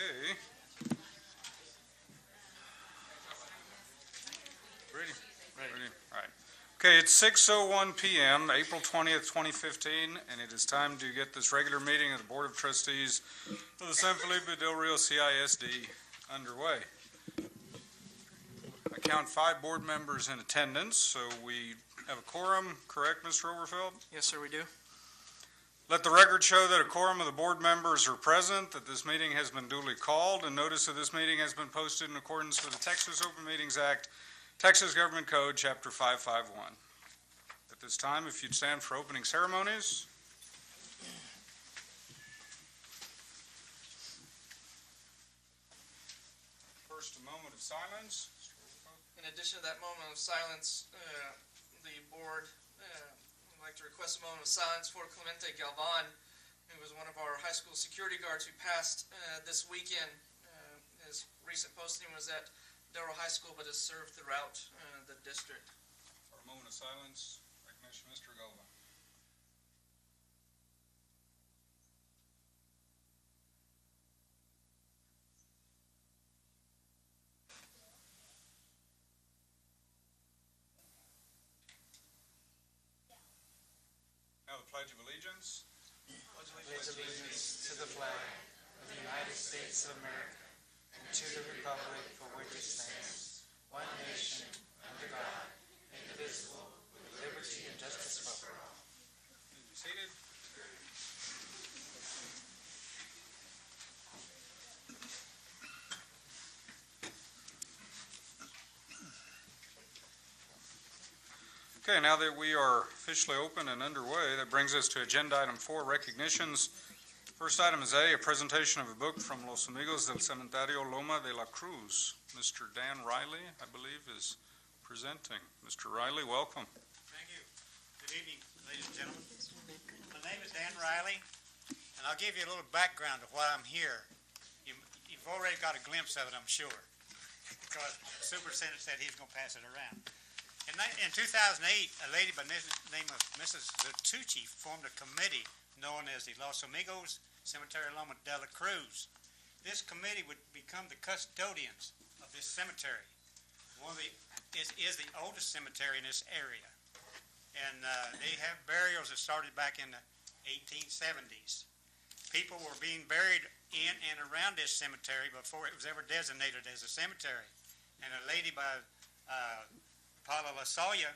Okay. Ready? Ready. All right. Okay, it's 6:01 p.m., April 20th, 2015, and it is time to get this regular meeting of the Board of Trustees of the San Felipe Del Rio CISD underway. I count 5 board members in attendance, so we have a quorum, correct, Mr. Overfeld? Yes, sir, we do. Let the record show that a quorum of the board members are present, that this meeting has been duly called, and notice of this meeting has been posted in accordance with the Texas Open Meetings Act, Texas Government Code, Chapter 551. At this time, if you'd stand for opening ceremonies. First, a moment of silence. In addition to that moment of silence, the board would like to request a moment of silence for Clemente Galvan, who was one of our high school security guards who passed this weekend. His recent posting was at Del Rio High School, but has served throughout the district. For a moment of silence, recognition Mr. Galvan. Now the Pledge of Allegiance. Pledge allegiance to the flag of the United States of America and to the republic for which it stands, one nation, under God, indivisible, with liberty and justice for all. Please be seated. Okay, now that we are officially open and underway, that brings us to agenda item 4, recognitions. First item is A presentation of a book from Los Amigos del Cementerio Loma de la Cruz. Mr. Dan Riley, I believe, is presenting. Mr. Riley, welcome. Thank you. Good evening, ladies and gentlemen. My name is Dan Riley, and I'll give you a little background of why I'm here. You've already got a glimpse of it, I'm sure, because the superintendent said he's going to pass it around. In 2008, a lady by the name of Mrs. Bertucci formed a committee known as the Los Amigos Cementerio Loma de la Cruz. This committee would become the custodians of this cemetery. It is the oldest cemetery in this area. And they have burials that started back in the 1870s. People were being buried in and around this cemetery before it was ever designated as a cemetery. And a lady by Paula Lasoya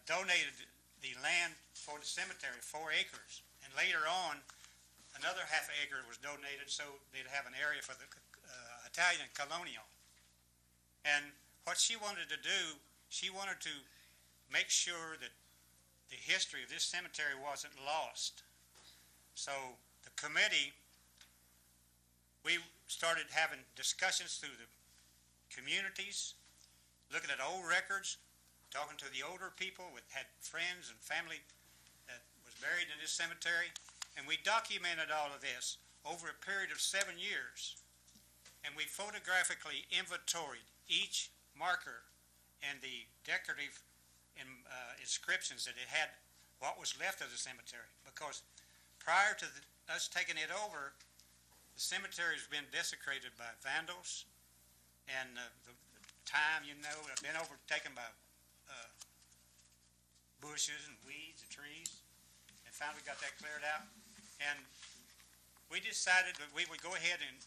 donated the land for the cemetery, 4 acres. And later on, another half acre was donated so they'd have an area for the Italian colonial. And what she wanted to do, she wanted to make sure that the history of this cemetery wasn't lost. So the committee, we started having discussions through the communities, looking at old records, talking to the older people that had friends and family that was buried in this cemetery, and we documented all of this over a period of 7 years. And we photographically inventoried each marker and the decorative inscriptions that it had, what was left of the cemetery. Because prior to us taking it over, the cemetery has been desecrated by vandals, and the time, been overtaken by bushes and weeds and trees, and finally got that cleared out. And we decided that we would go ahead and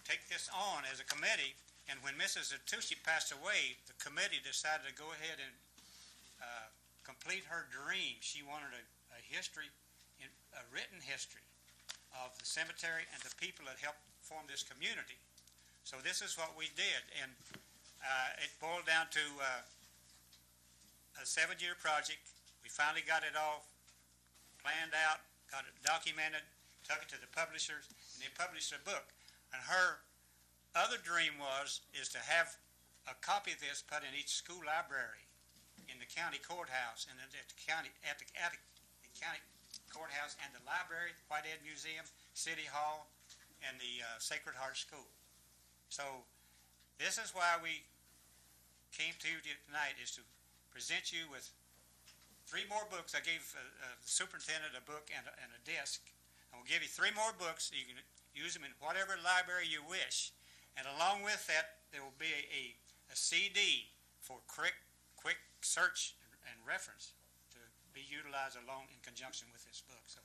take this on as a committee. And when Mrs. Bertucci passed away, the committee decided to go ahead and complete her dream. She wanted a history, a written history of the cemetery and the people that helped form this community. So this is what we did, and it boiled down to a 7-year project. We finally got it all planned out, got it documented, took it to the publishers, and they published a book. And her other dream is to have a copy of this put in each school library, in the county courthouse, and at the county courthouse and the library, White Ed Museum, City Hall, and the Sacred Heart School. So this is why we came to you tonight, is to present you with 3 more books. I gave the superintendent a book and a desk And we'll give you 3 more books. So you can use them in whatever library you wish. And along with that, there will be a CD for quick search and reference to be utilized along in conjunction with this book. So,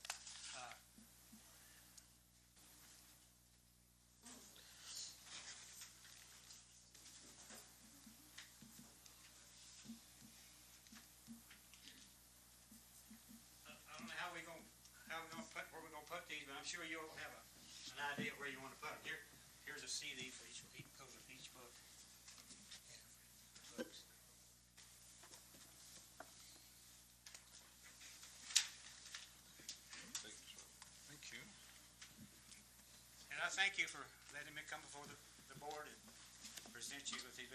I don't know where we're going to put these, but I'm sure you'll have an idea where you want to put them. Here's a CD for each goes with each book. Thank you. And I thank you for letting me come before the board and present you with these.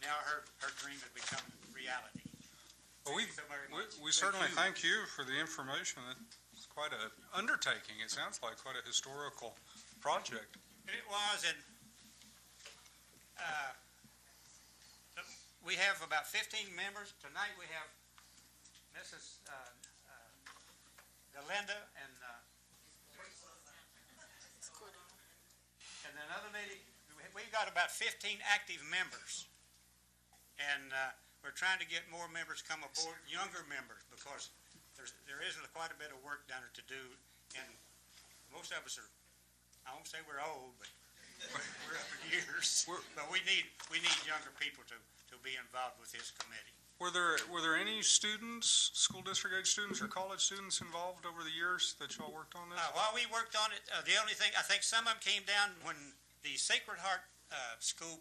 Now her dream has become reality. Well, Thank you so very much. we certainly thank you for the information. It's quite an undertaking. It sounds like quite a historical project. And it was, and we have about 15 members. Tonight we have Mrs. Delinda and another lady. We've got about 15 active members, and we're trying to get more members come aboard, younger members, because there is quite a bit of work down there to do, and most of us are, I won't say we're old, but we're up in years. But we need younger people to be involved with this committee. Were there any students, school district age students or college students involved over the years that y'all worked on this? While we worked on it, the only thing, I think some of them came down when the Sacred Heart School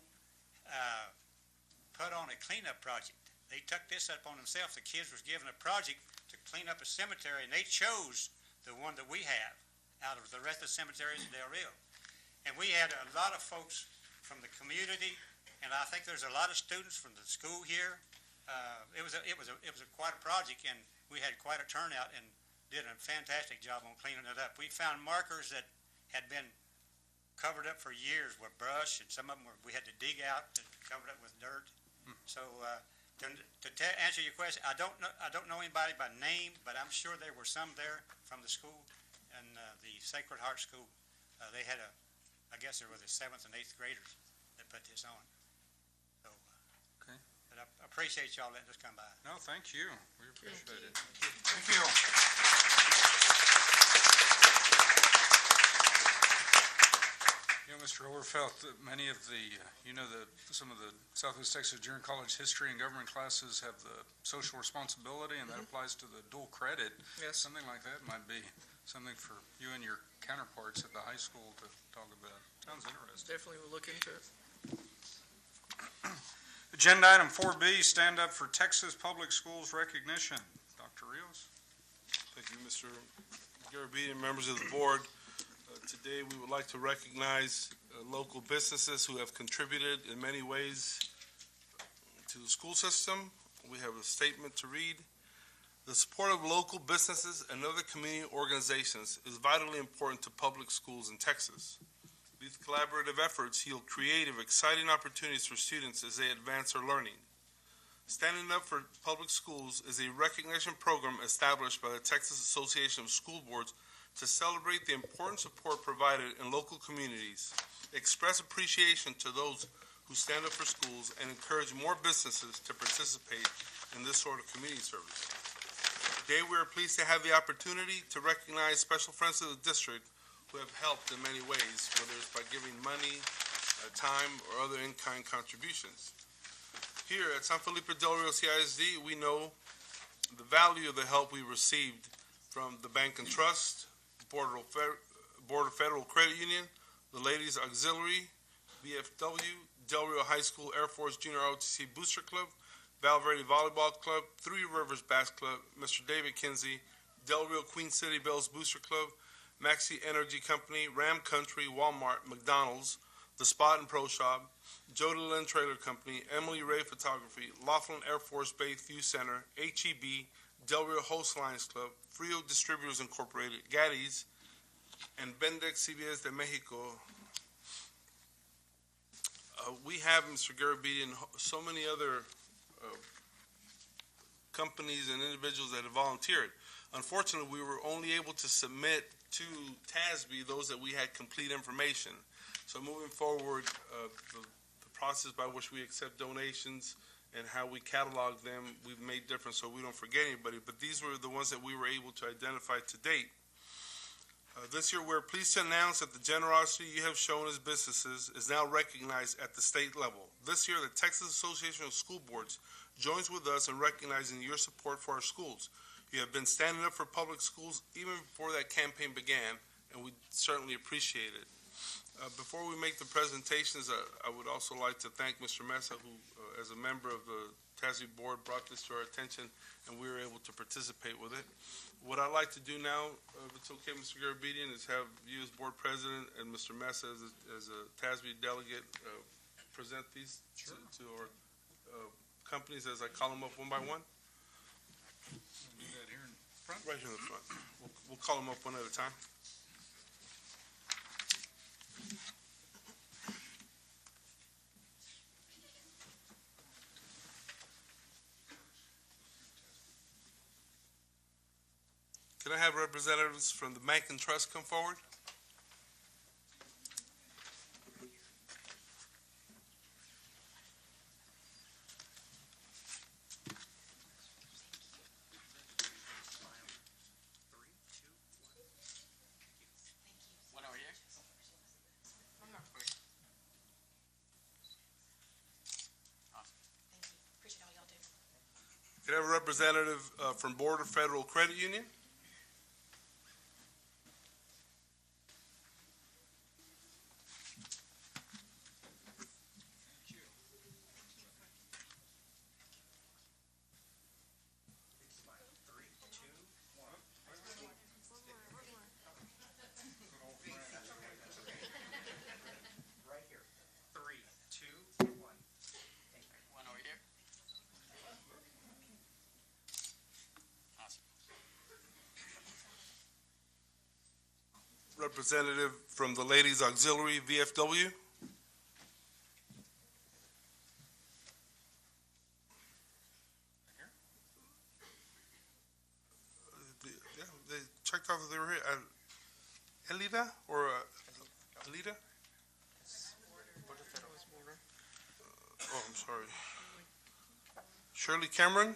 put on a cleanup project. They took this up on themselves. The kids was given a project to clean up a cemetery, and they chose the one that we have out of the rest of the cemeteries in Del Rio. And we had a lot of folks from the community, and I think there's a lot of students from the school here. It was quite a project, and we had quite a turnout and did a fantastic job on cleaning it up. We found markers that had been covered up for years with brush, and some of them we had to dig out and cover it up with dirt. So to answer your question, I don't know anybody by name, but I'm sure there were some there from the school and the Sacred Heart School. They had I guess there were the 7th and 8th graders that put this on. So, okay. But I appreciate y'all letting us come by. No, thank you. We appreciate it. Thank you. You know, Mr. Overfelt, many of some of the Southwest Texas Junior College history and government classes have the social responsibility, and that applies to the dual credit. Yes. Something like that might be something for you and your counterparts at the high school to talk about. Sounds interesting. Definitely will look into it. Agenda item 4B, Stand Up for Texas Public Schools Recognition. Dr. Rios. Thank you, Mr. Garabedian, members of the board. Today, we would like to recognize local businesses who have contributed in many ways to the school system. We have a statement to read. The support of local businesses and other community organizations is vitally important to public schools in Texas. These collaborative efforts yield creative, exciting opportunities for students as they advance their learning. Standing Up for Public Schools is a recognition program established by the Texas Association of School Boards to celebrate the important support provided in local communities, express appreciation to those who stand up for schools, and encourage more businesses to participate in this sort of community service. Today, we are pleased to have the opportunity to recognize special friends of the district who have helped in many ways, whether it's by giving money, time, or other in-kind contributions. Here at San Felipe Del Rio CISD, we know the value of the help we received from the Bank and Trust, Board of Federal Credit Union, the Ladies Auxiliary, BFW, Del Rio High School Air Force Junior ROTC Booster Club, Val Verde Volleyball Club, Three Rivers Bass Club, Mr. David Kinsey, Del Rio Queen City Bells Booster Club, Maxi Energy Company, Ram Country, Walmart, McDonald's, The Spot and Pro Shop, Joda Lynn Trailer Company, Emily Ray Photography, Laughlin Air Force Base View Center, HEB, Del Rio Host Lions Club, Frio Distributors Incorporated, Gaddy's, and Bendex CBS de Mexico. We have, Mr. Garabedian, so many other companies and individuals that have volunteered. Unfortunately, we were only able to submit to TASB those that we had complete information. So moving forward, the process by which we accept donations and how we catalog them, we've made different so we don't forget anybody, but these were the ones that we were able to identify to date. This year, we're pleased to announce that the generosity you have shown as businesses is now recognized at the state level. This year, the Texas Association of School Boards joins with us in recognizing your support for our schools. You have been standing up for public schools even before that campaign began, and we certainly appreciate it. Before we make the presentations, I would also like to thank Mr. Mesa, who, as a member of the TASB board, brought this to our attention, and we were able to participate with it. What I'd like to do now, if it's okay, Mr. Garabedian, is have you as board president and Mr. Mesa as a TASB delegate present these to our companies as I call them up one by one. Do that here in front. Right here in the front. We'll call them up one at a time. Can I have representatives from the bank and trust come forward? One over here. I'm not quick. Awesome. Thank you. Appreciate all y'all do. Can I have a representative from Board of Federal Credit Union? One over here. Awesome. Representative from the Ladies Auxiliary, VFW? Yeah, they checked off that they were here. Elida or Alida? Oh, I'm sorry. Shirley Cameron?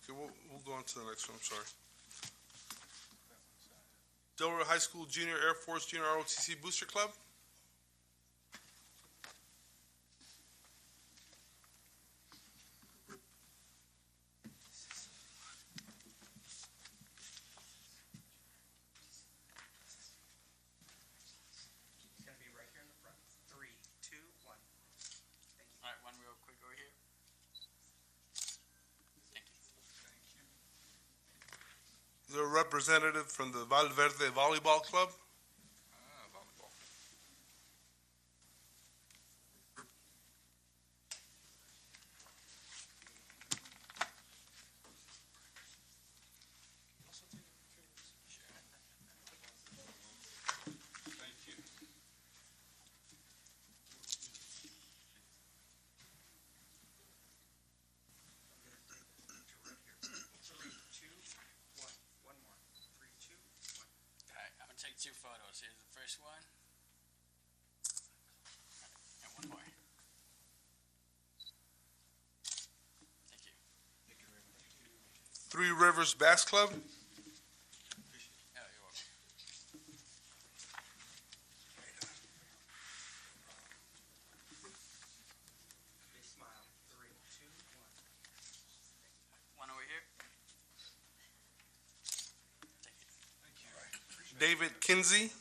Okay, we'll go on to the next one, I'm sorry. Delaware High School Junior Air Force Junior ROTC Booster Club? It's gonna be right here in the front. 3, 2, 1. All right, one real quick over here. Thank you. Is there a representative from the Valverde Volleyball Club? Volleyball. Thank you. One more. 3, 2, 1. All right, I'm gonna take 2 photos. Here's the first one. And one more. Thank you. Three Rivers Bass Club? Oh, you're welcome. Big smile. 3, 2, 1. One over here. David Kinsey?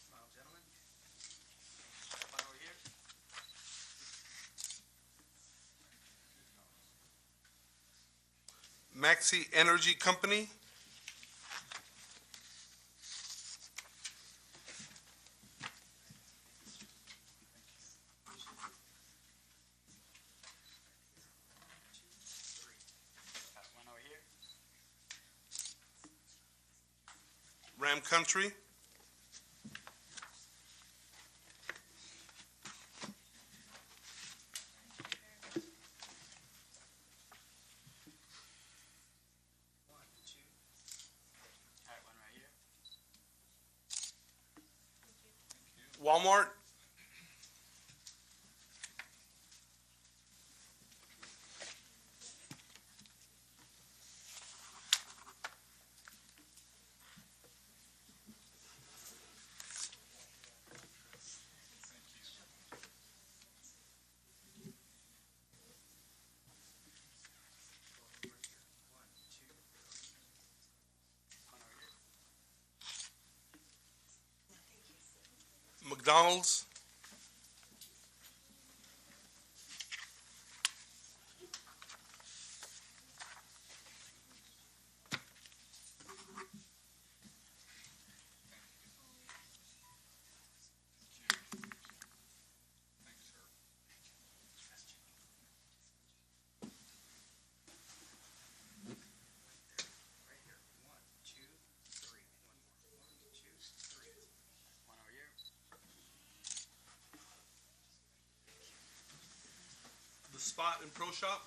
Smile, gentlemen. One over here. Maxi Energy Company? One over here. Ram Country. Walmart. McDonald's. The Spot and Pro Shop.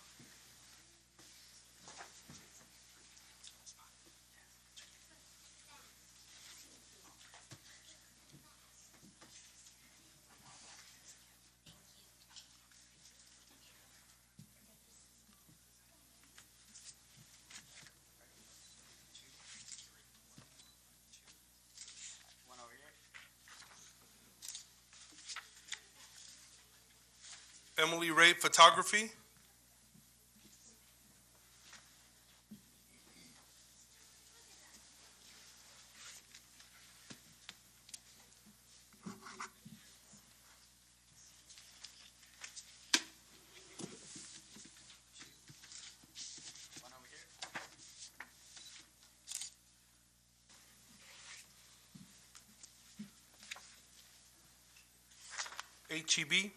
Emily Ray Photography. HEB.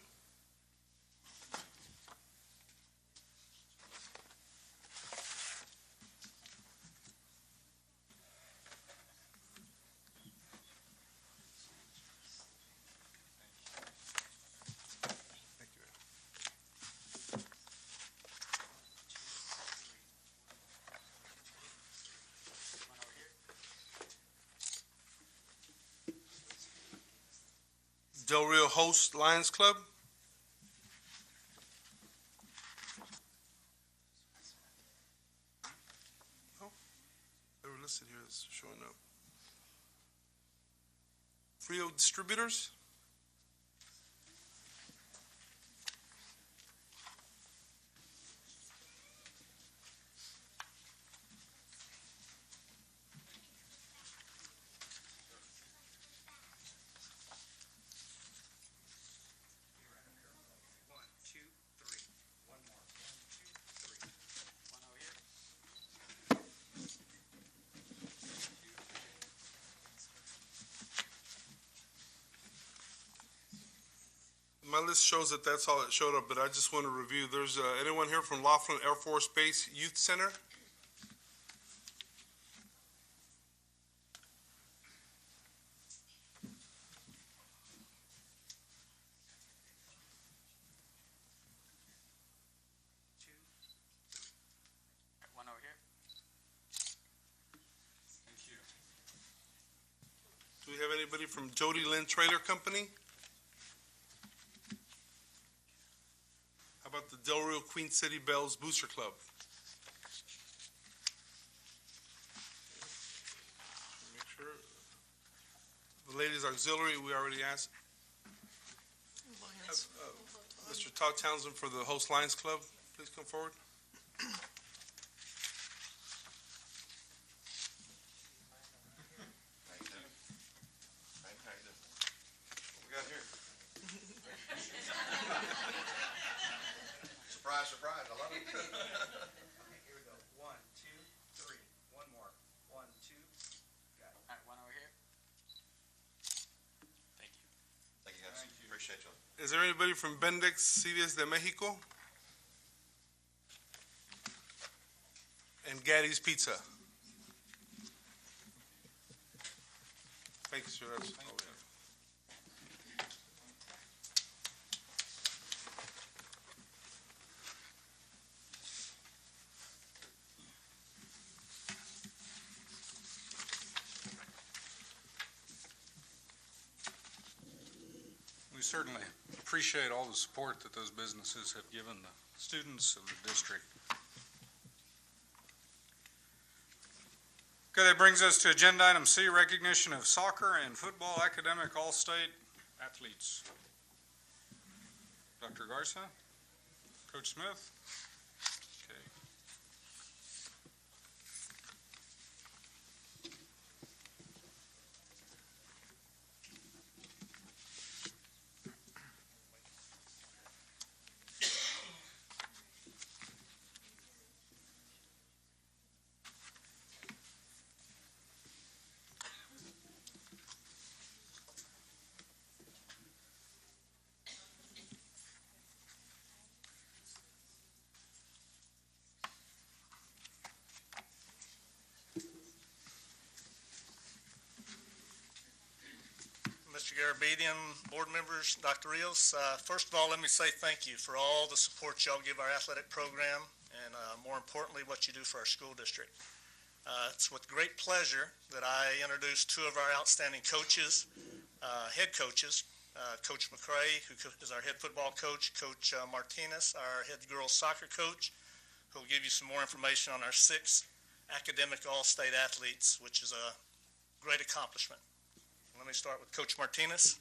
Del Rio Host Lions Club. Oh, they were listed here as showing up. Frio Distributors. My list shows that that's all that showed up, but I just want to review. There's anyone here from Laughlin Air Force Base Youth Center? One over here. Thank you. Do we have anybody from Jody Lynn Trailer Company? How about the Del Rio Queen City Bells Booster Club? Make sure. The Ladies Auxiliary, we already asked. Mr. Todd Townsend for the Host Lions Club, please come forward. What we got here? Surprise, surprise, I love it. Here we go. 1, 2, 3. One more. 1, 2. Got it. All right, one over here. Thank you. Thank you guys, appreciate you. Is there anybody from Bendex Civias de Mexico? And Gaddy's Pizza. Thank you, sir. That's all we have. We certainly appreciate all the support that those businesses have given the students of the district. Okay, that brings us to agenda item C, recognition of soccer and football academic all-state athletes. Dr. Garza? Coach Smith? Okay. Mr. Garabedian, board members, Dr. Rios, first of all, let me say thank you for all the support y'all give our athletic program and more importantly, what you do for our school district. It's with great pleasure that I introduce two of our outstanding coaches, head coaches, Coach McCrae, who is our head football coach, Coach Martinez, our head girls soccer coach, who will give you some more information on our 6 academic all-state athletes, which is a great accomplishment. Let me start with Coach Martinez.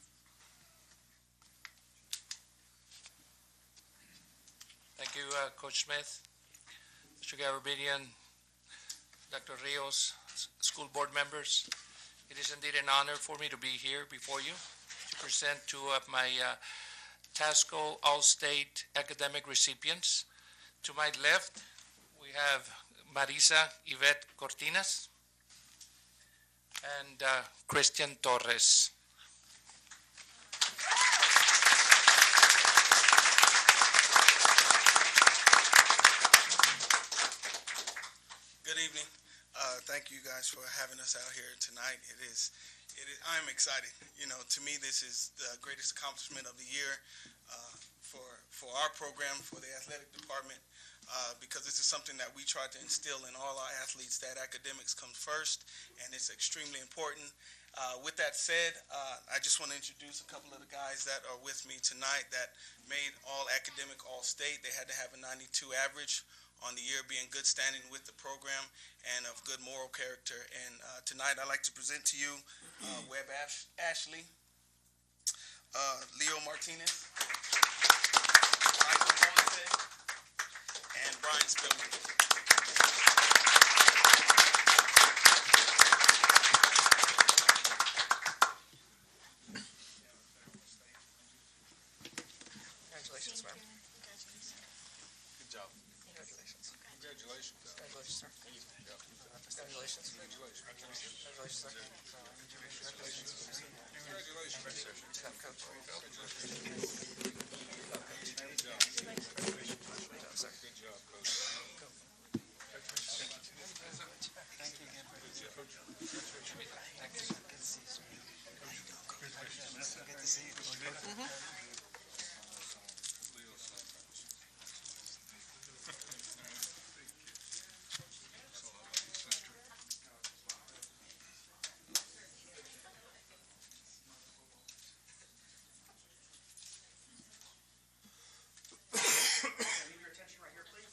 Thank you, Coach Smith, Mr. Garabedian, Dr. Rios, school board members. It is indeed an honor for me to be here before you to present two of my TASCO All-State academic recipients. To my left, we have Marisa Yvette Cortinas and Christian Torres. Good evening. Thank you guys for having us out here tonight. I'm excited. You know, to me, this is the greatest accomplishment of the year for our program, for the athletic department, because this is something that we try to instill in all our athletes, that academics come first, and it's extremely important. With that said, I just want to introduce a couple of the guys that are with me tonight that made all academic all-state. They had to have a 92 average on the year, being good standing with the program and of good moral character. And tonight I'd like to present to you Webb Ashley, Leo Martinez, Michael Ponce, and Brian Spillman. Congratulations, ma'am. Good job. Congratulations. Congratulations. Congratulations, sir. Congratulations. Congratulations, sir. Congratulations. Coach. Good job, Coach. Thank you again. Good to see you. Need your attention right here, please.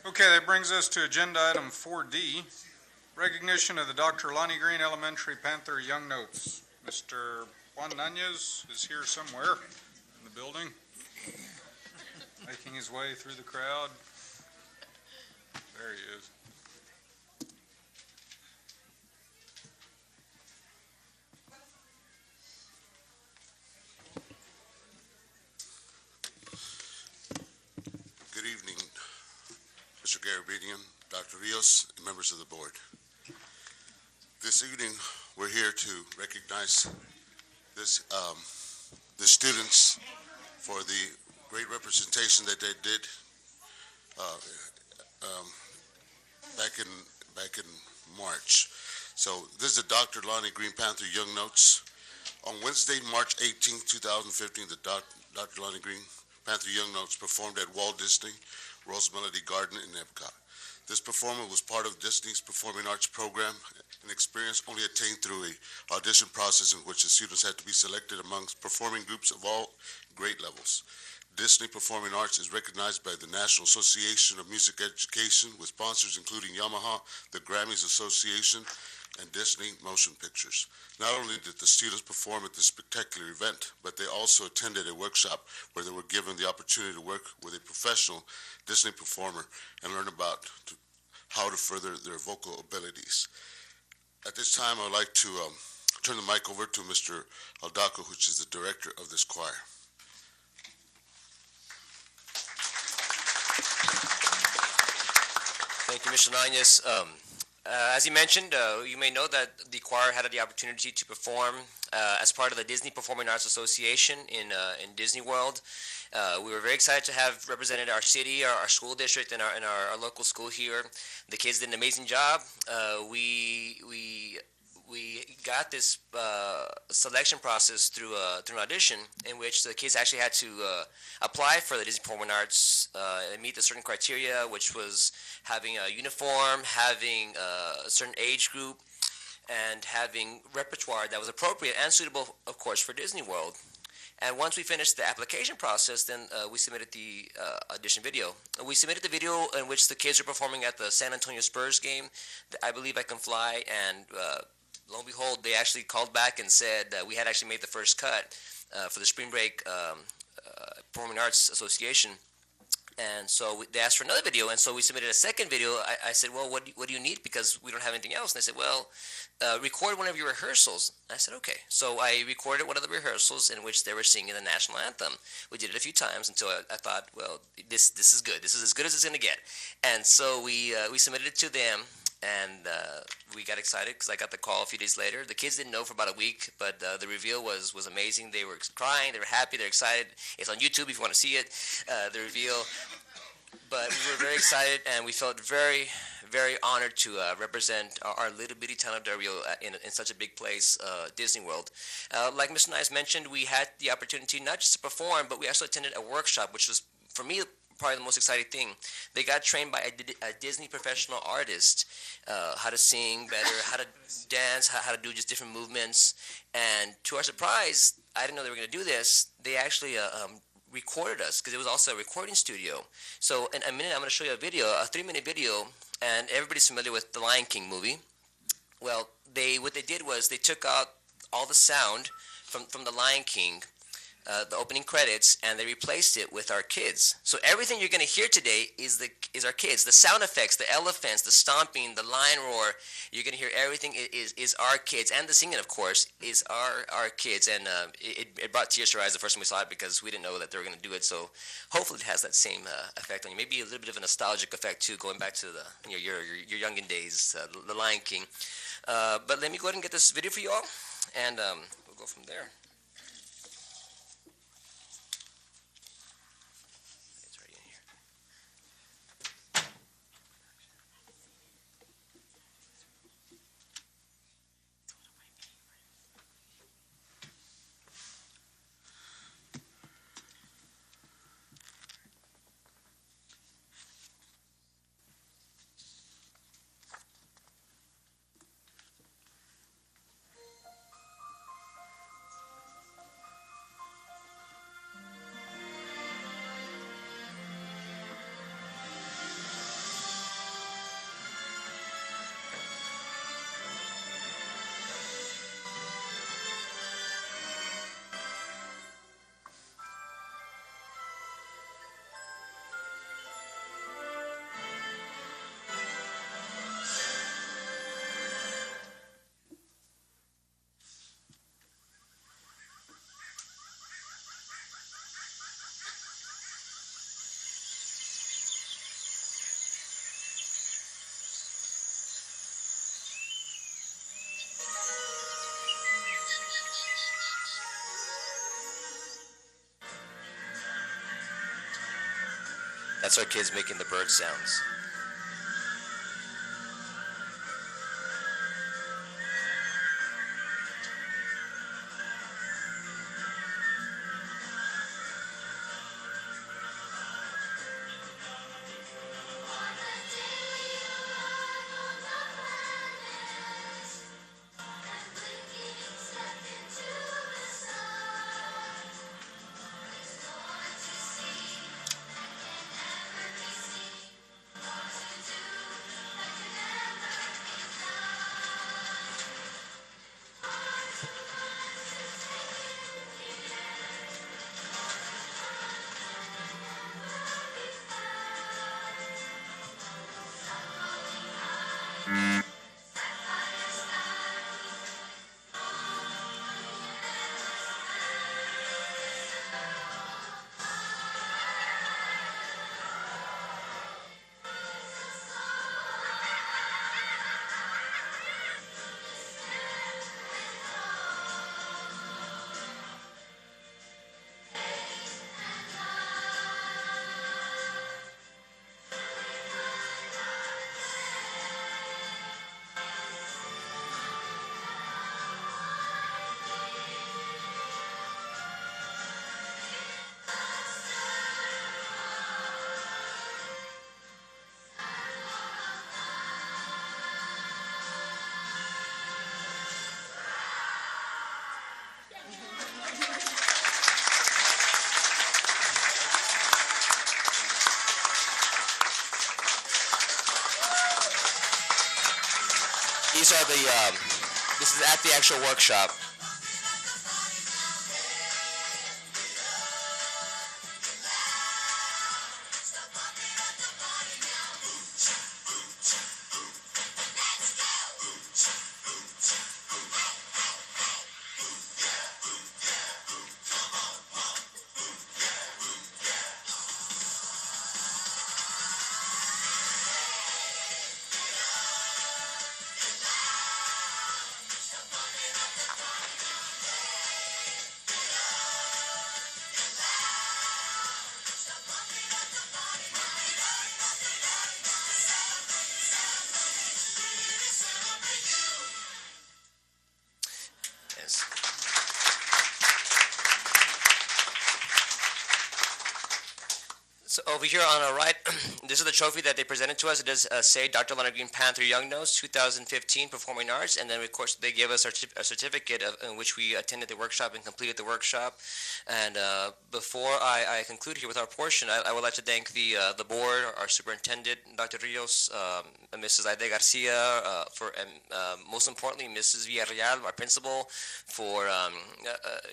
Okay, that brings us to agenda item 4D, recognition of the Dr. Lonnie Green Elementary Panther Young Notes. Mr. Juan Nanez is here somewhere in the building, making his way through the crowd. There he is. Good evening, Mr. Garabedian, Dr. Rios, and members of the board. This evening, we're here to recognize the students for the great representation that they did back in March. So this is the Dr. Lonnie Green Panther Young Notes. On Wednesday, March 18, 2015, the Dr. Lonnie Green Panther Young Notes performed at Walt Disney Rose Melody Garden in Epcot. This performance was part of Disney's Performing Arts program, an experience only attained through an audition process in which the students had to be selected amongst performing groups of all grade levels. Disney Performing Arts is recognized by the National Association of Music Education with sponsors including Yamaha, the Grammys Association, and Disney Motion Pictures. Not only did the students perform at this spectacular event, but they also attended a workshop where they were given the opportunity to work with a professional Disney performer and learn about how to further their vocal abilities. At this time, I would like to turn the mic over to Mr. Aldaco, which is the director of this choir. Thank you, Mr. Nanez. As you mentioned, you may know that the choir had the opportunity to perform as part of the Disney Performing Arts Association in Disney World. We were very excited to have represented our city, our school district, and our local school here. The kids did an amazing job. We got this selection process through an audition in which the kids actually had to apply for the Disney Performing Arts and meet a certain criteria, which was having a uniform, having a certain age group, and having repertoire that was appropriate and suitable, of course, for Disney World. And once we finished the application process, then we submitted the audition video. We submitted the video in which the kids were performing at the San Antonio Spurs game, I Believe I Can Fly, and lo and behold, they actually called back and said that we had actually made the first cut for the Spring Break Performing Arts Association. And so they asked for another video, and so we submitted a second video. I said, well, what do you need? Because we don't have anything else. And they said, well, record one of your rehearsals. I said, okay. So I recorded one of the rehearsals in which they were singing the national anthem. We did it a few times until I thought, well, this is good. This is as good as it's going to get. And so we submitted it to them, and we got excited because I got the call a few days later. The kids didn't know for about a week, but the reveal was amazing. They were crying. They were happy. They're excited. It's on YouTube if you want to see it, the reveal. But we were very excited, and we felt very, very honored to represent our little bitty town of Del Rio in such a big place, Disney World. Like Mr. Nice mentioned, we had the opportunity not just to perform, but we also attended a workshop, which was, for me, probably the most exciting thing. They got trained by a Disney professional artist, how to sing better, how to dance, how to do just different movements. And to our surprise, I didn't know they were going to do this. They actually recorded us, because it was also a recording studio. So in a minute, I'm going to show you a video, a 3-minute video, and everybody's familiar with the Lion King movie. Well, what they did was they took out all the sound from the Lion King, the opening credits, and they replaced it with our kids. So everything you're going to hear today is our kids. The sound effects, the elephants, the stomping, the lion roar, you're going to hear everything is our kids. And the singing, of course, is our kids. And it brought tears to our eyes the first time we saw it, because we didn't know that they were going to do it. So hopefully it has that same effect on you. Maybe a little bit of a nostalgic effect, too, going back to your youngin' days, the Lion King. But let me go ahead and get this video for you all, and we'll go from there. That's our kids making the bird sounds. These are the, this is at the actual workshop. So over here on our right, this is the trophy that they presented to us. It does say Dr. Leonard Green Panther Young Nose 2015 Performing Arts, and then of course they gave us our certificate in which we attended the workshop and completed the workshop. And before I conclude here with our portion, I would like to thank the board, our superintendent, Dr. Rios, Mrs. Aide Garcia, and most importantly, Mrs. Villarreal, our principal, for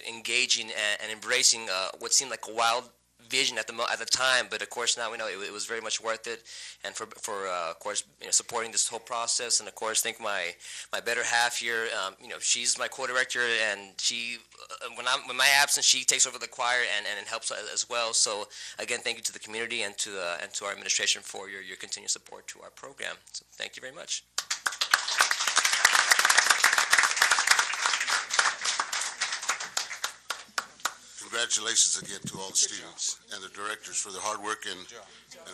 engaging and embracing what seemed like a wild vision at the time, but of course now we know it was very much worth it, and for of course supporting this whole process, and of course thank my better half here. She's my co-director, and she when my absence she takes over the choir and helps as well. So again, thank you to the community and to our administration for your continued support to our program. So thank you very much. Congratulations again to all the students and the directors for their hard work and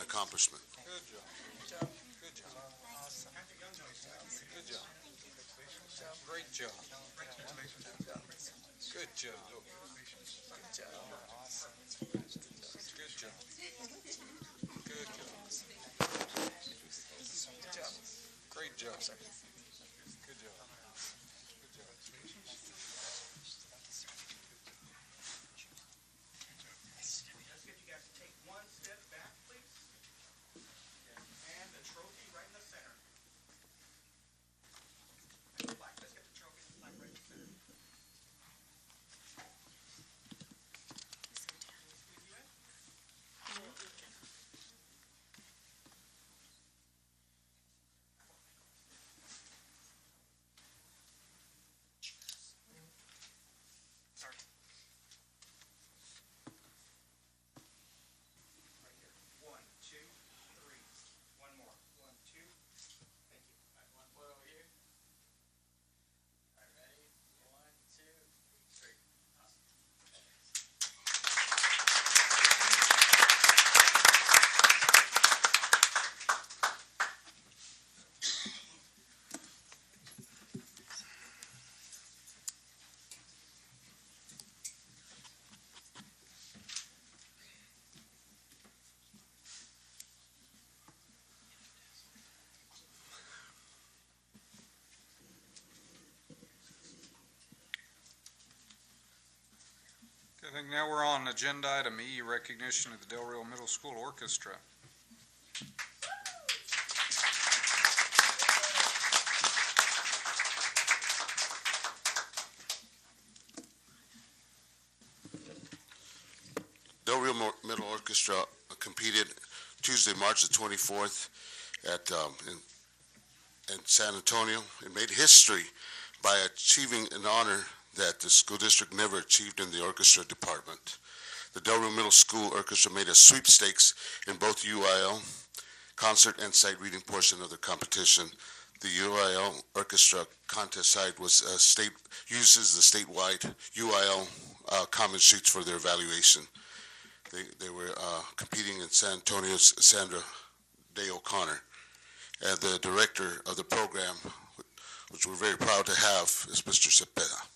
accomplishment. Good job. Good job. Good job. Great job. Good job. Good job. Good job. Good job. Great job. Good job. Now we're on agenda item E, recognition of the Del Rio Middle School Orchestra. Del Rio Middle Orchestra competed Tuesday, March the 24th in San Antonio and made history by achieving an honor that the school district never achieved in the orchestra department. The Del Rio Middle School Orchestra made a sweepstakes in both UIL concert and sight reading portion of the competition. The UIL orchestra contest side was uses the statewide UIL comment sheets for their evaluation. They were competing in San Antonio's Sandra Day O'Connor. And the director of the program, which we're very proud to have, is Mr. Cepeda.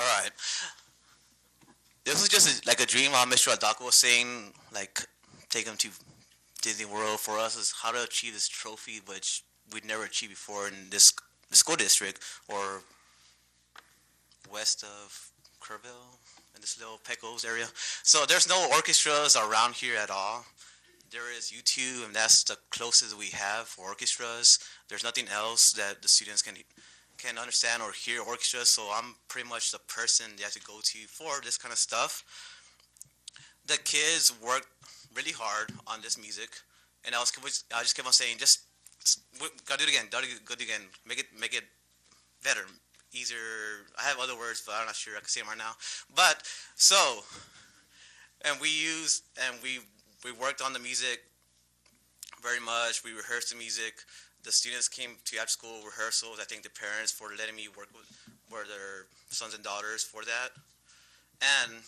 All right. This was just like a dream. How Mr. Adako was saying, like, take him to Disney World. For us is how to achieve this trophy, which we'd never achieved before in this school district or west of Kerrville, in this little Pecos area. So there's no orchestras around here at all. There is U2, and that's the closest we have for orchestras. There's nothing else that the students can understand or hear orchestras, so I'm pretty much the person they have to go to for this kind of stuff. The kids worked really hard on this music, and I just kept on saying, gotta do it again, make it better, easier. I have other words, but I'm not sure I can say them right now. But so, and we worked on the music very much. We rehearsed the music. The students came to after school rehearsals. I thank the parents for letting me work with their sons and daughters for that. And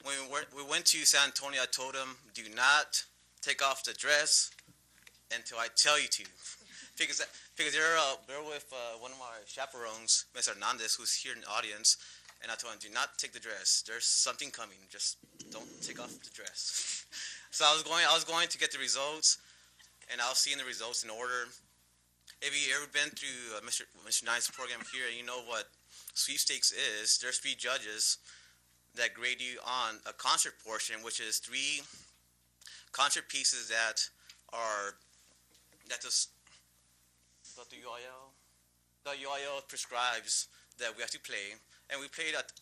when we went to San Antonio, I told them, do not take off the dress until I tell you to. because they're with one of my chaperones, Mr. Hernandez, who's here in the audience, and I told him, do not take the dress. There's something coming. Just don't take off the dress. So I was going to get the results, and I was seeing the results in order. If you ever been through Mr. Knight's program here, and you know what sweepstakes is, there's 3 judges that grade you on a concert portion, which is 3 concert pieces that the UIL prescribes that we have to play, and we played at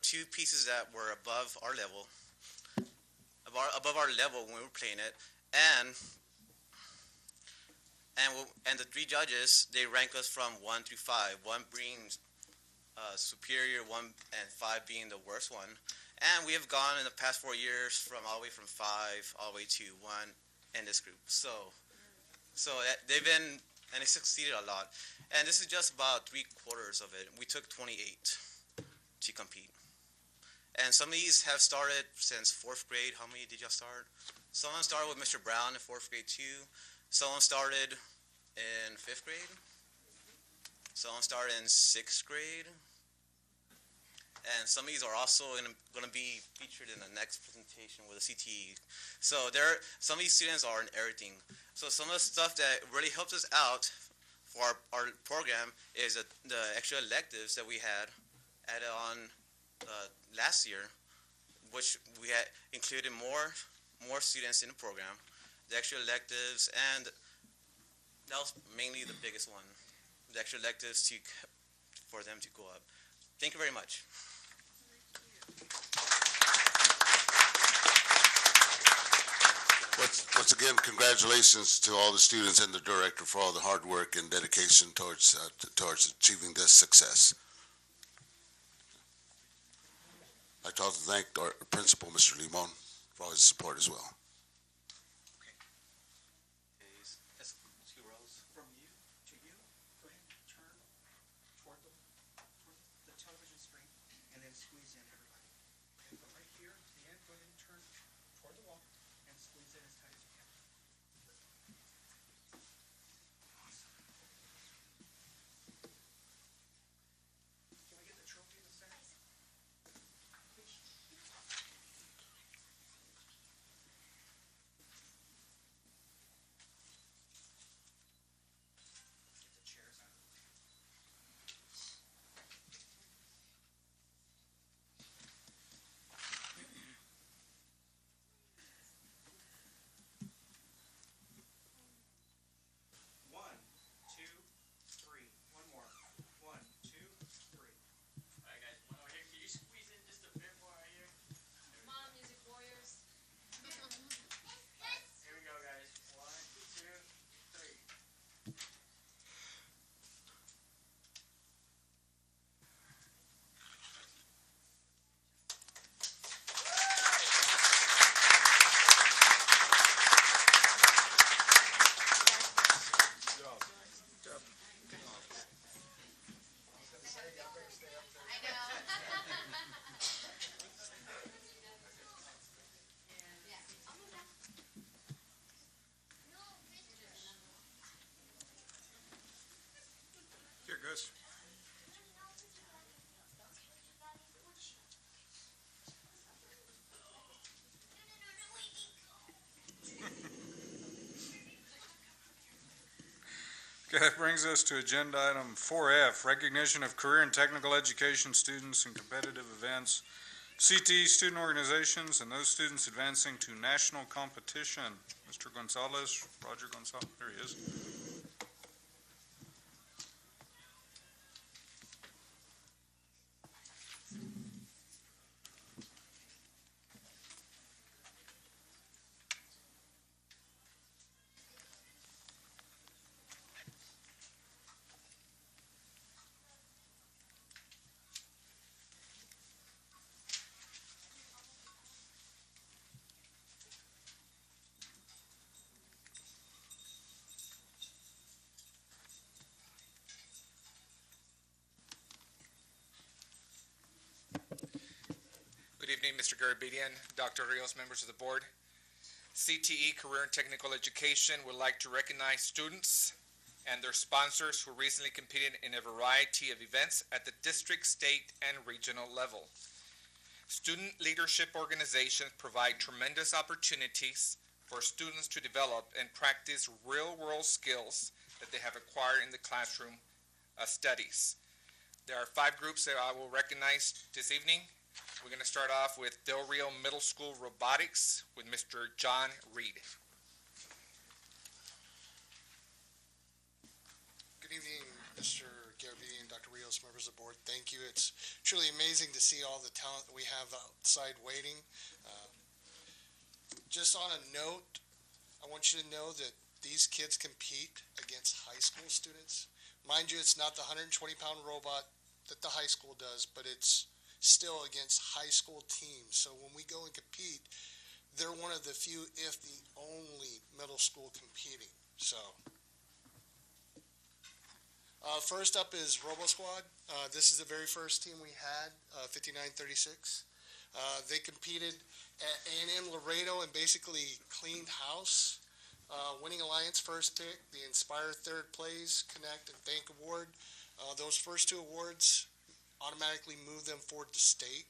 two pieces that were above our level when we were playing it, and the 3 judges, they rank us from 1 through 5. 1 being superior, 1 and 5 being the worst one. And we have gone in the past 4 years all the way from 5 all the way to 1 in this group. So they've been, and they succeeded a lot. And this is just about 3/4 of it. We took 28 to compete. And some of these have started since 4th grade. How many did y'all start? Someone started with Mr. Brown in 4th grade too. Someone started in 5th grade. Someone started in 6th grade. And some of these are also going to be featured in the next presentation with the CTE. So some of these students are in everything. So some of the stuff that really helps us out for our program is the extra electives that we had added on last year, which we had included more students in the program. The extra electives, and that was mainly the biggest one. The extra electives for them to go up. Thank you very much. Once again, congratulations to all the students and the director for all the hard work and dedication towards achieving this success. I'd like to thank our principal, Mr. Limon, for all his support as well. Okay, that brings us to agenda item 4F, recognition of career and technical education students in competitive events, CTE student organizations, and those students advancing to national competition. Mr. Gonzalez, Roger Gonzalez, there he is. Good evening, Mr. Garabedian, Dr. Rios, members of the board. CTE Career and Technical Education would like to recognize students and their sponsors who recently competed in a variety of events at the district, state, and regional level. Student leadership organizations provide tremendous opportunities for students to develop and practice real-world skills that they have acquired in the classroom studies. There are 5 groups that I will recognize this evening. We're going to start off with Del Rio Middle School Robotics with Mr. John Reed. Good evening, Mr. Garabedian and Dr. Rios, members of the board. Thank you. It's truly amazing to see all the talent that we have outside waiting. Just on a note, I want you to know that these kids compete against high school students. Mind you, it's not the 120-pound robot that the high school does, but it's still against high school teams. So when we go and compete, they're one of the few, if the only, middle school competing. So first up is Robo Squad. This is the very first team we had, 5936. They competed at A&M Laredo and basically cleaned house. Winning Alliance first pick, the Inspire third place, Connect and Thank Award. Those first 2 awards automatically moved them forward to state,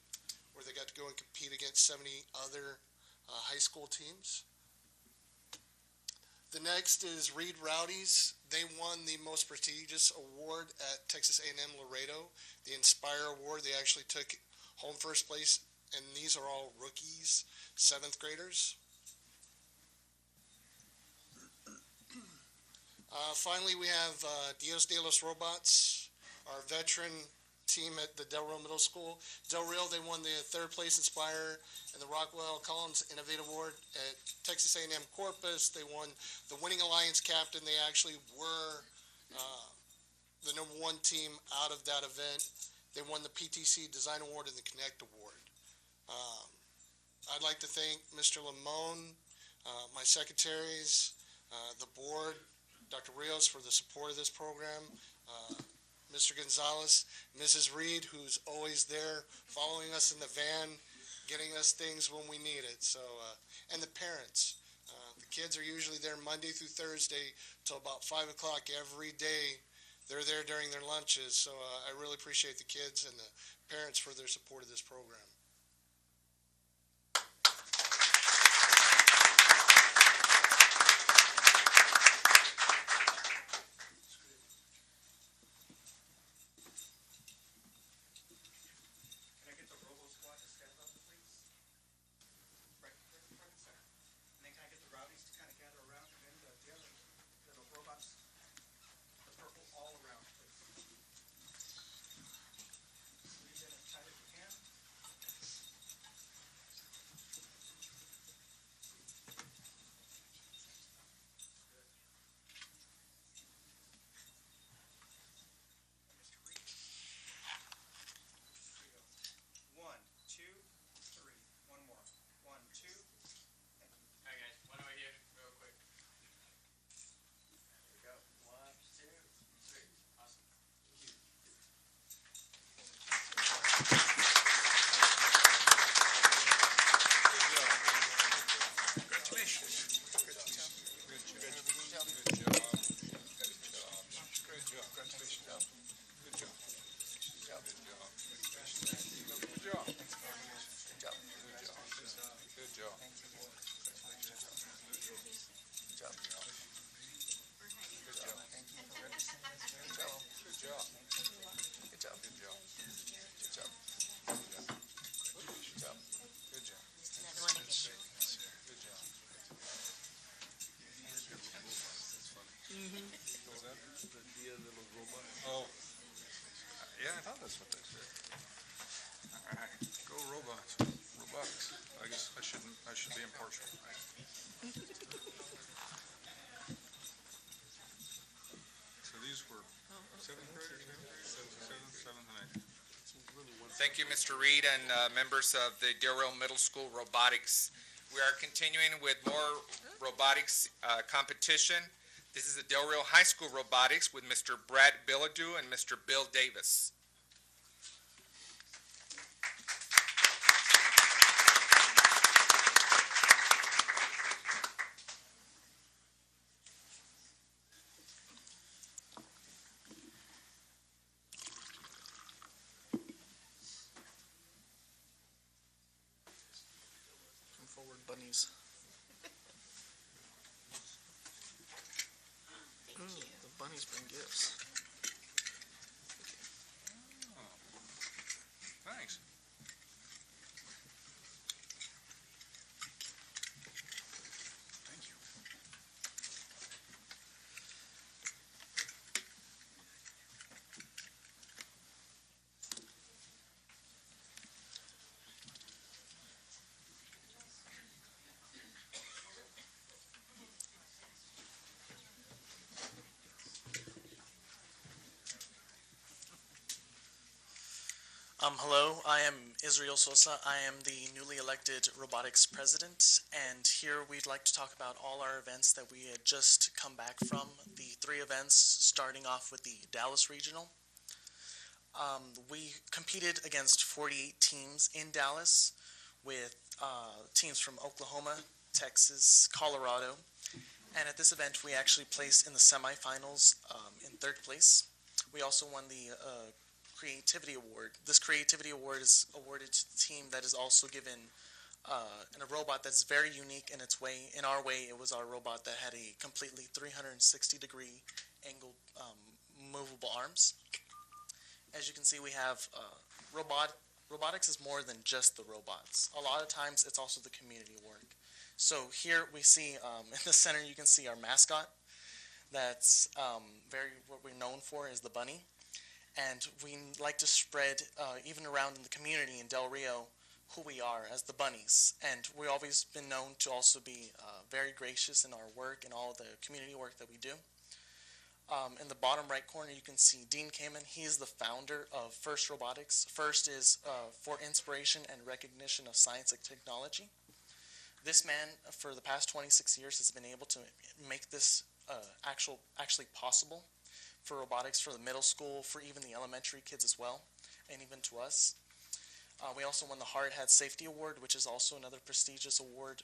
where they got to go and compete against 70 other high school teams. The next is Reed Rowdies. They won the most prestigious award at Texas A&M Laredo, the Inspire Award. They actually took home first place, and these are all rookies, 7th graders. Finally, we have Dios de los Robots, our veteran team at the Del Rio Middle School. Del Rio, they won the 3rd place Inspire and the Rockwell Collins Innovate Award. At Texas A&M Corpus, they won the Winning Alliance captain. They actually were the #1 team out of that event. They won the PTC Design Award and the Connect Award. I'd like to thank Mr. Limon, my secretaries, the board, Dr. Rios for the support of this program, Mr. Gonzalez, Mrs. Reed, who's always there following us in the van, getting us things when we need it. So, and the parents. The kids are usually there Monday through Thursday till about 5 o'clock every day. They're there during their lunches. So I really appreciate the kids and the parents for their support of this program. what they said. All right, go robots, robotics. I guess I should be impartial. So these were seventh graders, seventh and eighth. Thank you, Mr. Reed, and members of the Del Rio Middle School Robotics. We are continuing with more robotics competition. This is the Del Rio High School Robotics with Mr. Brad Billadou and Mr. Bill Davis. Forward bunnies. The bunnies bring gifts. Thanks. Thank you. Hello, I am Israel Sosa. I am the newly elected robotics president, and here we'd like to talk about all our events that we had just come back from. The 3 events, starting off with the Dallas Regional. We competed against 48 teams in Dallas with teams from Oklahoma, Texas, Colorado, and at this event we actually placed in the semifinals in 3rd place. We also won the Creativity Award. This Creativity Award is awarded to the team that is also given a robot that's very unique in its way. In our way, it was our robot that had a completely 360-degree angled movable arms. As you can see, we have robotics is more than just the robots. A lot of times, it's also the community work. So here we see in the center, you can see our mascot. That's what we're known for is the bunny. And we like to spread, even around in the community in Del Rio, who we are as the bunnies. And we've always been known to also be very gracious in our work and all the community work that we do. In the bottom right corner, you can see Dean Kamen. He is the founder of FIRST Robotics. FIRST is for inspiration and recognition of science and technology. This man, for the past 26 years, has been able to make this actually possible for robotics for the middle school, for even the elementary kids as well, and even to us. We also won the Hard Hat Safety Award, which is also another prestigious award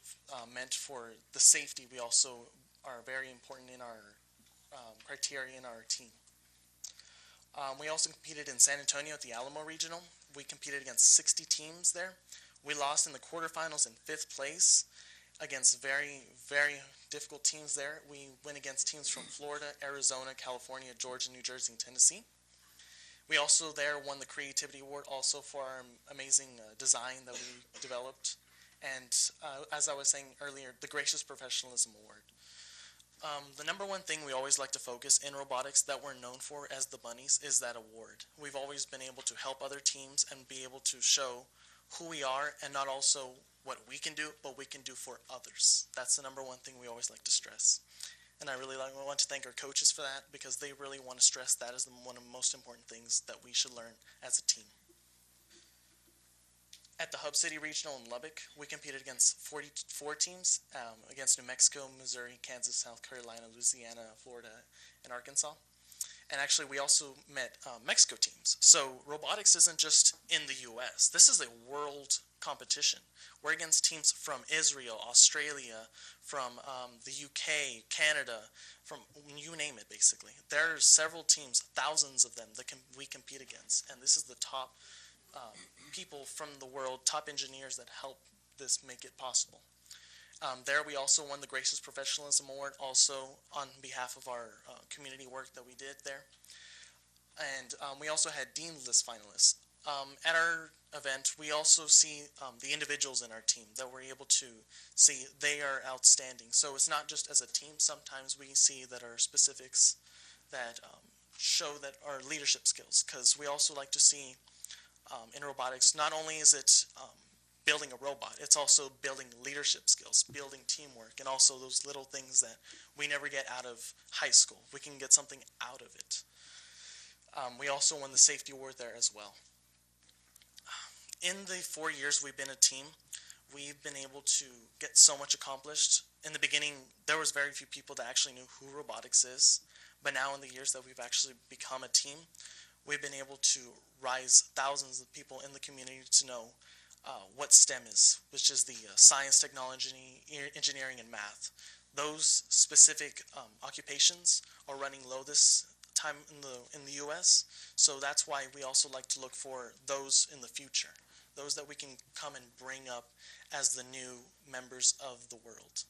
meant for the safety. We also are very important in our criteria in our team. We also competed in San Antonio at the Alamo Regional. We competed against 60 teams there. We lost in the quarterfinals in 5th place against very, very difficult teams there. We went against teams from Florida, Arizona, California, Georgia, New Jersey, and Tennessee. We also there won the Creativity Award also for our amazing design that we developed. And as I was saying earlier, the Gracious Professionalism Award. The number one thing we always like to focus in robotics that we're known for as the bunnies is that award. We've always been able to help other teams and be able to show who we are and not also what we can do, but we can do for others. That's the number one thing we always like to stress. And I really want to thank our coaches for that because they really want to stress that as one of the most important things that we should learn as a team. At the Hub City Regional in Lubbock, we competed against 44 teams, against New Mexico, Missouri, Kansas, South Carolina, Louisiana, Florida, and Arkansas. And actually, we also met Mexico teams. So robotics isn't just in the U.S. This is a world competition. We're against teams from Israel, Australia, from the UK, Canada, from you name it, basically. There are several teams, thousands of them, that we compete against. And this is the top people from the world, top engineers that help this make it possible. There we also won the Gracious Professionalism Award, also on behalf of our community work that we did there. And we also had Dean's List finalists. At our event, we also see the individuals in our team that we're able to see they are outstanding. So it's not just as a team. Sometimes we see that our specifics that show that our leadership skills, because we also like to see in robotics, not only is it building a robot, it's also building leadership skills, building teamwork, and also those little things that we never get out of high school. We can get something out of it. We also won the safety award there as well. In the 4 years we've been a team, we've been able to get so much accomplished. In the beginning, there was very few people that actually knew who robotics is, but now in the years that we've actually become a team, we've been able to rise thousands of people in the community to know what STEM is, which is the science, technology, engineering, and math. Those specific occupations are running low this time in the U.S., so that's why we also like to look for those in the future, those that we can come and bring up as the new members of the world.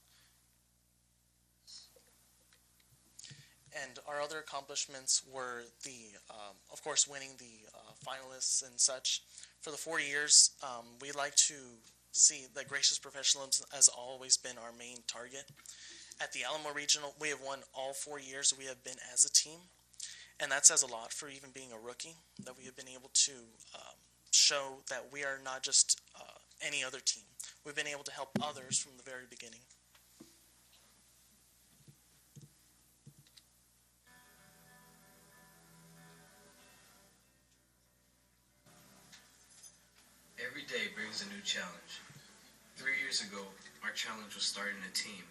And our other accomplishments were of course, winning the finalists and such. For the 4 years, we like to see that gracious professionalism has always been our main target. At the Alamo Regional, we have won all 4 years we have been as a team, and that says a lot for even being a rookie, that we have been able to show that we are not just any other team. We've been able to help others from the very beginning. Every day brings a new challenge. 3 years ago, our challenge was starting a team,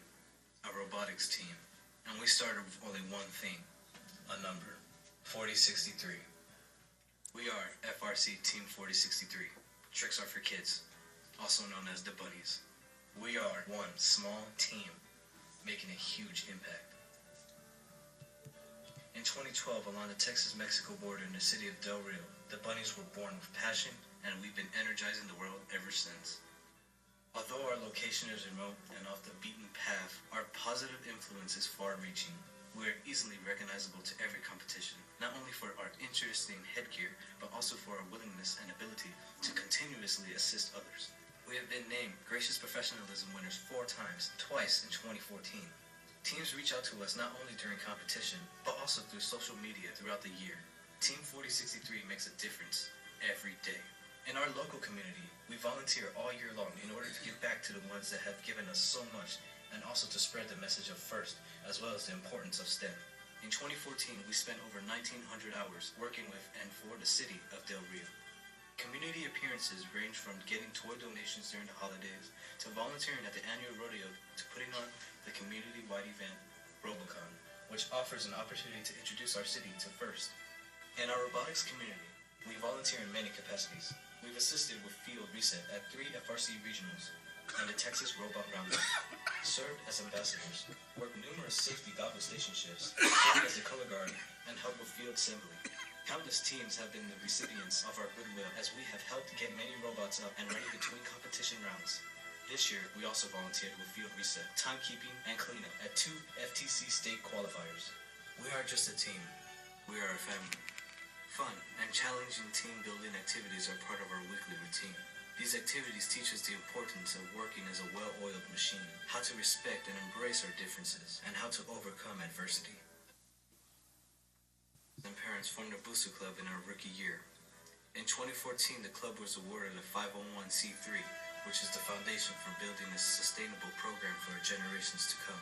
a robotics team, and we started with only one thing, a number, 4063. We are FRC Team 4063. Tricks are for kids, also known as the Bunnies. We are one small team making a huge impact. In 2012, along the Texas-Mexico border in the city of Del Rio, the Bunnies were born with passion, and we've been energizing the world ever since. Although our location is remote and off the beaten path, our positive influence is far-reaching. We are easily recognizable to every competition, not only for our interesting headgear, but also for our willingness and ability to continuously assist others. We have been named Gracious Professionalism winners 4 times, twice in 2014. Teams reach out to us not only during competition, but also through social media throughout the year. Team 4063 makes a difference every day. In our local community, we volunteer all year long in order to give back to the ones that have given us so much, and also to spread the message of FIRST, as well as the importance of STEM. In 2014, we spent over 1,900 hours working with and for the city of Del Rio. Community appearances range from getting toy donations during the holidays, to volunteering at the annual rodeo, to putting on the community-wide event, Robocon, which offers an opportunity to introduce our city to FIRST. In our robotics community, we volunteer in many capacities. We've assisted with field reset at 3 FRC regionals and the Texas Robot Roundup, served as ambassadors, worked numerous safety goggle station shifts, served as a color guard, and helped with field assembly. Countless teams have been the recipients of our goodwill as we have helped get many robots up and ready between competition rounds. This year, we also volunteered with field reset, timekeeping, and cleanup at 2 FTC state qualifiers. We are just a team. We are a family. Fun and challenging team-building activities are part of our weekly routine. These activities teach us the importance of working as a well-oiled machine, how to respect and embrace our differences, and how to overcome adversity. And parents formed a booster club in our rookie year. In 2014, the club was awarded a 501c3, which is the foundation for building a sustainable program for our generations to come.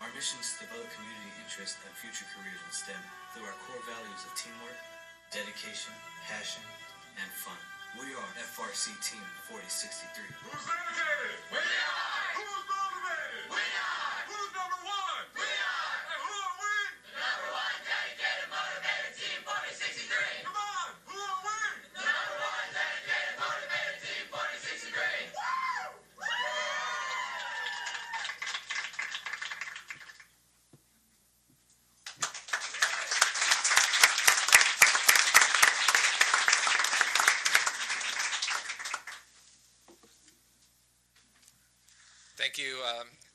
Our mission is to develop community interest and future careers in STEM through our core values of teamwork, dedication, passion, and fun. We are FRC Team 4063. Who's dedicated? We are! Who's motivated? We are! Who's number one? We are! And who are we? The number one dedicated, motivated Team 4063. Come on! Who are we? The number one dedicated, motivated Team 4063. Woo! Thank you,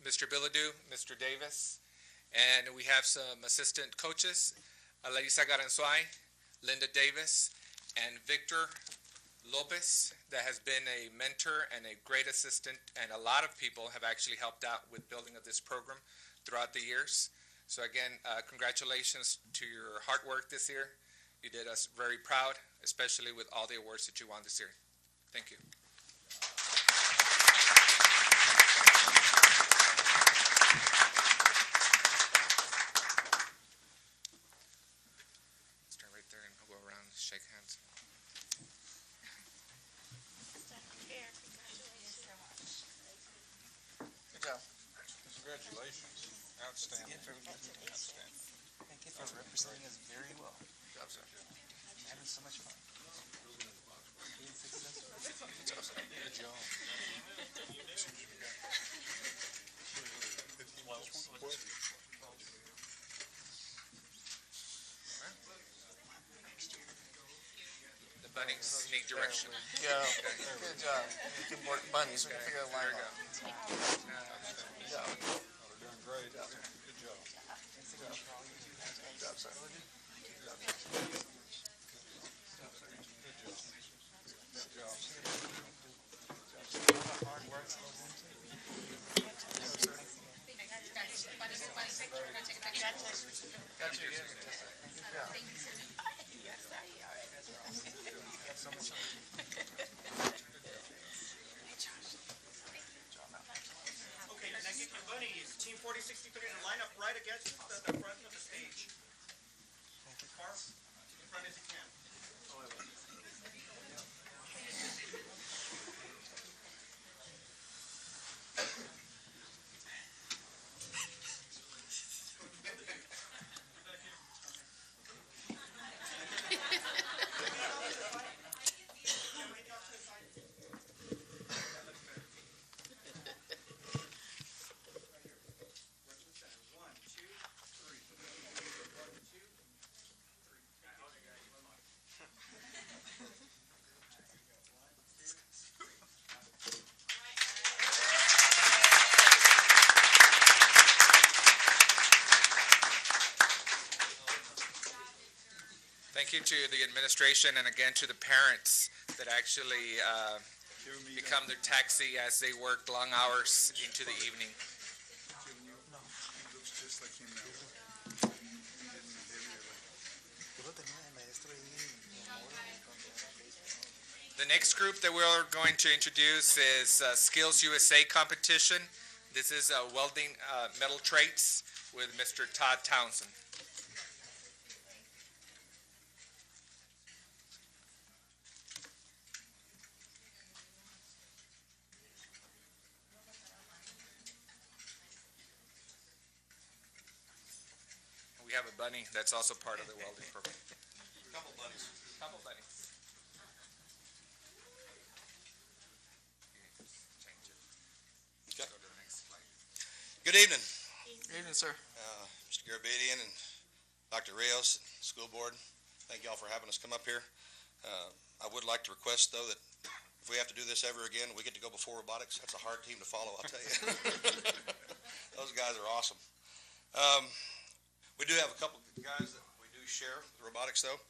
Mr. Billadou, Mr. Davis, and we have some assistant coaches, Larissa Garanzuay, Linda Davis, and Victor Lopez, that has been a mentor and a great assistant, and a lot of people have actually helped out with building of this program throughout the years. So again, congratulations to your hard work this year, You did us very proud, especially with all the awards that you won this year. Thank you. Stand right there and we'll go around and shake hands. Good job. Congratulations. Outstanding. Outstanding. Thank you for representing us very well. Good job, sir. Having so much fun. Being successful. Good job, sir. Good job. The bunnies need direction. Yeah, good job. You can work bunnies. We can figure out a line There out. you go. Good job. They're doing great. Good job. Good job, sir. Hard work goes into it. Got you again. Yeah. Have so much Okay, now get your bunnies, Team 4063, to line up right against the front of the stage. Far to the front as you can. Thank you to the administration and again to the parents that actually become their taxi as they work long hours into the evening. The next group that we're going to introduce is Skills USA competition. This is welding metal traits with Mr. Todd Townsend. We have a bunny that's also part of the welding program. Couple bunnies. Couple bunnies. Okay. Go to the next slide. Good evening, Good evening, sir. Mr. Garabedian and Dr. Rios, and school board. Thank y'all for having us come up here. I would like to request, though, that if we have to do this ever again, we get to go before robotics. That's a hard team to follow, I'll tell you. Those guys are awesome. We do have a couple of guys that we do share with robotics, though,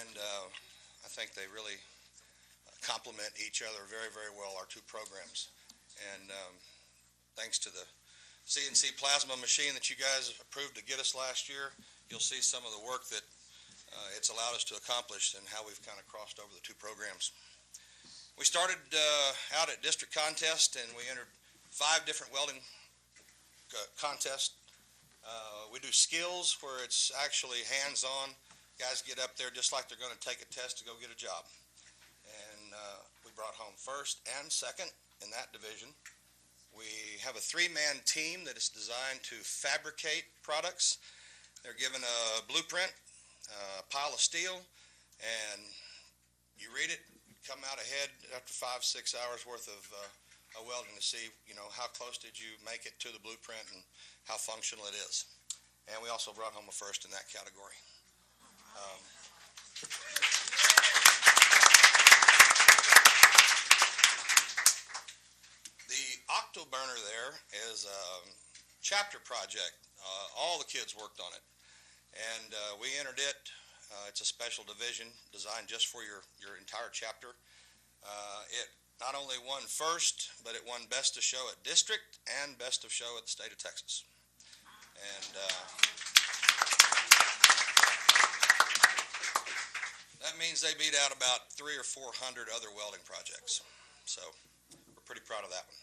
and I think they really complement each other very, very well, our two programs. And thanks to the CNC plasma machine that you guys approved to get us last year, you'll see some of the work that it's allowed us to accomplish and how we've kind of crossed over the two programs. We started out at district contest, and we entered 5 different welding contests. We do skills where it's actually hands-on. Guys get up there just like they're going to take a test to go get a job. And we brought home first and second in that division. We have a 3-man team that is designed to fabricate products. They're given a blueprint, a pile of steel, and you read it, come out ahead after 5-6 hours worth of welding to see, how close did you make it to the blueprint and how functional it is. And we also brought home a first in that category. The Octoburner there is a chapter project. All the kids worked on it. And we entered it. It's a special division designed just for your entire chapter. It not only won first, but it won Best of Show at District and Best of Show at the state of Texas. And That means they beat out about 300 or 400 other welding projects. So we're pretty proud of that one.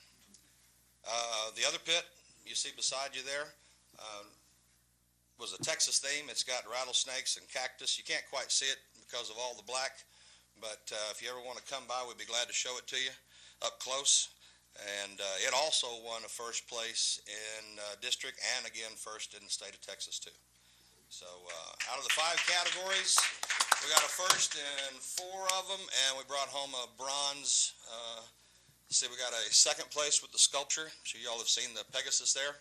The other pit you see beside you there was a Texas theme. It's got rattlesnakes and cactus. You can't quite see it because of all the black, but if you ever want to come by, we'd be glad to show it to you up close. And it also won a first place in district and again first in the state of Texas too. So out of the 5 categories, we got a first in 4 of them, and we brought home a bronze. See, we got a second place with the sculpture. I'm sure you all have seen the Pegasus there.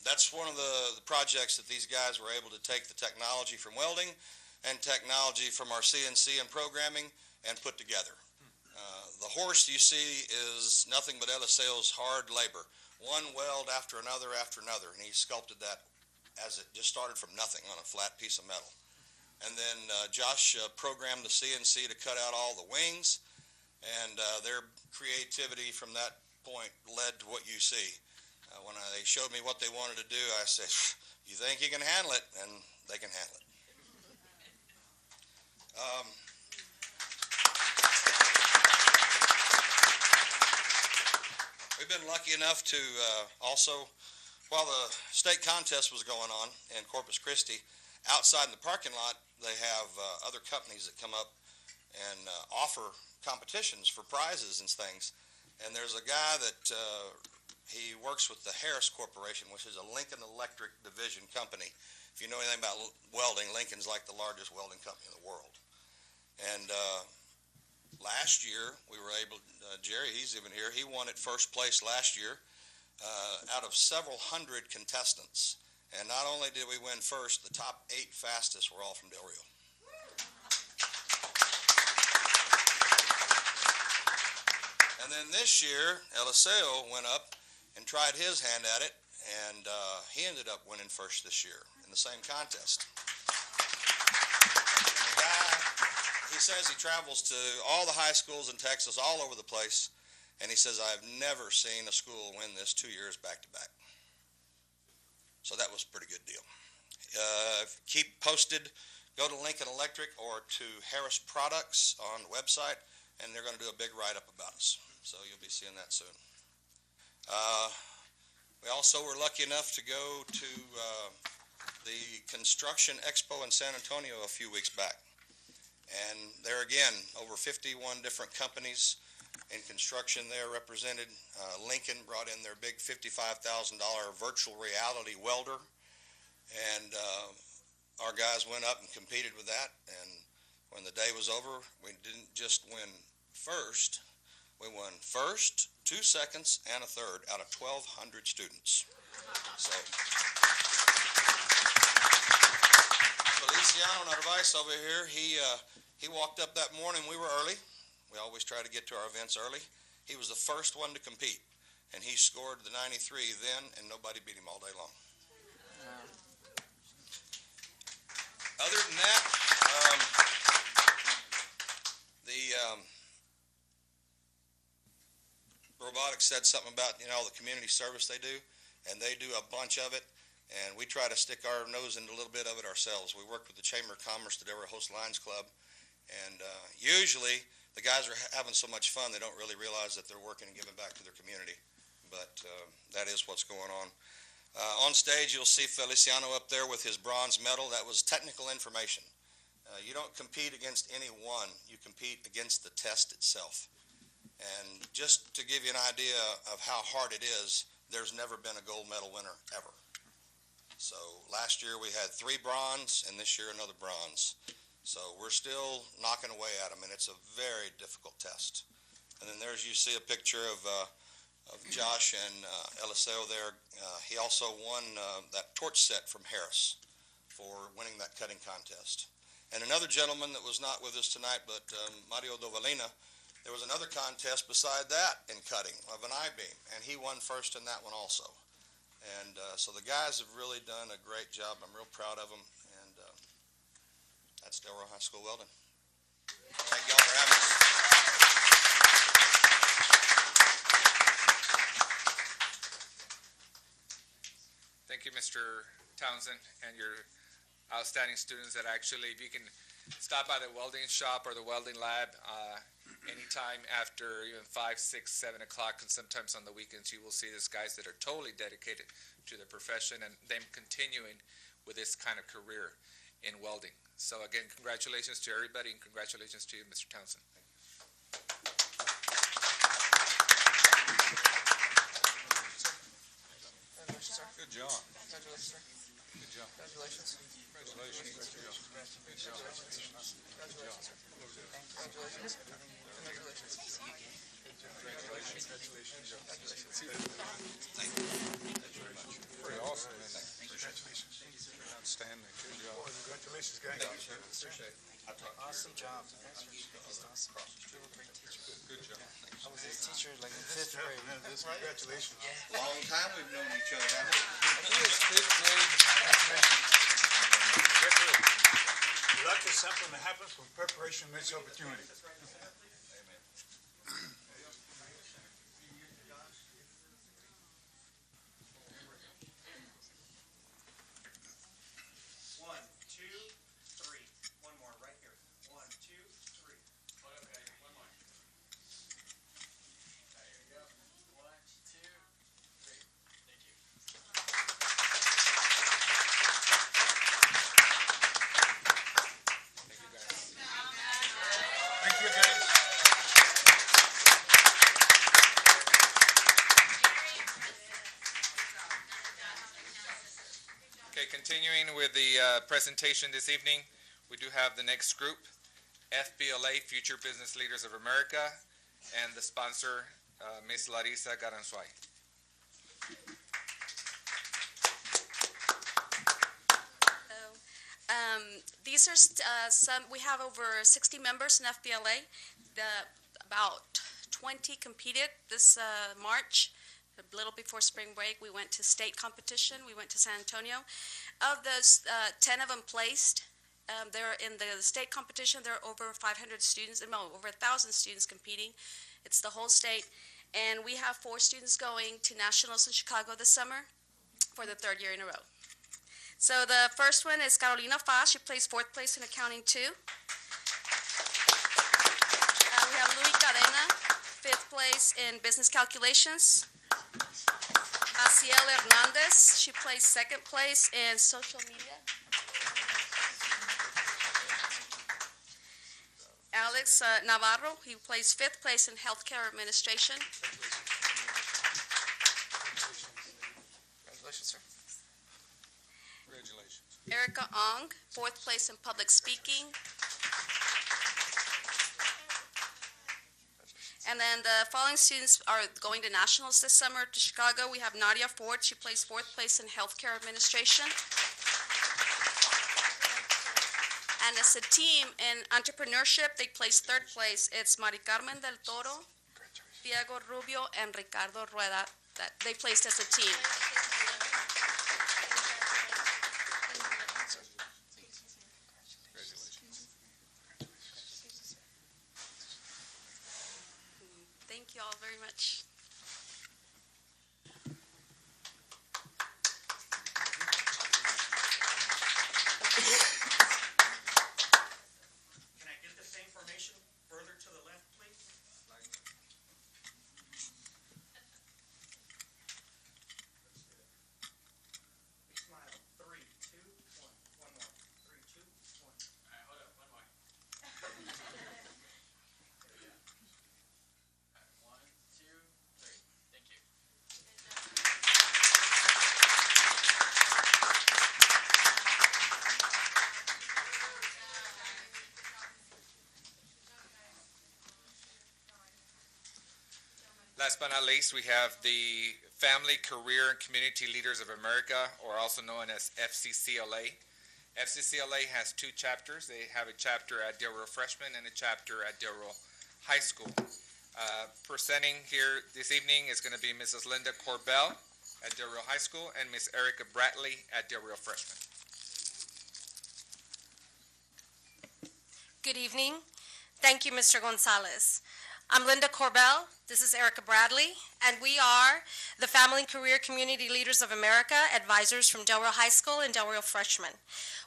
That's one of the projects that these guys were able to take the technology from welding and technology from our CNC and programming and put together. The horse you see is nothing but Eliseo's hard labor. One weld after another, and he sculpted that as it just started from nothing on a flat piece of metal. And then Josh programmed the CNC to cut out all the wings, and their creativity from that point led to what you see. When they showed me what they wanted to do, I said, you think you can handle it? And they can handle it. We've been lucky enough to also, while the state contest was going on in Corpus Christi, outside in the parking lot, they have other companies that come up and offer competitions for prizes and things. And there's a guy that he works with the Harris Corporation, which is a Lincoln Electric division company. If you know anything about welding, Lincoln's like the largest welding company in the world. And last year, we were able, Jerry, he's even here, he won at first place last year out of several hundred contestants. And not only did we win first, the top 8 fastest were all from Del Rio. And then this year, Eliseo went up and tried his hand at it, and he ended up winning first this year in the same contest. The guy, he says he travels to all the high schools in Texas, all over the place, and he says, I've never seen a school win this 2 years back to back. So that was a pretty good deal. Keep posted. Go to Lincoln Electric or to Harris Products on the website, and they're going to do a big write-up about us. So you'll be seeing that soon. We also were lucky enough to go to the Construction Expo in San Antonio a few weeks back. And there again, over 51 different companies in construction there represented. Lincoln brought in their big $55,000 virtual reality welder, and our guys went up and competed with that. And when the day was over, we didn't just win first, we won first, 2 seconds, and a third out of 1,200 students. So Feliciano Narvaez over here, he walked up that morning. We were early. We always try to get to our events early. He was the first one to compete, and he scored the 93 then, and nobody beat him all day long. Other than that, robotics said something about, all the community service they do, and they do a bunch of it, and we try to stick our nose into a little bit of it ourselves. We work with the Chamber of Commerce, the Del Rio Host Lions Club, and usually the guys are having so much fun they don't really realize that they're working and giving back to their community, but that is what's going on. On stage, you'll see Feliciano up there with his bronze medal. That was technical information. You don't compete against anyone. You compete against the test itself. And just to give you an idea of how hard it is, there's never been a gold medal winner ever. So last year we had 3 bronze, and this year another bronze. So we're still knocking away at them, and it's a very difficult test. And then there's, you see a picture of Josh and Eliseo there. He also won that torch set from Harris for winning that cutting contest. And another gentleman that was not with us tonight, but Mario Dovalina, there was another contest beside that in cutting of an I-beam, and he won first in that one also. And so the guys have really done a great job. I'm real proud of them, and that's Del Rio High School Welding. Thank y'all for having us. Thank you, Mr. Townsend, and your outstanding students that actually, if you can stop by the welding shop or the welding lab anytime after even 5, 6, 7 o'clock, and sometimes on the weekends. You will see these guys that are totally dedicated to the profession and them continuing with this kind of career in welding. So again, congratulations to everybody, and congratulations to you, Mr. Townsend. Congratulations, sir. Good job. Congratulations, sir. Good job. Congratulations. Congratulations. Congratulations, sir. Congratulations. Congratulations. Pretty awesome, isn't it? Outstanding. Good job. Congratulations, guys. Appreciate it. Awesome job. Awesome. You're a great teacher. Good job. I was his teacher like in 5th grade. Congratulations. Long time we've known each other, haven't we? Luck is something that happens when preparation meets opportunity. Thank you, guys. Okay, continuing with the presentation this evening, we do have the next group, FBLA, Future Business Leaders of America, and the sponsor, Ms. Larissa Garanzuay. These are some, we have over 60 members in FBLA. About 20 competed this March, a little before spring break. We went to state competition. We went to San Antonio. Of those, 10 of them placed. They're in the state competition. There are over 500 students, no, over 1,000 students competing. It's the whole state. And we have 4 students going to nationals in Chicago this summer for the 3rd year in a row. So the first one is Carolina Faz. She placed 4th place in accounting 2. We have Luis Cadena, 5th place in business calculations. Maciel Hernandez, she placed 2nd place in social media. Alex Navarro, he placed 5th place in healthcare administration. Congratulations, sir. Congratulations. Erica Ong, 4th place in public speaking. And then the following students are going to nationals this summer to Chicago. We have Nadia Ford. She placed 4th place in healthcare administration. And as a team in entrepreneurship, they placed 3rd place. It's Mari Carmen del Toro, Diego Rubio, and Ricardo Rueda. They placed as a team. Thank you all very much. Can I get this information further to the left, please? Smile. 3, 2, 1. One more. 3, 2, 1. All right, hold up. One more. There we go. 1, 2, 3. Thank you. Last but not least, we have the Family, Career, and Community Leaders of America, or also known as FCCLA. FCCLA has 2 chapters. They have a chapter at Del Rio Freshman and a chapter at Del Rio High School. Presenting here this evening is going to be Mrs. Linda Corbell at Del Rio High School and Miss Erica Bradley at Del Rio Freshman. Good evening. Thank you, Mr. Gonzalez. I'm Linda Corbell. This is Erica Bradley, and we are the Family and Career Community Leaders of America advisors from Del Rio High School and Del Rio Freshmen.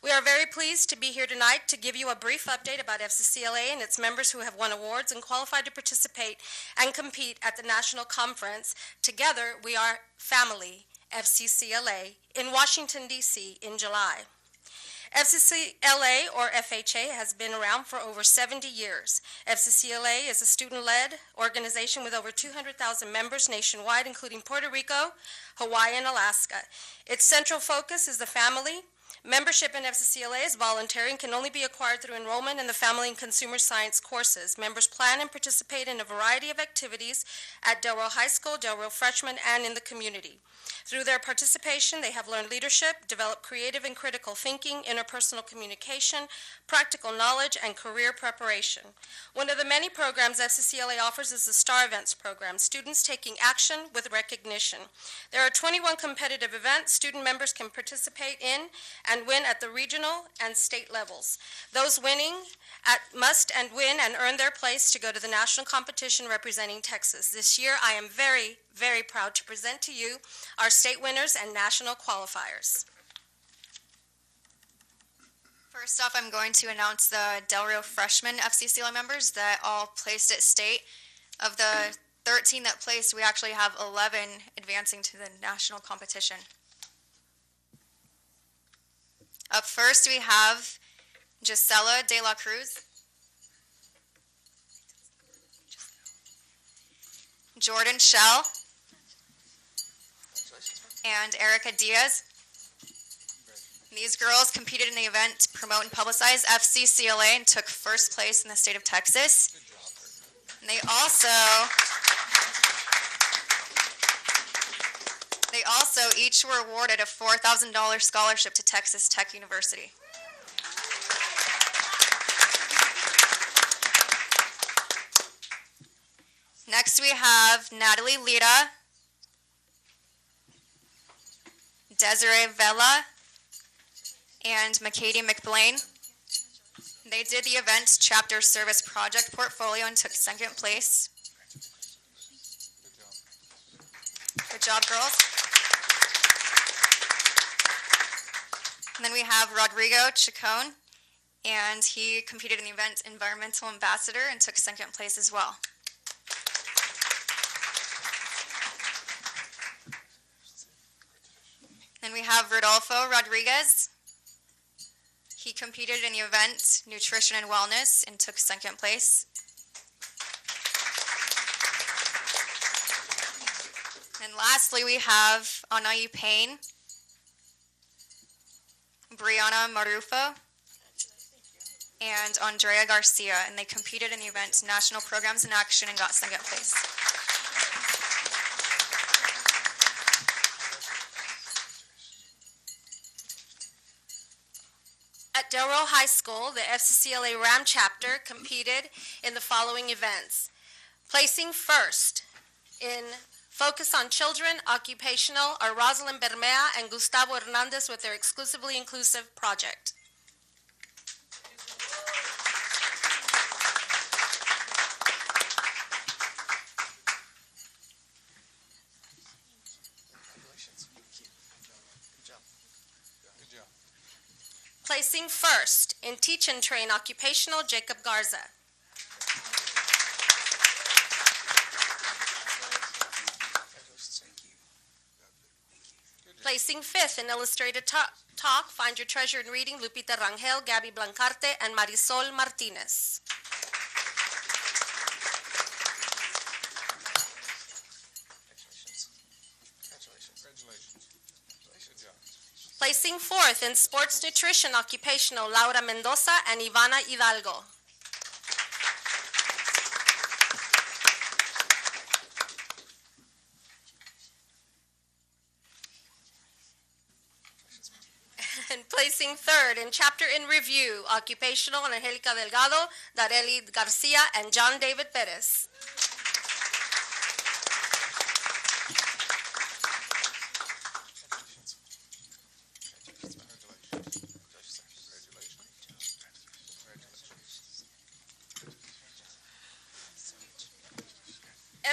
We are very pleased to be here tonight to give you a brief update about FCCLA and its members who have won awards and qualified to participate and compete at the national conference. Together, we are Family FCCLA in Washington, D.C. in July. FCCLA, or FHA, has been around for over 70 years. FCCLA is a student-led organization with over 200,000 members nationwide, including Puerto Rico, Hawaii, and Alaska. Its central focus is the family. Membership in FCCLA is voluntary and can only be acquired through enrollment in the Family and Consumer Science courses. Members plan and participate in a variety of activities at Del Rio High School, Del Rio Freshmen, and in the community. Through their participation, they have learned leadership, developed creative and critical thinking, interpersonal communication, practical knowledge, and career preparation. One of the many programs FCCLA offers is the STAR Events program, students taking action with recognition. There are 21 competitive events student members can participate in and win at the regional and state levels. Those winning must and win and earn their place to go to the national competition representing Texas. This year, I am very, very proud to present to you our state winners and national qualifiers. First off, I'm going to announce the Del Rio Freshman FCCLA members that all placed at state. Of the 13 that placed, we actually have 11 advancing to the national competition. Up first, we have Gisela de la Cruz, Jordan Shell, and Erica Diaz. These girls competed in the event to promote and publicize FCCLA and took first place in the state of Texas. And they also each were awarded a $4,000 scholarship to Texas Tech University. Next we have Natalie Lira, Desiree Vela, and McKady McBlain. They did the event's chapter service project portfolio and took second place. Good job, girls. And then we have Rodrigo Chacon, and he competed in the event environmental ambassador and took second place as well. Then we have Rodolfo Rodriguez. He competed in the event Nutrition and Wellness and took second place. And lastly, we have Anayi Payne, Brianna Marufo, and Andrea Garcia, and they competed in the event National Programs in Action and got second place. At Del Rio High School, the FCCLA RAM chapter competed in the following events. Placing first in Focus on Children, Occupational, are Rosalind Bermea and Gustavo Hernandez with their Exclusively Inclusive project. Placing first in Teach and Train Occupational, Jacob Garza. Placing fifth in Illustrated Talk, Find Your Treasure in Reading, Lupita Rangel, Gabby Blancarte, and Marisol Martinez. Placing fourth in Sports Nutrition Occupational, Laura Mendoza and Ivana Hidalgo. And placing third in Chapter in Review, Occupational, Angelica Delgado, Darely Garcia, and John David Perez.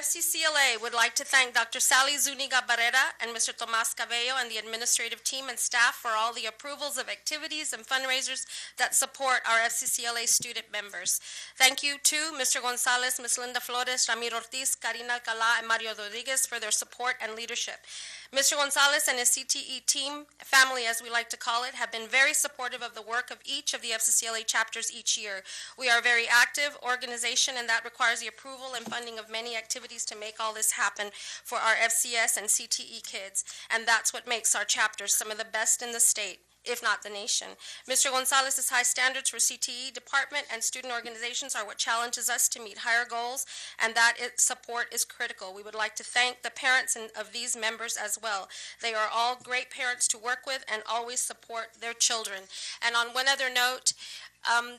FCCLA would like to thank Dr. Sally Zuniga Barrera and Mr. Tomas Cabello and the administrative team and staff for all the approvals of activities and fundraisers that support our FCCLA student members. Thank you to Mr. Gonzalez, Ms. Linda Flores, Ramiro Ortiz, Karina Alcalá, and Mario Rodriguez for their support and leadership. Mr. Gonzalez and his CTE team, family as we like to call it, have been very supportive of the work of each of the FCCLA chapters each year. We are a very active organization, and that requires the approval and funding of many activities to make all this happen for our FCS and CTE kids, and that's what makes our chapters some of the best in the state, if not the nation. Mr. Gonzalez's high standards for CTE department and student organizations are what challenges us to meet higher goals, and that support is critical. We would like to thank the parents of these members as well. They are all great parents to work with and always support their children. And on one other note,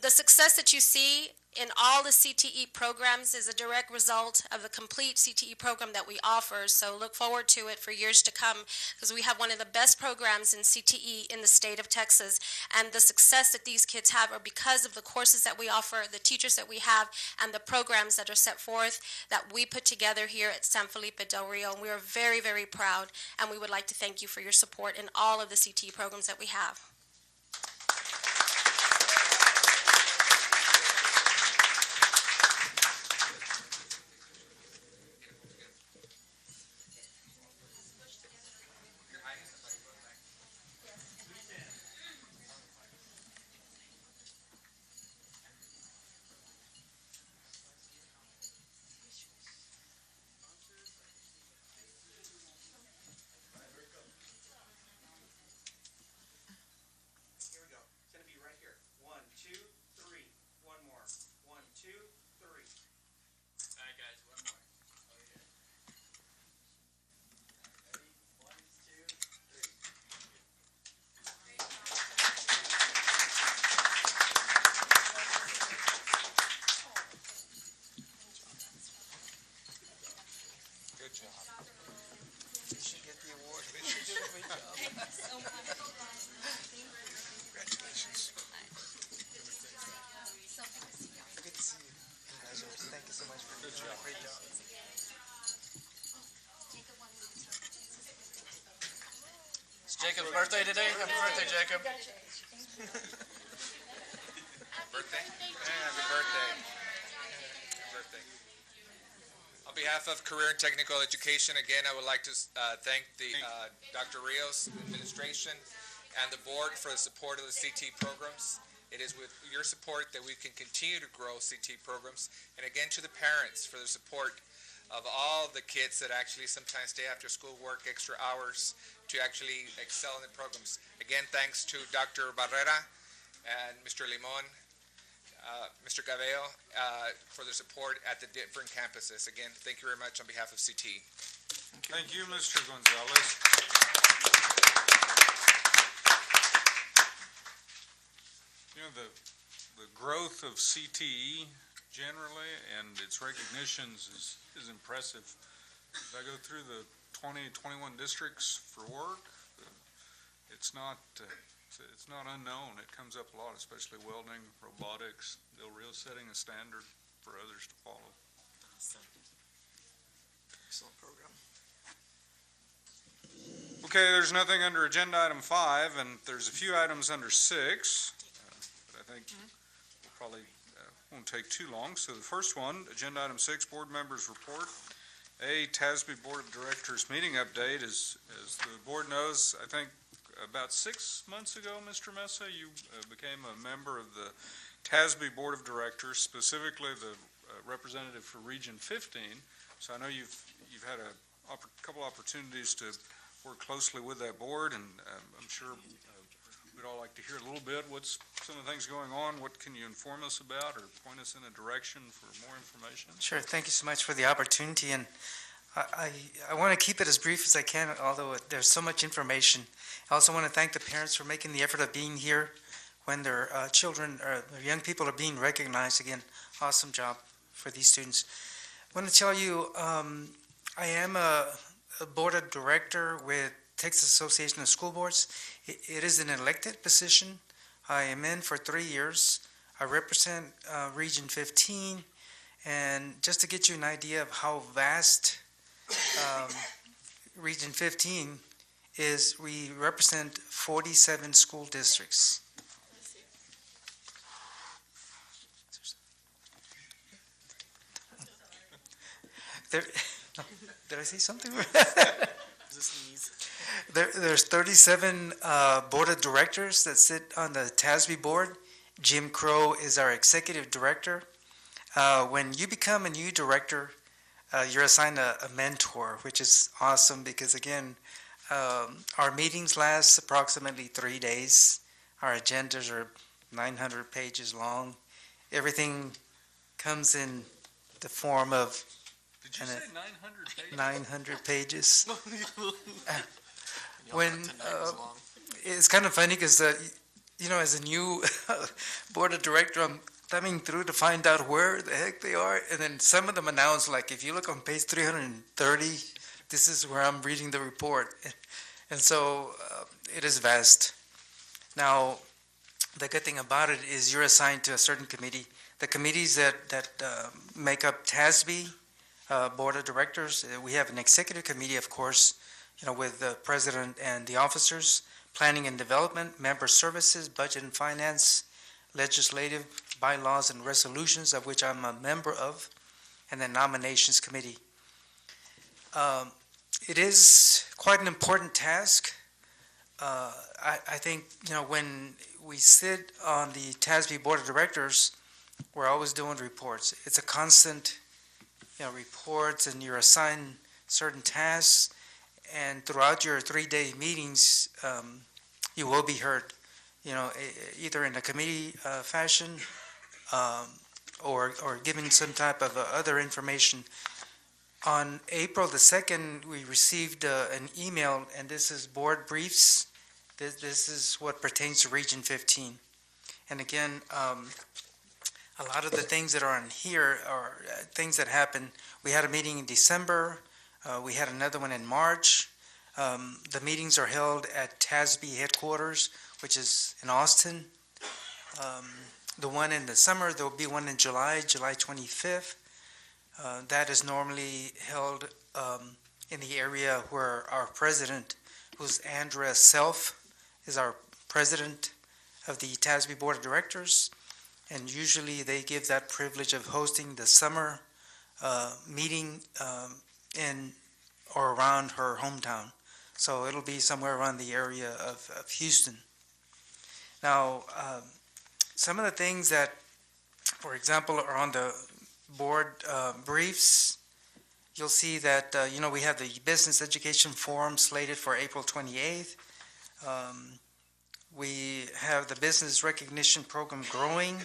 the success that you see in all the CTE programs is a direct result of the complete CTE program that we offer, so look forward to it for years to come, because we have one of the best programs in CTE in the state of Texas, and the success that these kids have are because of the courses that we offer, the teachers that we have, and the programs that are set forth that we put together here at San Felipe Del Rio, and we are very, very proud, and we would like to thank you for your support in all of the CTE programs that we have. It's Jacob's birthday today. Happy birthday, Jacob. Birthday? Happy birthday. Happy birthday. On behalf of Career and Technical Education, again, I would like to thank the Dr. Rios, the administration, and the board for the support of the CT programs. It is with your support that we can continue to grow CT programs, and again to the parents for the support of all the kids that actually sometimes stay after school, work extra hours to actually excel in the programs. Again, thanks to Dr. Barrera and Mr. Limon, Mr. Cabello, for the support at the different campuses. Again, thank you very much on behalf of CT. Thank you, Mr. Gonzalez. You know, the growth of CTE generally and its recognitions is impressive. If I go through the 21 districts for work, it's not unknown. It comes up a lot, especially welding, robotics. Del Rio setting a standard for others to follow. Excellent program. Okay, there's nothing under agenda item 5, and there's a few items under 6, but I think we'll probably won't take too long. So the first one, agenda item 6, board members report. A TASB Board of Directors meeting update. As the board knows, I think about 6 months ago, Mr. Mesa, you became a member of the TASB Board of Directors, specifically the representative for Region 15. So I know you've had a couple opportunities to work closely with that board, and I'm sure we'd all like to hear a little bit. What's some of the things going on? What can you inform us about or point us in a direction for more information? Sure. Thank you so much for the opportunity, and I want to keep it as brief as I can, although there's so much information. I also want to thank the parents for making the effort of being here when their children or their young people are being recognized. Again, awesome job for these students. I want to tell you, I am a board of director with Texas Association of School Boards. It is an elected position. I am in for 3 years. I represent Region 15, And just to get you an idea of how vast Region 15 is, we represent 47 school districts. There, did I say something? There's 37 board of directors that sit on the TASB board. Jim Crow is our executive director. When you become a new director, you're assigned a mentor, which is awesome because, again, our meetings last approximately 3 days. Our agendas are 900 pages long. Everything comes in the form of Did you say 900 pages? 900 pages. When it's kind of funny because, you know, as a new board of director, I'm thumbing through to find out where the heck they are, and then some of them announce, like, if you look on page 330, this is where I'm reading the report. And so it is vast. Now, the good thing about it is you're assigned to a certain committee. The committees that make up TASB, board of directors, we have an executive committee, of course, you know, with the president and the officers, planning and development, member services, budget and finance, legislative, bylaws and resolutions, of which I'm a member of, and then nominations committee. It is quite an important task. I think, you know, when we sit on the TASB board of directors, we're always doing reports. It's a constant, you know, reports, and you're assigned certain tasks, and throughout your 3-day meetings, you will be heard, you know, either in a committee fashion or giving some type of other information. On April the 2nd, we received an email, and this is board briefs. This is what pertains to Region 15. And again, a lot of the things that are on here are things that happened. We had a meeting in December. We had another one in March. The meetings are held at TASB headquarters, which is in Austin. The one in the summer, there will be one in July 25th. That is normally held in the area where our president, who's Andrea Self, is our president of the TASB Board of Directors. And usually they give that privilege of hosting the summer meeting in or around her hometown. So it'll be somewhere around the area of Houston. Now, some of the things that, for example, are on the board briefs, you'll see that, you know, we have the Business Education Forum slated for April 28th. We have the Business Recognition Program growing.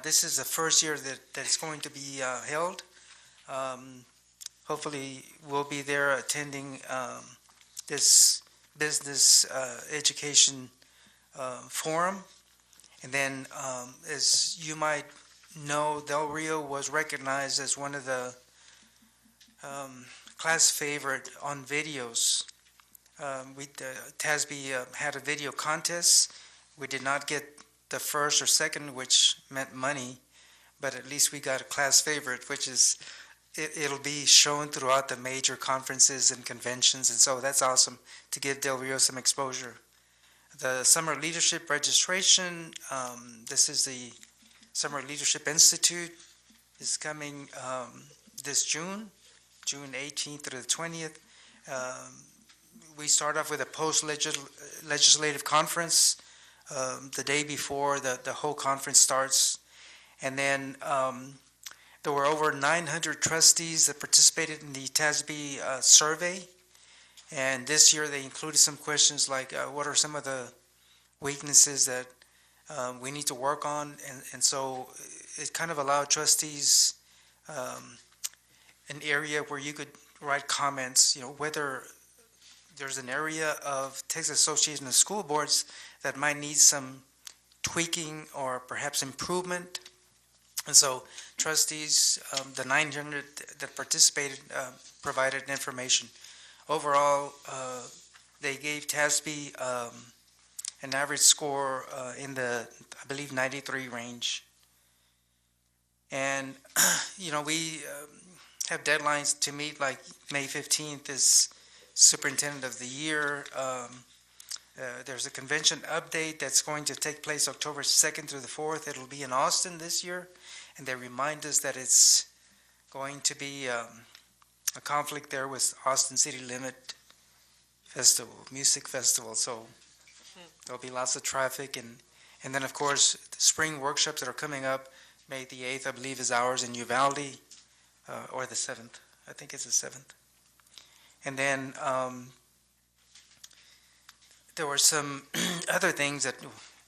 This is the first year that it's going to be held. Hopefully, we'll be there attending this Business Education Forum. And then, as you might know, Del Rio was recognized as one of the class favorite on videos. TASB had a video contest. We did not get the first or second, which meant money, but at least we got a class favorite, which is, it'll be shown throughout the major conferences and conventions, and so that's awesome to give Del Rio some exposure. The Summer Leadership Registration, this is the Summer Leadership Institute, is coming this June 18th through the 20th. We start off with a post-legislative conference the day before the whole conference starts. And then there were over 900 trustees that participated in the TASB survey. And this year they included some questions like what are some of the weaknesses that we need to work on. And so it kind of allowed trustees an area where you could write comments, you know, whether there's an area of Texas Association of School Boards that might need some tweaking or perhaps improvement. And so trustees, the 900 that participated, provided information. Overall, they gave TASB an average score in the, I believe, 93 range. And, we have deadlines to meet, like May 15th is Superintendent of the Year. There's a convention update that's going to take place October 2nd through the 4th. It'll be in Austin this year, and they remind us that it's going to be a conflict there with Austin City Limit Festival, Music Festival, so there'll be lots of traffic, and then, of course, the spring workshops that are coming up, May the 8th, I believe, is ours in Uvalde, or the 7th. I think it's the 7th. And then there were some other things that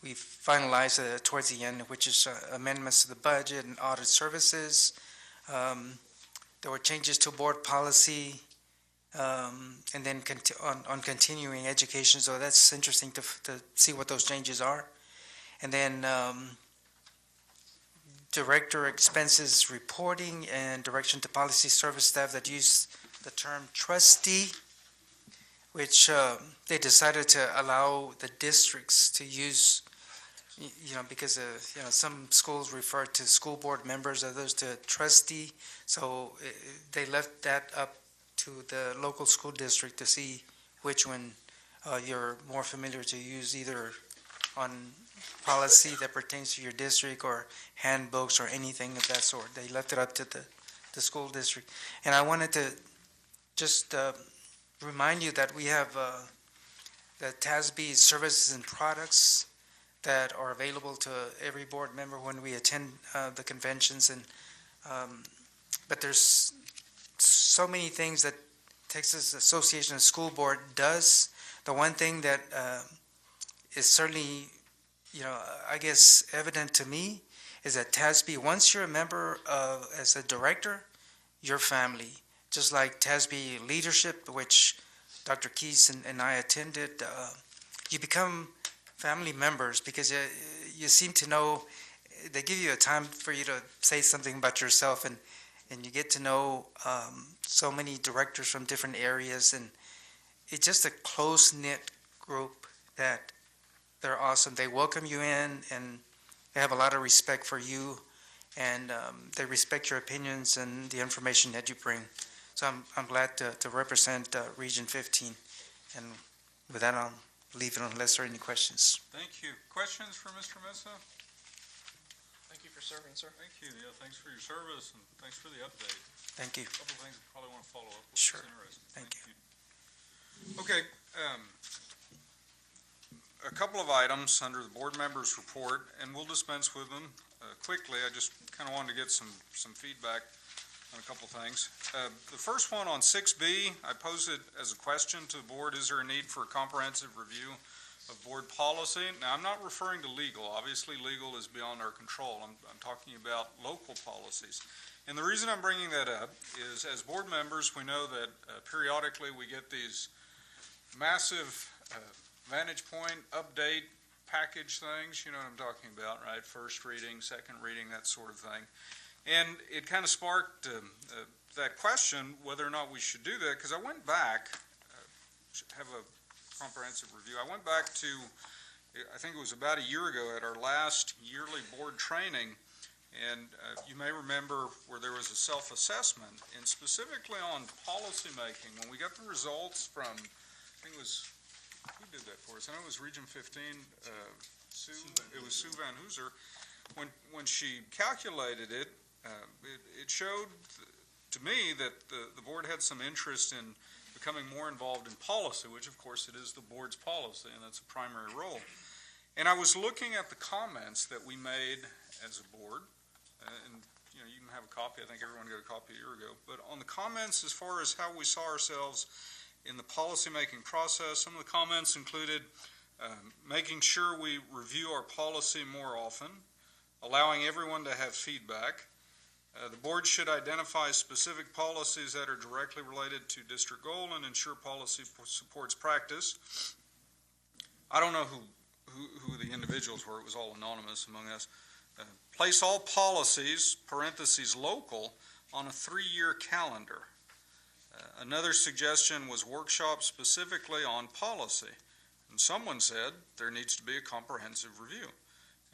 we finalized towards the end, which is amendments to the budget and audit services. There were changes to board policy, and then on continuing education, so that's interesting to see what those changes are. And then director expenses reporting and direction to policy service staff that use the term trustee, which they decided to allow the districts to use, because some schools refer to school board members, others to trustee. So they left that up to the local school district to see which one you're more familiar to use, either on policy that pertains to your district or handbooks or anything of that sort. They left it up to the school district. And I wanted to just remind you that we have the TASB services and products that are available to every board member when we attend the conventions. And but there's so many things that Texas Association of School Board does. The one thing that is certainly, I guess evident to me is that TASB, once you're a member as a director, your family. Just like TASB leadership, which Dr. Keys and I attended, you become family members because you seem to know, they give you a time for you to say something about yourself, and you get to know so many directors from different areas, and it's just a close-knit group that they're awesome. They welcome you in, and they have a lot of respect for you, and they respect your opinions and the information that you bring. So I'm glad to represent Region 15, and with that, I'll leave it unless there are any questions. Thank you. Questions for Mr. Mesa? Thank you for serving, sir. Thank you. Yeah, thanks for your service, and thanks for the update. Thank you. A couple of things I probably want to follow up with. Sure. It's interesting. Thank you. Okay. A couple of items under the board members' report, and we'll dispense with them quickly. I just kind of wanted to get some feedback on a couple things. The first one on 6B, I posed it as a question to the board. Is there a need for a comprehensive review of board policy? Now, I'm not referring to legal. Obviously, legal is beyond our control. I'm talking about local policies. And the reason I'm bringing that up is, as board members, we know that periodically we get these massive vantage point update package things. You know what I'm talking about, right? First reading, second reading, that sort of thing. And it kind of sparked that question whether or not we should do that, because I went back, have a comprehensive review. I went back to, I think it was about a year ago at our last yearly board training, and you may remember where there was a self-assessment, and specifically on policy making, when we got the results from, I think it was, who did that for us? I know it was Region 15, Sue, it was Sue Van Hooser. When she calculated it, it showed to me that the board had some interest in becoming more involved in policy, which of course it is the board's policy, and that's a primary role. And I was looking at the comments that we made as a board, and you can have a copy. I think everyone got a copy a year ago. But on the comments as far as how we saw ourselves in the policy-making process, some of the comments included making sure we review our policy more often, allowing everyone to have feedback. The board should identify specific policies that are directly related to district goal and ensure policy supports practice. I don't know who the individuals were. It was all anonymous among us. Place all policies, parentheses local, on a 3-year calendar. Another suggestion was workshops specifically on policy. And someone said there needs to be a comprehensive review.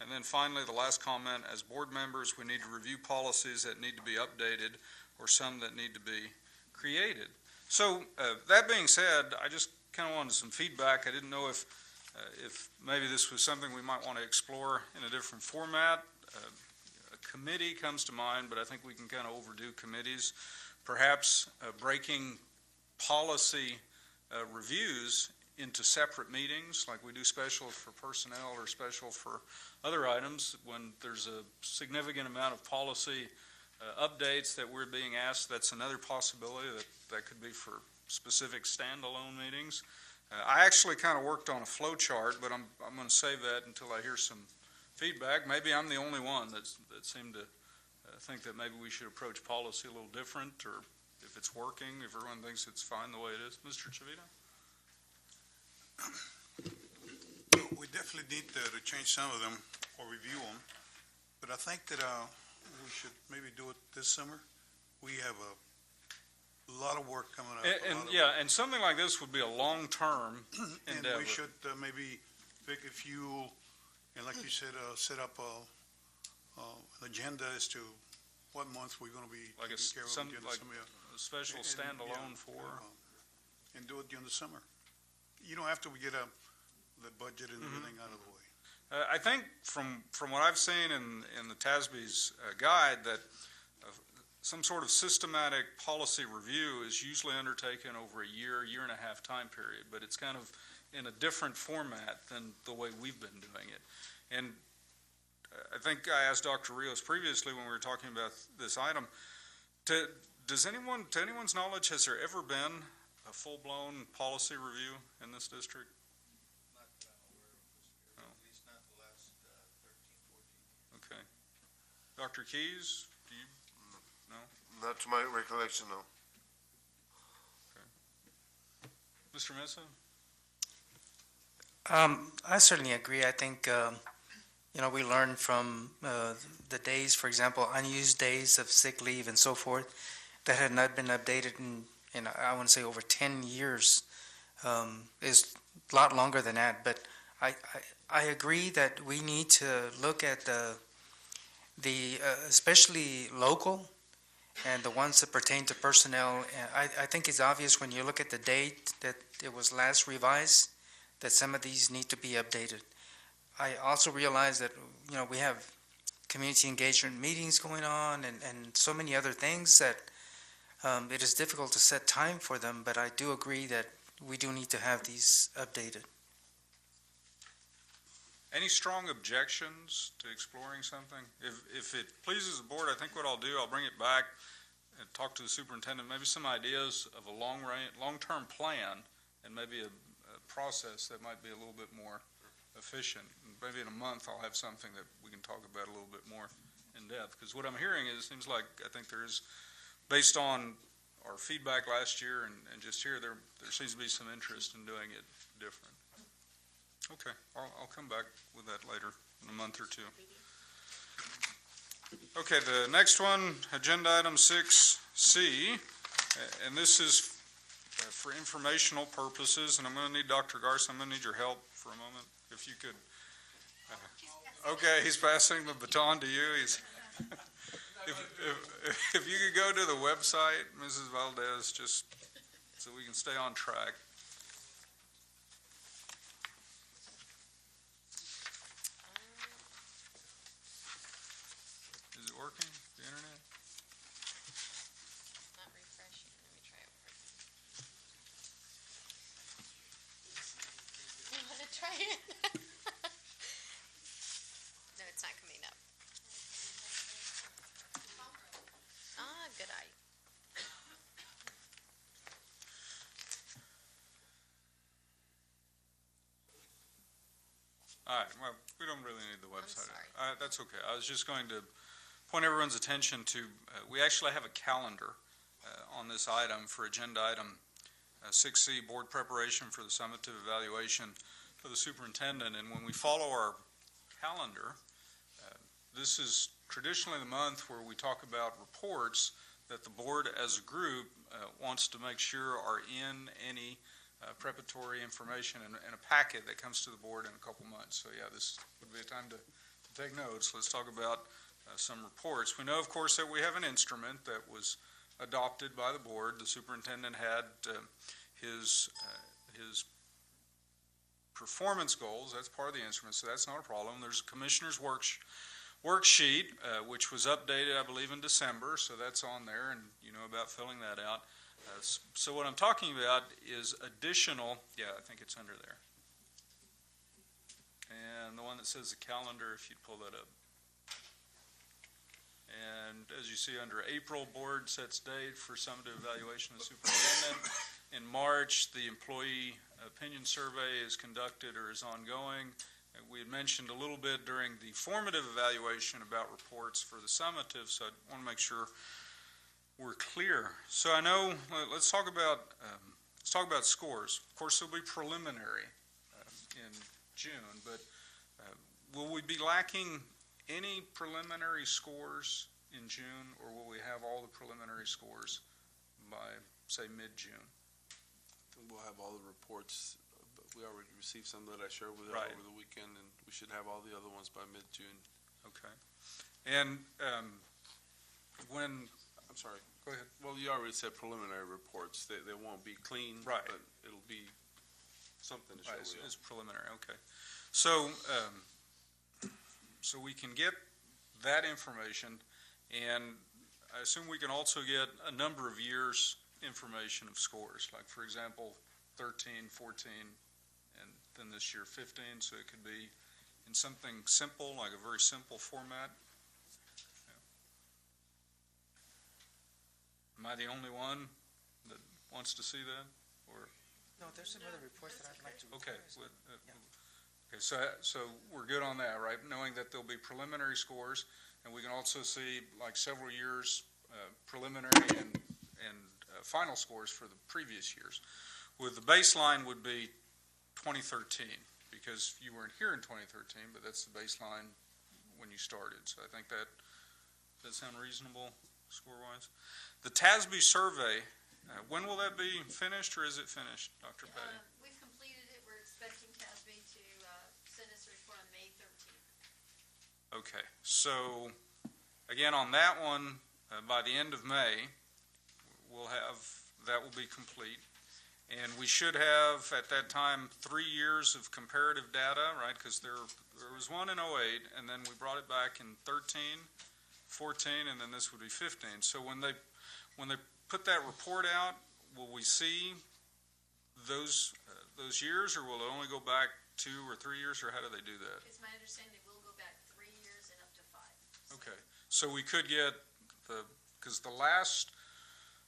And then finally, the last comment, as board members, we need to review policies that need to be updated or some that need to be created. So that being said, I just kind of wanted some feedback. I didn't know if maybe this was something we might want to explore in a different format. A committee comes to mind, but I think we can kind of overdo committees. Perhaps breaking policy reviews into separate meetings, like we do specials for personnel or special for other items. When there's a significant amount of policy updates that we're being asked, that's another possibility that could be for specific standalone meetings. I actually kind of worked on a flow chart, but I'm going to save that until I hear some feedback. Maybe I'm the only one that seemed to think that maybe we should approach policy a little different, or if it's working, if everyone thinks it's fine the way it is. Mr. Chavita? We definitely need to change some of them or review them, but I think that we should maybe do it this summer. We have a lot of work coming up. And something like this would be a long-term endeavor. And we should maybe pick a few, and like you said, set up an agenda as to what month we're going to be like taking care of during the summer. A special standalone and do it during the summer. You don't have to get the budget and everything out of the way. I think from what I've seen in the TASB's guide, that some sort of systematic policy review is usually undertaken over a year and a half time period, but it's kind of in a different format than the way we've been doing it. And I think I asked Dr. Rios previously when we were talking about this item, to anyone's knowledge, has there ever been a full-blown policy review in this district? Not that I'm aware of, no. At least not the last 13, 14 years. Okay. Dr. Keyes, do you know? Not to my recollection, no. Okay. Mr. Mesa? I certainly agree. I think, we learned from the days, for example, unused days of sick leave and so forth, that had not been updated in I want to say over 10 years, is a lot longer than that. But I agree that we need to look at the especially local and the ones that pertain to personnel. I think it's obvious when you look at the date that it was last revised, that some of these need to be updated. I also realize that, we have community engagement meetings going on and so many other things that it is difficult to set time for them, but I do agree that we do need to have these updated. Any strong objections to exploring something? If it pleases the board, I think what I'll do, I'll bring it back and talk to the superintendent, maybe some ideas of a long-term plan, and maybe a process that might be a little bit more efficient. Maybe in a month I'll have something that we can talk about a little bit more in depth, because what I'm hearing is, it seems like, I think there is, based on our feedback last year and just here, there seems to be some interest in doing it different. Okay, I'll come back with that later in a month or two. Okay, the next one, agenda item 6C, and this is for informational purposes, and I'm going to need Dr. Garza, I'm going to need your help for a moment, if you could. Okay, he's passing the baton to you. If you could go to the website, Mrs. Valdez, just so we can stay on track. Is it working, the internet? Not refreshing. Let me try it. You want to try it? No, it's not coming up. Good eye. All right, well, we don't really need the website. sorry. That's okay. I was just going to point everyone's attention to, we actually have a calendar on this item for agenda item 6C, board preparation for the summative evaluation for the superintendent. And when we follow our calendar, this is traditionally the month where we talk about reports that the board as a group wants to make sure are in any preparatory information and a packet that comes to the board in a couple months. So yeah, this would be a time to take notes, let's talk about some reports. We know, of course, that we have an instrument that was adopted by the board. The superintendent had his performance goals. That's part of the instrument, so that's not a problem. There's a commissioner's worksheet, which was updated, I believe, in December, so that's on there, and you know about filling that out. So what I'm talking about is additional, yeah, I think it's under there. And the one that says the calendar, if you'd pull that up. And as you see under April, board sets date for summative evaluation of superintendent. In March, the employee opinion survey is conducted or is ongoing. And we had mentioned a little bit during the formative evaluation about reports for the summative, so I want to make sure we're clear. So I know, let's talk about scores. Of course, it'll be preliminary in June, but will we be lacking any preliminary scores in June, or will we have all the preliminary scores by, say, mid-June? We'll have all the reports, but we already received some that I shared with you Right. over the weekend, and we should have all the other ones by mid-June. Okay. And when, I'm sorry. Go ahead. Well, you already said preliminary reports. They won't be clean, Right. but it'll be something to show. right, you. it's preliminary, okay. So, so we can get that information, and I assume we can also get a number of years' information of scores, like, for example, 13, 14, and then this year 15, so it could be in something simple, like a very simple format. Am I the only one that wants to see that, or? No, there's some other reports that I'd like to. Okay, okay, so we're good on that, right? Knowing that there'll be preliminary scores, and we can also see like several years preliminary and final scores for the previous years. With the baseline would be 2013, because you weren't here in 2013, but that's the baseline when you started. So I think that, does that sound reasonable score-wise? The TASB survey, when will that be finished, or is it finished, Dr. Patty? We've completed it. We're expecting TASB to send us a report on May 13th. Okay, so again, on that one, by the end of May, we'll have, that will be complete. And we should have, at that time, 3 years of comparative data, right? Because there was one in 08, and then we brought it back in 13, 14, and then this would be 15. So when they put that report out, will we see those years, or will it only go back 2 or 3 years, or how do they do that? It's my understanding it will go back 3 years and up to 5. Okay, so we could get because the last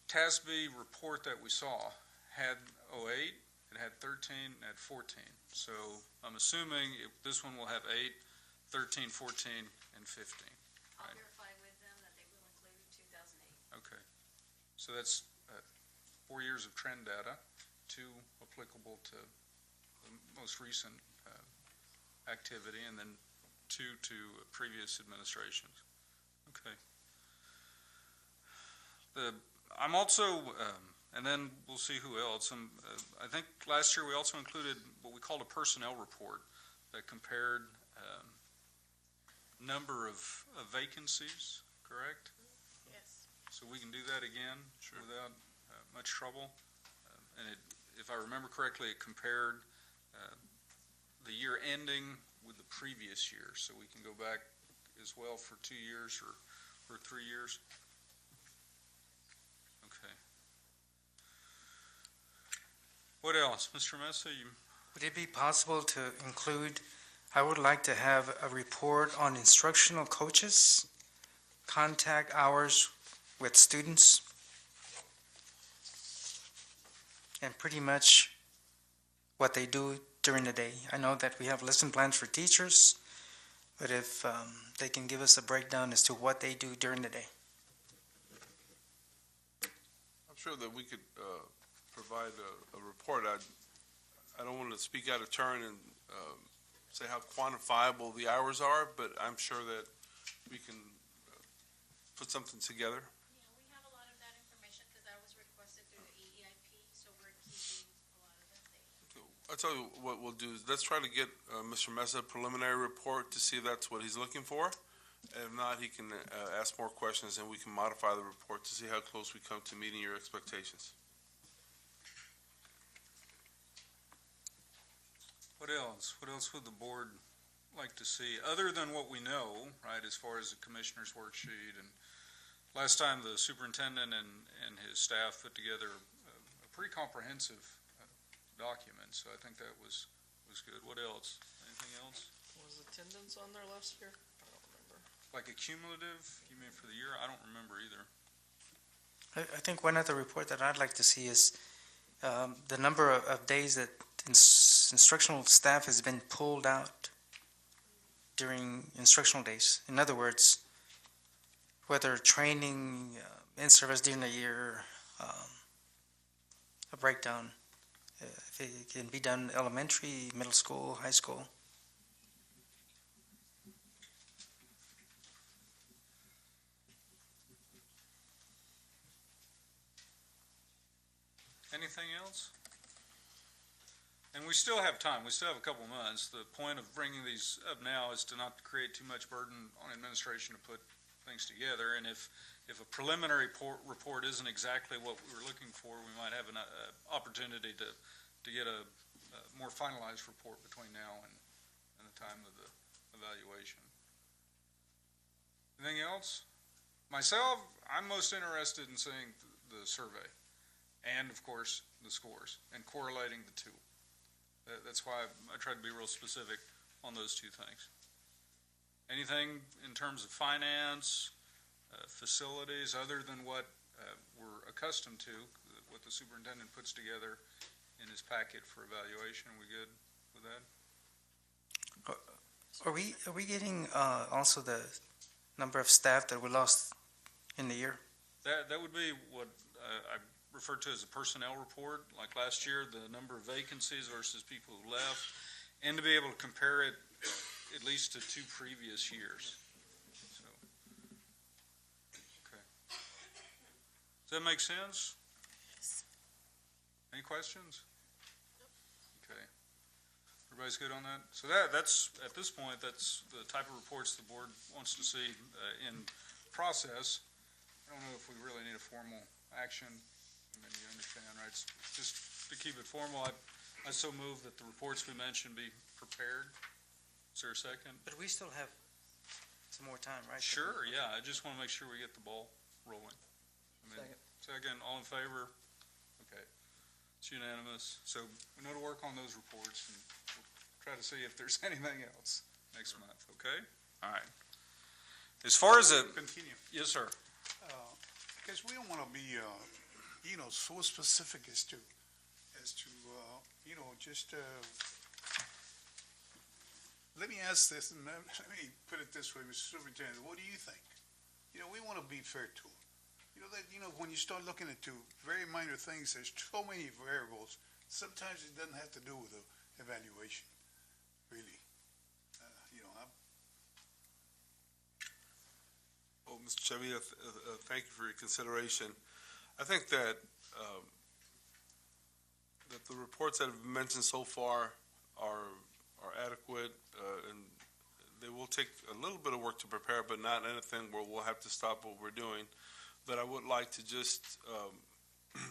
TASB report that we saw had 08, it had 13, it had 14. So I'm assuming this one will have 8, 13, 14, and 15. I'll verify with them that they will include 2008. Okay, so that's 4 years of trend data, 2 applicable to the most recent activity, and then 2 to previous administrations. Okay. I'm also, and then we'll see who else. I think last year we also included what we called a personnel report that compared number of vacancies, correct? Yes. So we can do that again without much trouble. And if I remember correctly, it compared the year ending with the previous year. So we can go back as well for 2 years or 3 years. Okay. What else? Mr. Mesa, you? Would it be possible to include, I would like to have a report on instructional coaches, contact hours with students, and pretty much what they do during the day. I know that we have lesson plans for teachers, but if they can give us a breakdown as to what they do during the day. I'm sure that we could provide a report. I don't want to speak out of turn and say how quantifiable the hours are, but I'm sure that we can put something together. Yeah, we have a lot of that information because that was requested through the EEIP, so we're keeping a lot of that data. tell you what we'll do is let's try to get Mr. Mesa a preliminary report to see if that's what he's looking for. If not, he can ask more questions and we can modify the report to see how close we come to meeting your expectations. What else? What else would the board like to see, other than what we know, right, as far as the commissioner's worksheet? And last time, the superintendent and his staff put together a pretty comprehensive document, so I think that was good. What else? Anything else? Was attendance on there last year? I don't remember. Like a cumulative, you mean for the year? I don't remember either. I think one other report that I'd like to see is the number of days that instructional staff has been pulled out during instructional days. In other words, whether training, in-service during the year, a breakdown, if it can be done elementary, middle school, high school. Anything else? And we still have time. We still have a couple months. The point of bringing these up now is to not create too much burden on administration to put things together. And if a preliminary report isn't exactly what we were looking for, we might have an opportunity to get a more finalized report between now and the time of the evaluation. Anything else? Myself, I'm most interested in seeing the survey and, of course, the scores and correlating the two. That's why I tried to be real specific on those two things. Anything in terms of finance, facilities, other than what we're accustomed to, what the superintendent puts together in his packet for evaluation? Are we good with that? Are we getting also the number of staff that we lost in the year? That would be what I referred to as a personnel report, like last year, the number of vacancies versus people who left, and to be able to compare it at least to 2 previous years. So, okay. Does that make sense? Any questions? Okay. Everybody's good on that? So that's, at this point, that's the type of reports the board wants to see in process. I don't know if we really need a formal action. I mean, you understand, right? It's just to keep it formal, I so move that the reports we mentioned be prepared. Is there a second? But we still have some more time, right? Sure, yeah. I just want to make sure we get the ball rolling. Second, all in favor? Okay. It's unanimous. So we know to work on those reports, and we'll try to see if there's anything else next month, okay? All right. As far as Continue. Yes, sir. Because we don't want to be, so specific as to, just, let me ask this, and let me put it this way, Mr. Superintendent, what do you think? We want to be fair to them. When you start looking into very minor things, there's so many variables. Sometimes it doesn't have to do with the evaluation, really. Well, Mr. Chevy, thank you for your consideration. I think that that the reports that have been mentioned so far are adequate, and they will take a little bit of work to prepare, but not anything where we'll have to stop what we're doing. But I would like to just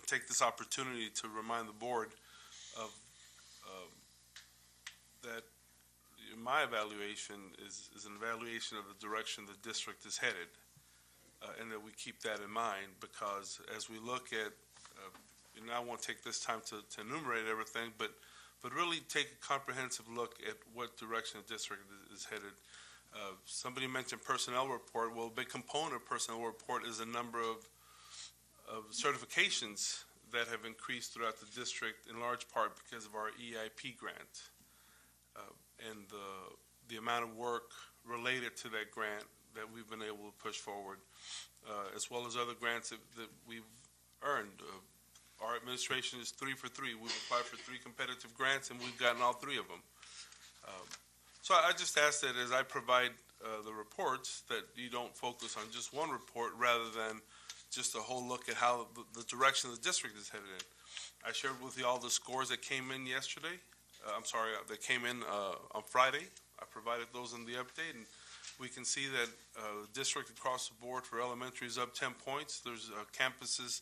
take this opportunity to remind the board of that my evaluation is an evaluation of the direction the district is headed, and that we keep that in mind, because as we look at, and I won't take this time to enumerate everything, but really take a comprehensive look at what direction the district is headed. Somebody mentioned personnel report. Well, a big component of personnel report is a number of certifications that have increased throughout the district, in large part because of our EIP grant, and the amount of work related to that grant that we've been able to push forward, as well as other grants that we've earned. Our administration is 3 for 3. We've applied for 3 competitive grants, and we've gotten all 3 of them. So I just ask that as I provide the reports, that you don't focus on just one report rather than just a whole look at how the direction the district is headed in. I shared with you all the scores that came in yesterday, that came in on Friday. I provided those in the update, and we can see that the district across the board for elementary is up 10 points. There's campuses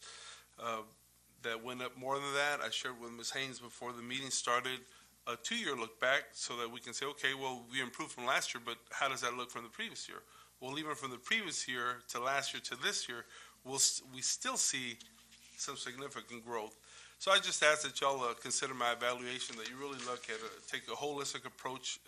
that went up more than that. I shared with Ms. Haynes before the meeting started a 2-year look back so that we can say, okay, well, we improved from last year, but how does that look from the previous year? Well, even from the previous year to last year to this year, we still see some significant growth. So I just ask that y'all consider my evaluation, that you really look at take a holistic approach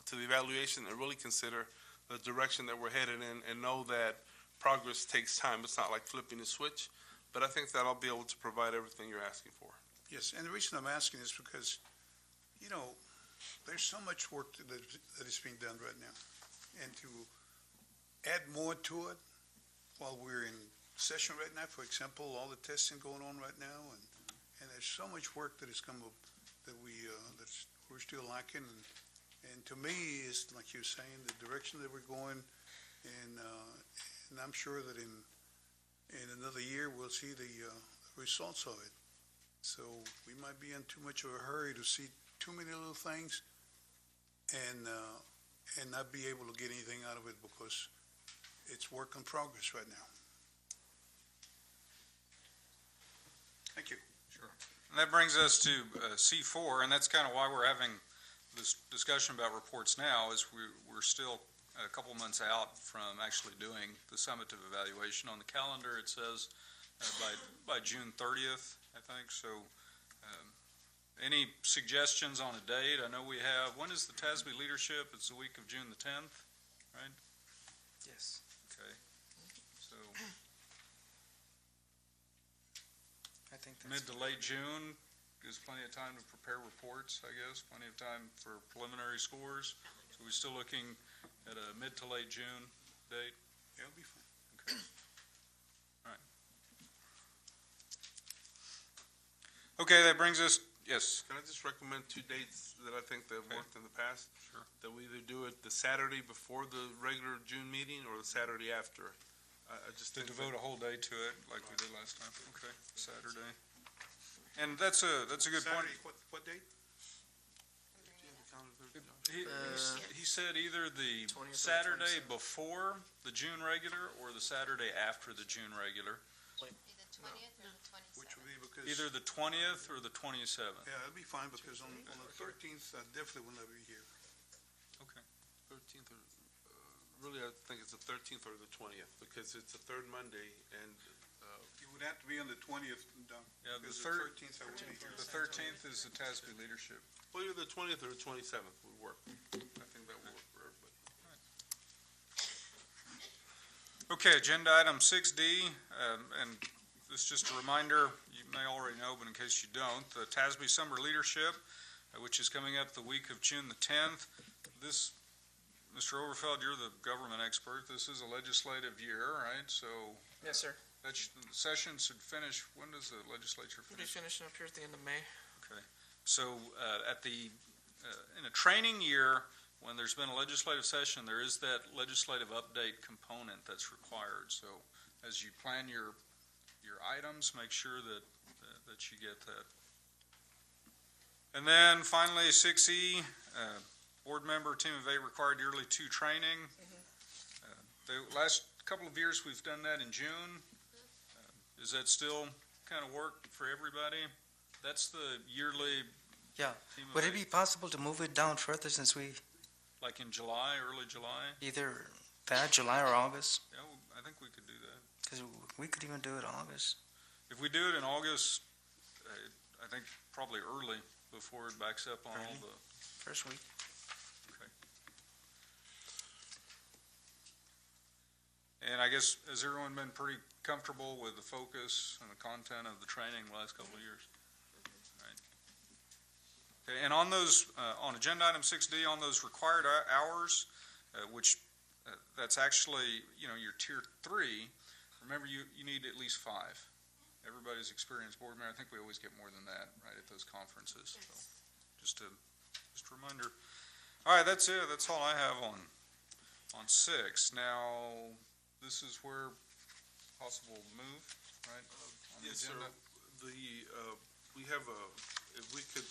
to the evaluation and really consider the direction that we're headed in, and know that progress takes time. It's not like flipping a switch, but I think that I'll be able to provide everything you're asking for. Yes, and the reason I'm asking is because, you know, there's so much work that is being done right now. And to add more to it while we're in session right now, for example, all the testing going on right now, and there's so much work that has come up that we're still lacking. And to me, is like you're saying, the direction that we're going, and I'm sure that in another year we'll see the results of it. So we might be in too much of a hurry to see too many little things and not be able to get anything out of it, because it's work in progress right now. Thank you. Sure. And that brings us to C4, and that's kind of why we're having this discussion about reports now, is we're still a couple months out from actually doing the summative evaluation. On the calendar, it says by June 30th, I think. So any suggestions on a date? I know we have, when is the TASB leadership? It's the week of June the 10th, right? Yes. Okay. So I think that's mid to late June gives plenty of time to prepare reports, I guess, plenty of time for preliminary scores. So we're still looking at a mid to late June date? Yeah, it'll be fine. Okay. All right. Okay, that brings us, yes. Can I just recommend 2 dates that I think that have worked in the past? Sure. That we either do it the Saturday before the regular June meeting or the Saturday after. I just To think devote a whole day to it, like we did last time. Okay, Saturday. And that's a good point. Saturday, what date? He said either the Saturday before the June regular or the Saturday after the June regular. Either 20th or the 27th. Which would be because. Either the 20th or the 27th. Yeah, that'd be fine, because on the 13th, I definitely will not be here. Okay. 13th or, really, I think it's the 13th or the 20th, because it's the third Monday, and It would have to be on the 20th, Don. Yeah, the Because 13th, I will be here. the 13th is the TASB leadership. well, either the 20th or the 27th would work. I think that would work for everybody. Okay, agenda item 6D, and this is just a reminder, you may already know, but in case you don't, the TASB Summer Leadership, which is coming up the week of June the 10th. This, Mr. Overfeld, you're the government expert. This is a legislative year, right? So Yes, sir. the session should finish, when does the legislature We'll be finish? finishing up here at the end of May. Okay, so in a training year, when there's been a legislative session, there is that legislative update component that's required. So as you plan your items, make sure that you get that. And then finally, 6E, board member, team of 8 required yearly 2 training. The last couple of years, we've done that in June. Is that still kind of work for everybody? That's the yearly. Yeah. Team of Would it 8, be possible to move it down further, since we like in July, early July? either that, July or August? Yeah, I think we could do that. Because we could even do it August. If we do it in August, I think probably early, before it backs up on all Early. the. First week. Okay. And I guess, has everyone been pretty comfortable with the focus and the content of the training the last couple of years? Right. Okay, and on those, on agenda item 6D, on those required hours, which that's actually, your tier 3, remember you need at least 5. Everybody's experienced board member, I think we always get more than that, right, at those conferences. So just a reminder. All right, that's it. That's all I have on 6. Now, this is where possible move, right? On the Yes, sir. agenda. We have if we could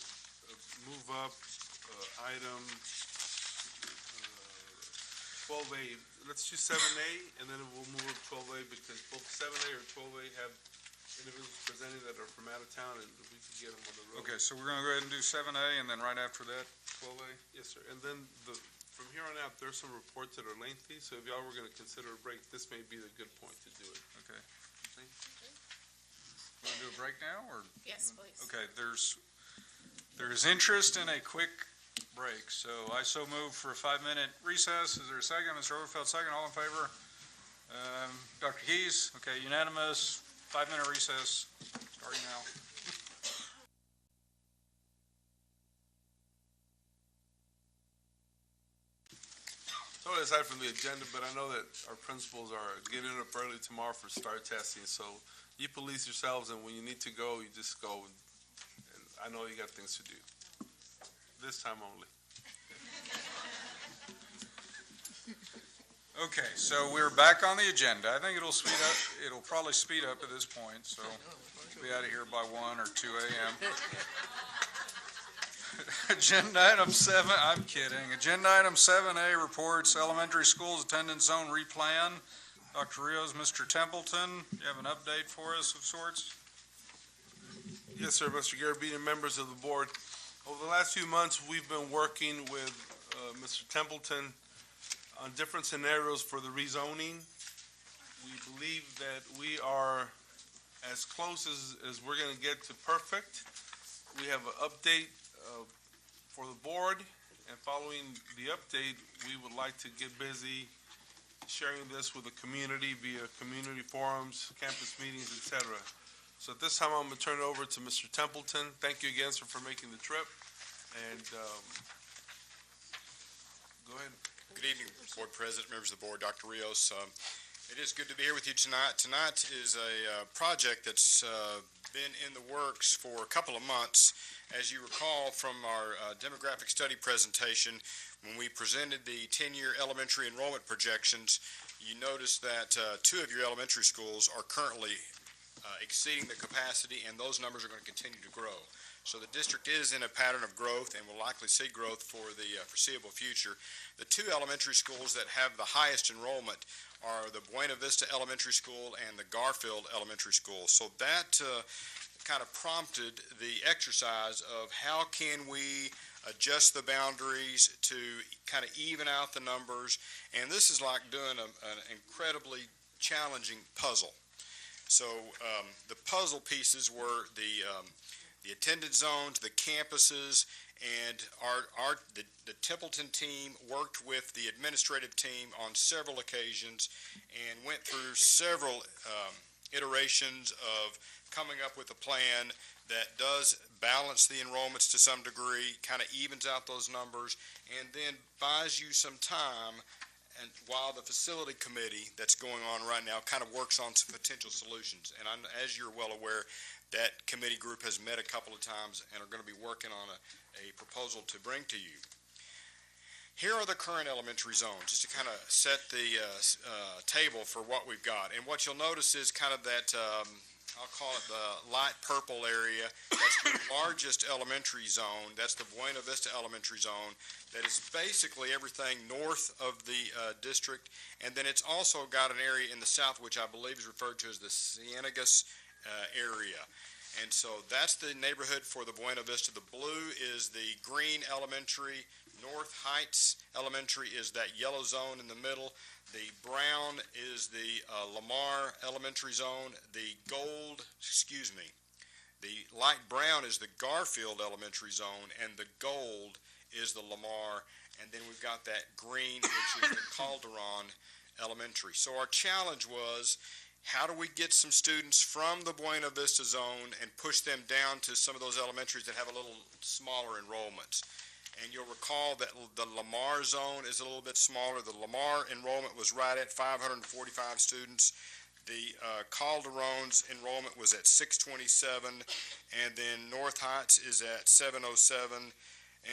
move up item 12A. Let's do 7A, and then we'll move up 12A because both 7A or 12A have individuals presenting that are from out of town, and we could get them on the road. Okay, so we're gonna go ahead and do 7A, and then right after that, 12A? Yes, sir. And then from here on out, there's some reports that are lengthy, so if y'all were gonna consider a break, this may be the good point to do it. Okay. Want to do a break now, or? Yes, please. Okay, there's interest in a quick break, so I so move for a 5-minute recess. Is there a second? Mr. Overfeld, second. All in favor? Dr. Keys? Okay, unanimous. 5-minute recess, starting now. Totally aside from the agenda, but I know that our principals are getting up early tomorrow for start testing, so you police yourselves, and when you need to go, you just go, and I know you got things to do. This time only. Okay, so we're back on the agenda. I think it'll speed up, it'll probably speed up at this point, so we'll be out of here by 1 or 2 a.m. Agenda item 7, I'm kidding. Agenda item 7A, reports, elementary schools attendance zone replan. Dr. Rios, Mr. Templeton, you have an update for us of sorts? Yes, sir, Mr. Garabedian and members of the board. Over the last few months, we've been working with Mr. Templeton on different scenarios for the rezoning. We believe that we are as close as we're going to get to perfect. We have an update for the board, and following the update, we would like to get busy sharing this with the community via community forums, campus meetings, etc. So at this time, I'm going to turn it over to Mr. Templeton. Thank you again, sir, for making the trip, and go ahead. Good evening, Board President, members of the board, Dr. Rios. It is good to be here with you tonight. Tonight is a project that's been in the works for a couple of months. As you recall from our demographic study presentation, when we presented the 10-year elementary enrollment projections, you noticed that 2 of your elementary schools are currently exceeding the capacity, and those numbers are going to continue to grow. So the district is in a pattern of growth and will likely see growth for the foreseeable future. The 2 elementary schools that have the highest enrollment are the Buena Vista Elementary School and the Garfield Elementary School. So that kind of prompted the exercise of how can we adjust the boundaries to kind of even out the numbers. And this is like doing an incredibly challenging puzzle. So the puzzle pieces were the attendance zones, the campuses, and the Templeton team worked with the administrative team on several occasions and went through several iterations of coming up with a plan that does balance the enrollments to some degree, kind of evens out those numbers, and then buys you some time and while the facility committee that's going on right now kind of works on some potential solutions. And as you're well aware, that committee group has met a couple of times and are going to be working on a proposal to bring to you. Here are the current elementary zones, just to kind of set the table for what we've got. And what you'll notice is kind of that, I'll call it the light purple area. That's the largest elementary zone. That's the Buena Vista Elementary Zone. That is basically everything north of the district. And then it's also got an area in the south, which I believe is referred to as the Cienegas area. And so that's the neighborhood for the Buena Vista. The blue is the Green Elementary. North Heights Elementary is that yellow zone in the middle. The brown is the Lamar Elementary Zone. The light brown is the Garfield Elementary Zone, and the gold is the Lamar. And then we've got that green, which is the Calderon Elementary. So our challenge was, how do we get some students from the Buena Vista Zone and push them down to some of those elementaries that have a little smaller enrollments? And you'll recall that the Lamar zone is a little bit smaller. The Lamar enrollment was right at 545 students. The Calderon's enrollment was at 627, and then North Heights is at 707,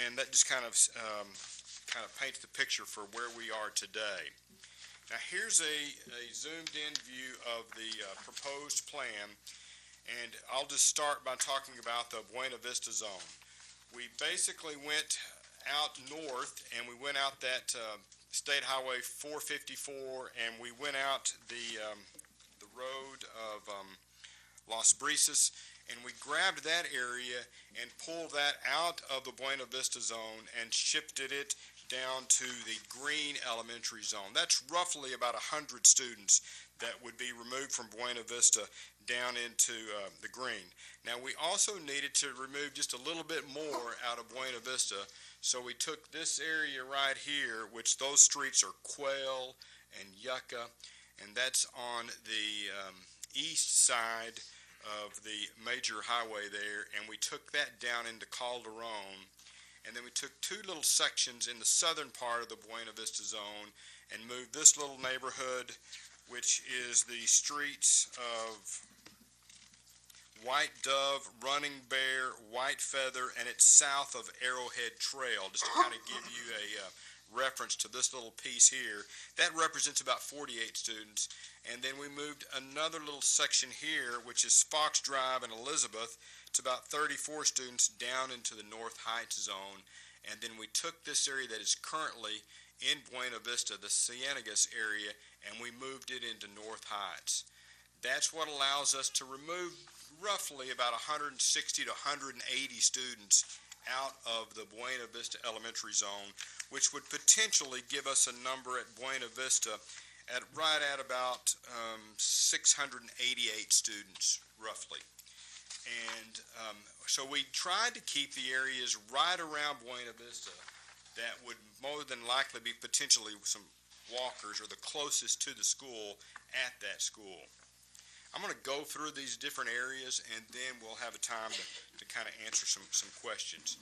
and that just kind of paints the picture for where we are today. Now here's a zoomed-in view of the proposed plan, and I'll just start by talking about the Buena Vista zone. we basically went out north, and we went out that State Highway 454, and we went out the road of Las Brisas, and we grabbed that area and pulled that out of the Buena Vista zone and shifted it down to the green elementary zone. That's roughly about 100 students that would be removed from Buena Vista down into the green. Now, we also needed to remove just a little bit more out of Buena Vista, so we took this area right here, which those streets are Quail and Yucca, and that's on the east side of the major highway there, and we took that down into Calderon, and then we took two little sections in the southern part of the Buena Vista zone and moved this little neighborhood, which is the streets of White Dove, Running Bear, White Feather, and it's south of Arrowhead Trail, just to kind of give you a reference to this little piece here. That represents about 48 students. And then we moved another little section here, which is Fox Drive and Elizabeth. It's about 34 students down into the North Heights zone. And then we took this area that is currently in Buena Vista, the Cienegas area, and we moved it into North Heights. That's what allows us to remove roughly about 160 to 180 students out of the Buena Vista Elementary Zone, which would potentially give us a number at Buena Vista right at about 688 students, roughly. And so we tried to keep the areas right around Buena Vista that would more than likely be potentially some walkers or the closest to the school at that school. I'm going to go through these different areas, and then we'll have a time to kind of answer some questions.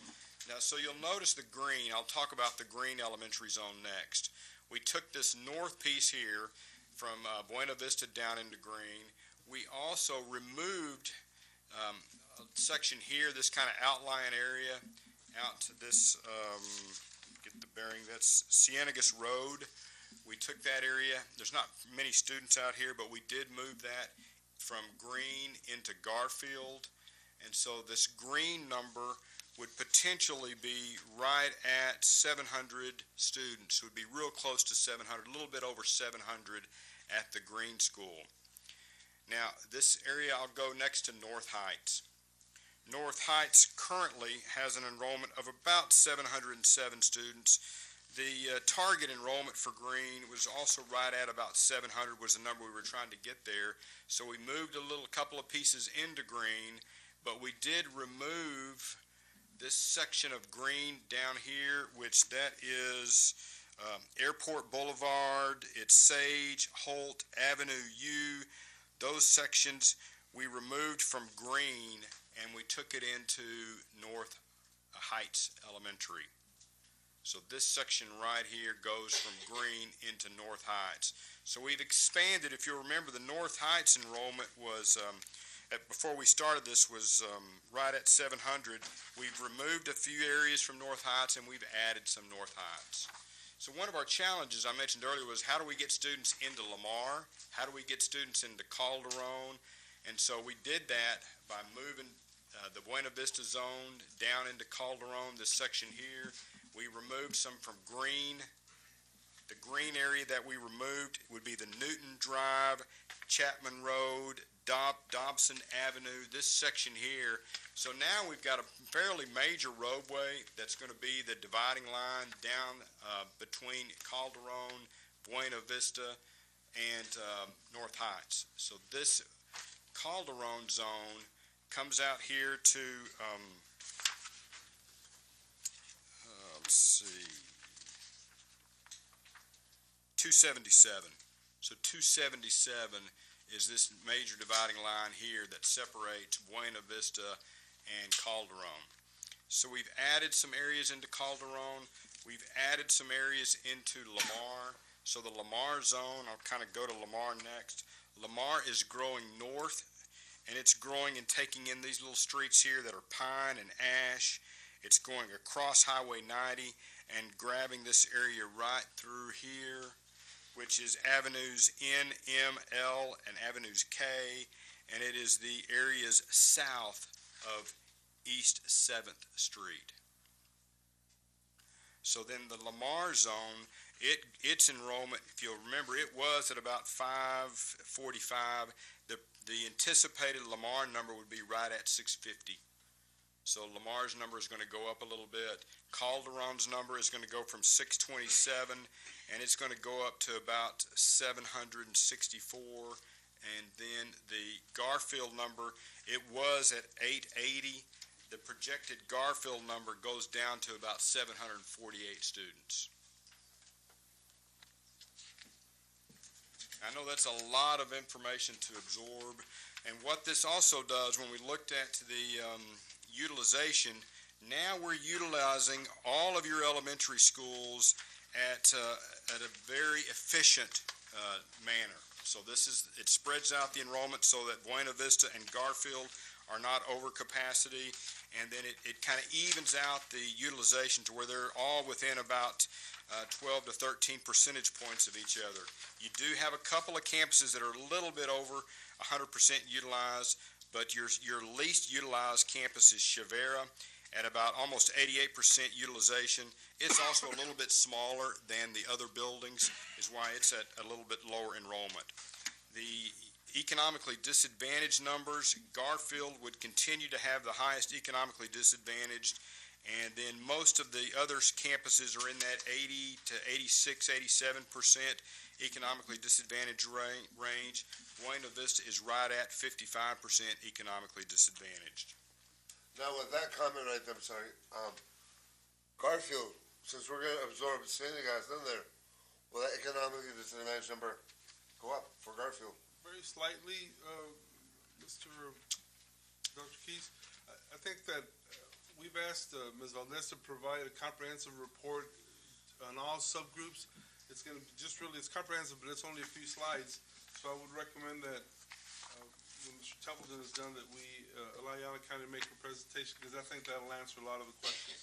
Now, so you'll notice the green. I'll talk about the green elementary zone next. We took this north piece here from Buena Vista down into green. We also removed a section here, this kind of outlying area, out to this, get the bearing, that's Cienegas Road. We took that area. There's not many students out here, but we did move that from green into Garfield. And so this green number would potentially be right at 700 students. It would be real close to 700, a little bit over 700 at the green school. Now, this area, I'll go next to North Heights. North Heights currently has an enrollment of about 707 students. The target enrollment for green was also right at about 700 was the number we were trying to get there. So we moved a couple of pieces into green, but we did remove this section of green down here, which that is Airport Boulevard, it's Sage, Holt, Avenue U. Those sections we removed from green and we took it into North Heights Elementary. So this section right here goes from green into North Heights. So we've expanded. If you remember, the North Heights enrollment was, before we started this, was right at 700. We've removed a few areas from North Heights and we've added some North Heights. So one of our challenges I mentioned earlier was how do we get students into Lamar? How do we get students into Calderon? And so we did that by moving the Buena Vista zone down into Calderon, this section here. We removed some from green. The green area that we removed would be the Newton Drive, Chapman Road, Dobson Avenue, this section here. So now we've got a fairly major roadway that's going to be the dividing line down between Calderon, Buena Vista, and North Heights. So this Calderon zone comes out here to let's see, 277. So 277 is this major dividing line here that separates Buena Vista and Calderon. So we've added some areas into Calderon. We've added some areas into Lamar. So the Lamar zone, I'll kind of go to Lamar next. Lamar is growing north, and it's growing and taking in these little streets here that are Pine and Ash. It's going across Highway 90 and grabbing this area right through here, which is Avenues N, M, L, and Avenues K, and it is the areas south of East 7th Street. So then the Lamar zone, its enrollment, if you'll remember, it was at about 545. The anticipated Lamar number would be right at 650. So Lamar's number is going to go up a little bit. Calderon's number is going to go from 627, and it's going to go up to about 764. And then the Garfield number, it was at 880. The projected Garfield number goes down to about 748 students. I know that's a lot of information to absorb, and what this also does, when we looked at the utilization, now we're utilizing all of your elementary schools at a very efficient manner. So it spreads out the enrollment so that Buena Vista and Garfield are not over capacity, and then it kind of evens out the utilization to where they're all within about 12 to 13 percentage points of each other. You do have a couple of campuses that are a little bit over 100% utilized, but your least utilized campus is Chavera at about almost 88% utilization. It's also a little bit smaller than the other buildings, is why it's at a little bit lower enrollment. The economically disadvantaged numbers, Garfield would continue to have the highest economically disadvantaged, and then most of the other campuses are in that 80 to 86, 87% economically disadvantaged range. Buena Vista is right at 55% economically disadvantaged. Now, with that comment right there, I'm sorry, Garfield, since we're going to absorb San Diego in there, will that economically disadvantaged number go up for Garfield? Very slightly, Dr. Keys. I think that we've asked Ms. Valdez to provide a comprehensive report on all subgroups. It's going to be it's comprehensive, but it's only a few slides. So I would recommend that when Mr. Templeton is done, that we allow y'all to kind of make a presentation, because I think that'll answer a lot of the questions.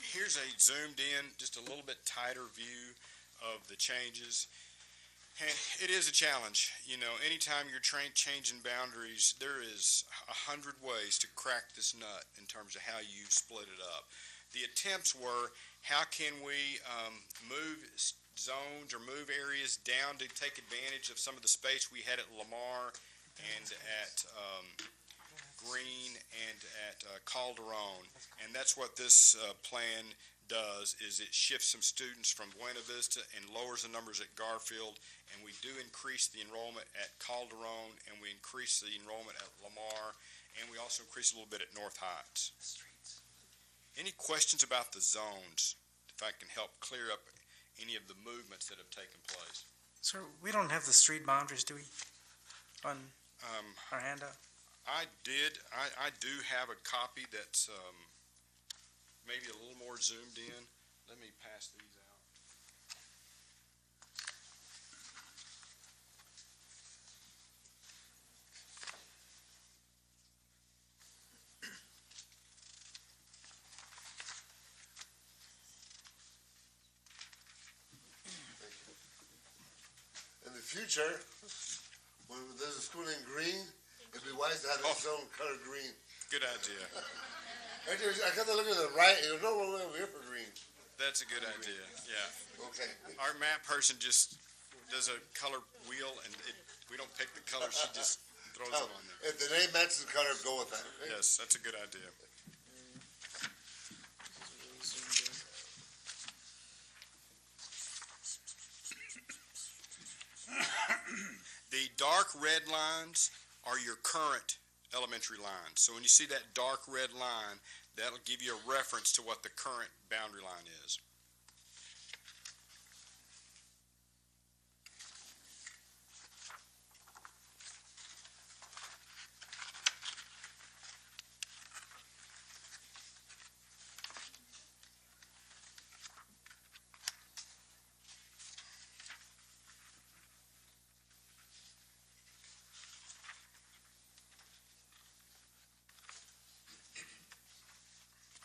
Here's a zoomed in, just a little bit tighter view of the changes. And it is a challenge. You know, anytime you're changing boundaries, there is 100 ways to crack this nut in terms of how you split it up. The attempts were, how can we move zones or move areas down to take advantage of some of the space we had at Lamar and at Green and at Calderon. And that's what this plan does, is it shifts some students from Buena Vista and lowers the numbers at Garfield, and we do increase the enrollment at Calderon, and we increase the enrollment at Lamar, and we also increase a little bit at North Heights. Any questions about the zones, if I can help clear up any of the movements that have taken place? Sir, we don't have the street boundaries, do we, on our handout? I do have a copy that's maybe a little more zoomed in. Let me pass these out. In the future, when there's a school in Green, it'd be wise to have its own color green. Good idea. I kind of look at the right, there's no one over here for Green. That's a good idea, yeah. Okay. Our map person just does a color wheel, and we don't pick the color, she just throws them on there. If the name matches the color, go with that. Okay? Yes, that's a good idea. The dark red lines are your current elementary lines. So when you see that dark red line, that'll give you a reference to what the current boundary line is.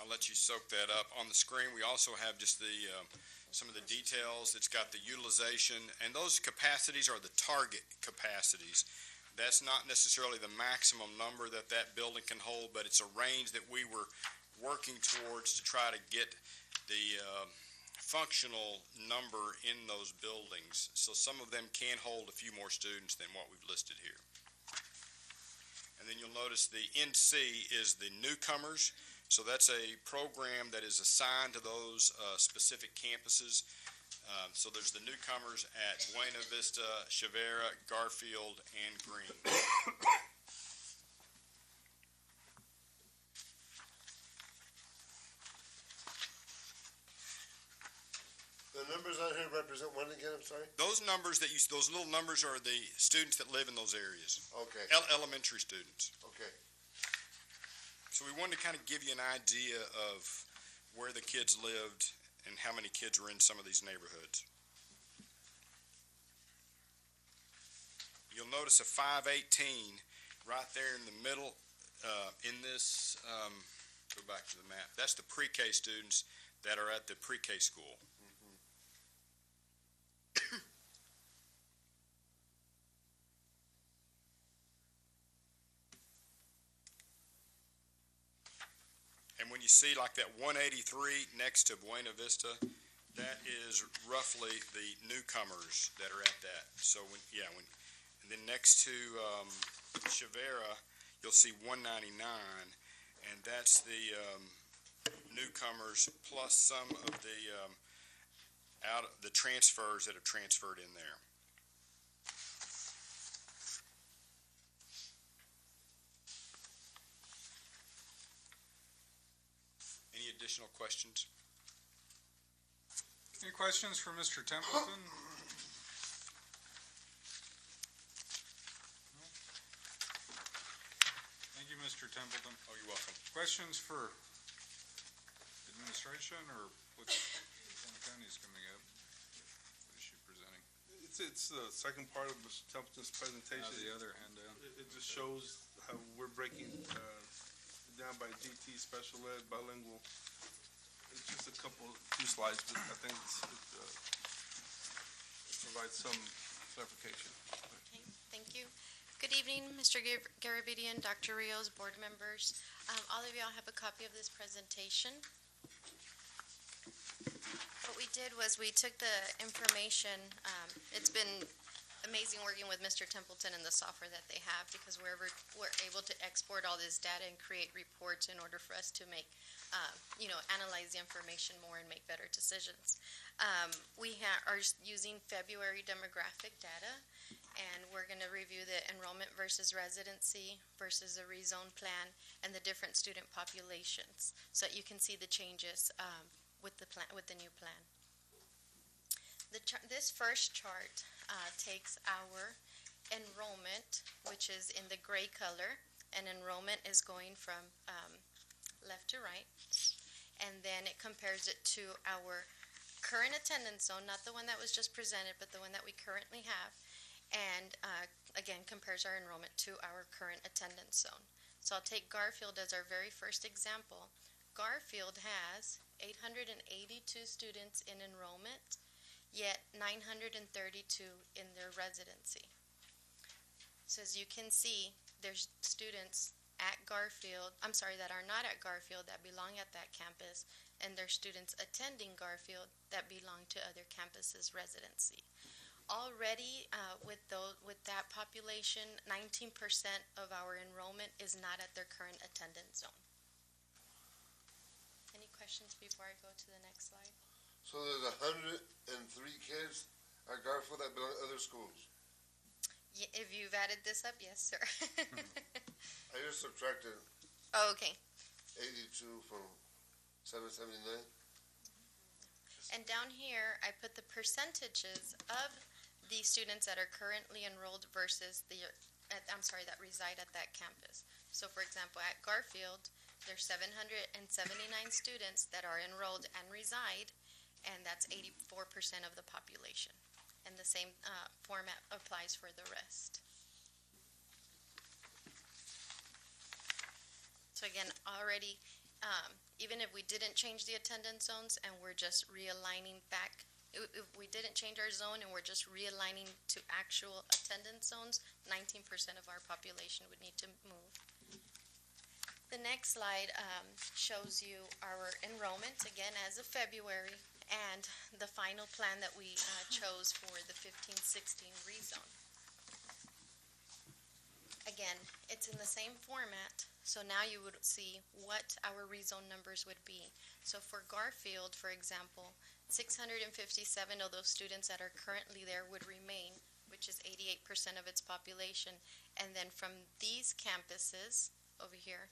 I'll let you soak that up. On the screen, we also have just the some of the details. It's got the utilization, and those capacities are the target capacities. That's not necessarily the maximum number that that building can hold, but it's a range that we were working towards to try to get the functional number in those buildings. So some of them can hold a few more students than what we've listed here. And then you'll notice the NC is the newcomers. So that's a program that is assigned to those specific campuses. So there's the newcomers at Buena Vista, Chavera, Garfield, and Green. The numbers out here represent what again, I'm sorry? Those numbers that those little numbers are the students that live in those areas. Okay. Elementary students. Okay. So we wanted to kind of give you an idea of where the kids lived and how many kids were in some of these neighborhoods. You'll notice a 518 right there in the middle in this, go back to the map. That's the pre-K students that are at the pre-K school. And when you see like that 183 next to Buena Vista, that is roughly the newcomers that are at that. So and then next to Chavera, you'll see 199, and that's the newcomers plus some of the transfers that have transferred in there. Any additional questions? Any questions for Mr. Templeton? Thank you, Mr. Templeton. Oh, you're welcome. Questions for administration, or what's County's coming up? What is she presenting? It's the second part of Mr. Templeton's presentation. The other handout. It just shows how we're breaking down by DT, special ed, bilingual. It's just a few slides, but I think it provides some clarification. Okay, thank you. Good evening, Mr. Garabedian, Dr. Rios, board members. All of y'all have a copy of this presentation. What we did was we took the information, it's been amazing working with Mr. Templeton and the software that they have, because we're able to export all this data and create reports in order for us to make, analyze the information more and make better decisions. We are using February demographic data, and we're going to review the enrollment versus residency versus the rezone plan and the different student populations, so that you can see the changes with the new plan. This first chart takes our enrollment, which is in the gray color, and enrollment is going from left to right, and then it compares it to our current attendance zone, not the one that was just presented, but the one that we currently have, and again compares our enrollment to our current attendance zone. So I'll take Garfield as our very first example. Garfield has 882 students in enrollment, yet 932 in their residency. So as you can see, there's students at Garfield, that are not at Garfield that belong at that campus, and there's students attending Garfield that belong to other campuses' residency. Already, with that population, 19% of our enrollment is not at their current attendance zone. Any questions before I go to the next slide? So there's 103 kids at Garfield that belong to other schools? If you've added this up, yes, sir. I just subtracted Oh, okay. 82 from 779. And down here, I put the percentages of the students that are currently enrolled versus that reside at that campus. So, for example, at Garfield, there's 779 students that are enrolled and reside, and that's 84% of the population. And the same format applies for the rest. So again, already, even if we didn't change the attendance zones and we're just realigning back, if we didn't change our zone and we're just realigning to actual attendance zones, 19% of our population would need to move. The next slide shows you our enrollment, again, as of February, and the final plan that we chose for the 15-16 rezone. Again, it's in the same format, so now you would see what our rezone numbers would be. So for Garfield, for example, 657 of those students that are currently there would remain, which is 88% of its population. And then from these campuses over here,